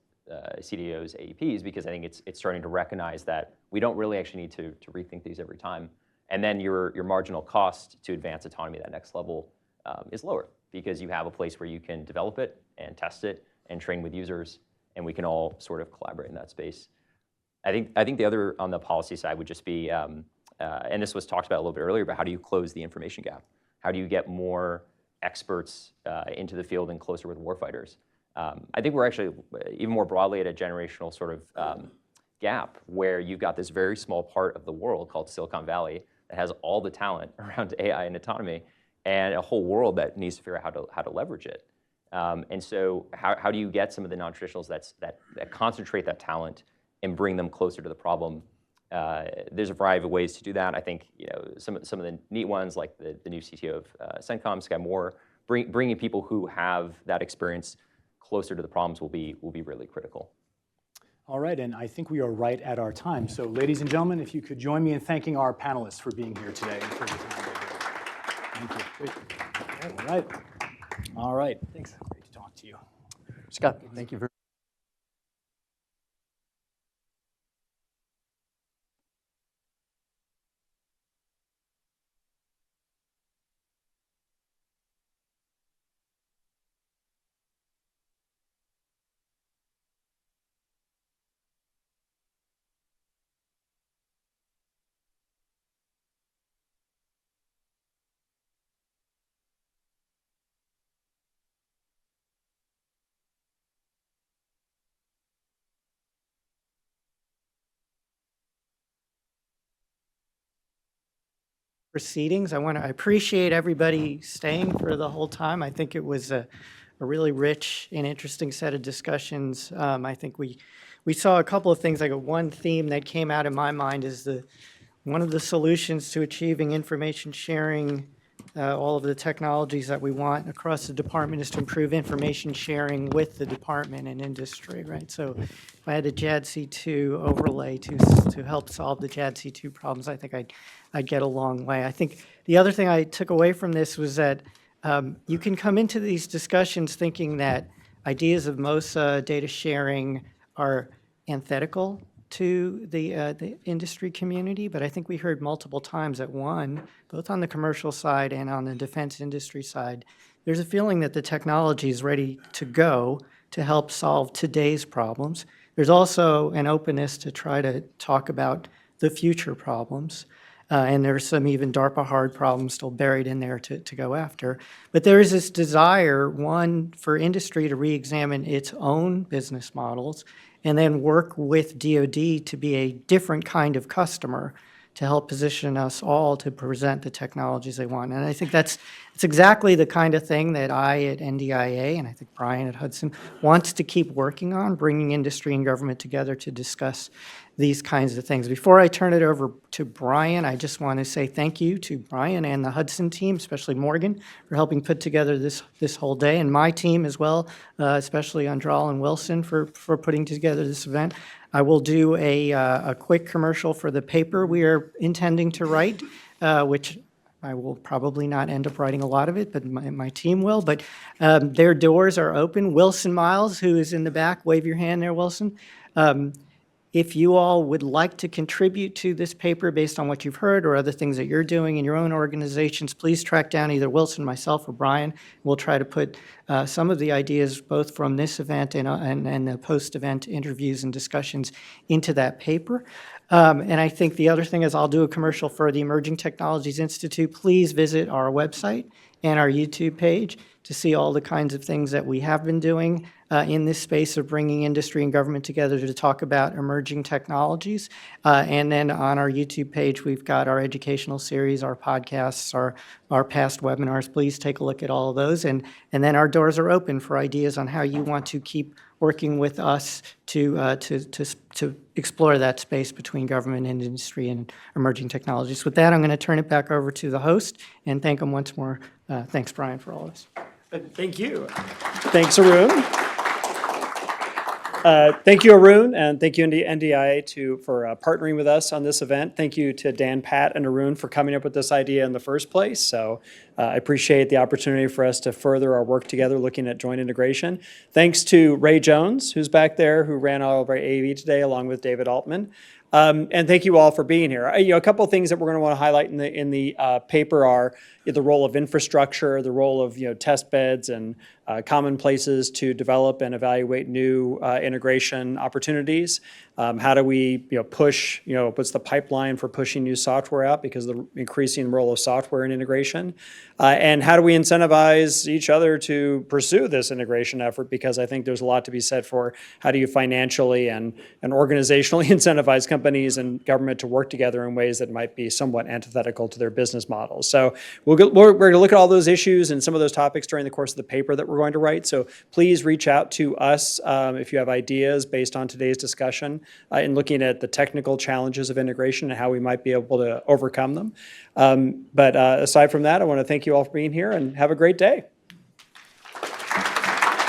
CDO's AEPs, because I think it's starting to recognize that we don't really actually need to rethink these every time. And then your marginal cost to advance autonomy at that next level is lower, because you have a place where you can develop it and test it and train with users, and we can all sort of collaborate in that space. I think the other on the policy side would just be, and this was talked about a little bit earlier, but how do you close the information gap? How do you get more experts into the field and closer with warfighters? I think we're actually even more broadly at a generational sort of gap where you've got this very small part of the world called Silicon Valley that has all the talent around AI and autonomy, and a whole world that needs to figure out how to leverage it. And so how do you get some of the non-traditionals that concentrate that talent and bring them closer to the problem? There's a variety of ways to do that. I think some of the neat ones, like the new CTO of CENTCOM, Sky Moore, bringing people who have that experience closer to the problems will be really critical. All right, and I think we are right at our time. So ladies and gentlemen, if you could join me in thanking our panelists for being here today and for the time they're here. Thank you. All right. All right. Thanks. Great to talk to you. Scott, thank you very much. proceedings. I appreciate everybody staying for the whole time. I think it was a really rich and interesting set of discussions. I think we saw a couple of things. Like one theme that came out in my mind is one of the solutions to achieving information sharing, all of the technologies that we want across the department, is to improve information sharing with the department and industry, right? So if I had a JADC2 overlay to help solve the JADC2 problems, I think I'd get a long way. I think the other thing I took away from this was that you can come into these discussions thinking that ideas of MOSA, data sharing, are antithetical to the industry community, but I think we heard multiple times that both on the commercial side and on the defense industry side, there's a feeling that the technology is ready to go to help solve today's problems. There's also an openness to try to talk about the future problems. And there's some even DARPA hard problems still buried in there to go after. But there is this desire, one, for industry to re-examine its own business models and then work with DoD to be a different kind of customer to help position us all to present the technologies they want. And I think it's exactly the kind of thing that I at NDIA, and I think Brian at Hudson, wants to keep working on, bringing industry and government together to discuss these kinds of things. Before I turn it over to Brian, I just want to say thank you to Brian and the Hudson team, especially Morgan, for helping put together this whole day, and my team as well, especially Andral and Wilson for putting together this event. I will do a quick commercial for the paper we are intending to write, which I will probably not end up writing a lot of it, but my team will. But their doors are open. Wilson Miles, who is in the back, wave your hand there, Wilson. If you all would like to contribute to this paper based on what you've heard or other things that you're doing in your own organizations, please track down either Wilson, myself, or Brian. We'll try to put some of the ideas both from this event and the post-event interviews and discussions into that paper. And I think the other thing is I'll do a commercial for the Emerging Technologies Institute. Please visit our website and our YouTube page to see all the kinds of things that we have been doing in this space of bringing industry and government together to talk about emerging technologies. And then on our YouTube page, we've got our educational series, our podcasts, our past webinars. Please take a look at all of those. And then our doors are open for ideas on how you want to keep working with us to explore that space between government and industry and emerging technologies. With that, I'm going to turn it back over to the host and thank him once more. Thanks, Brian, for all this. Thank you. Thanks, Arun. Thank you, Arun, and thank you, NDIA, for partnering with us on this event. Thank you to Dan, Pat, and Arun for coming up with this idea in the first place. So I appreciate the opportunity for us to further our work together looking at joint integration. Thanks to Ray Jones, who's back there, who ran all of our AV today, along with David Altman. And thank you all for being here. A couple of things that we're going to want to highlight in the paper are the role of infrastructure, the role of test beds and common places to develop and evaluate new integration opportunities. How do we push, what's the pipeline for pushing new software out because of the increasing role of software in integration? And how do we incentivize each other to pursue this integration effort? Because I think there's a lot to be said for how do you financially and organizationally incentivize companies and government to work together in ways that might be somewhat antithetical to their business models. So we're going to look at all those issues and some of those topics during the course of the paper that we're going to write. So please reach out to us if you have ideas based on today's discussion in looking at the technical challenges of integration and how we might be able to overcome them. But aside from that, I want to thank you all for being here and have a great day.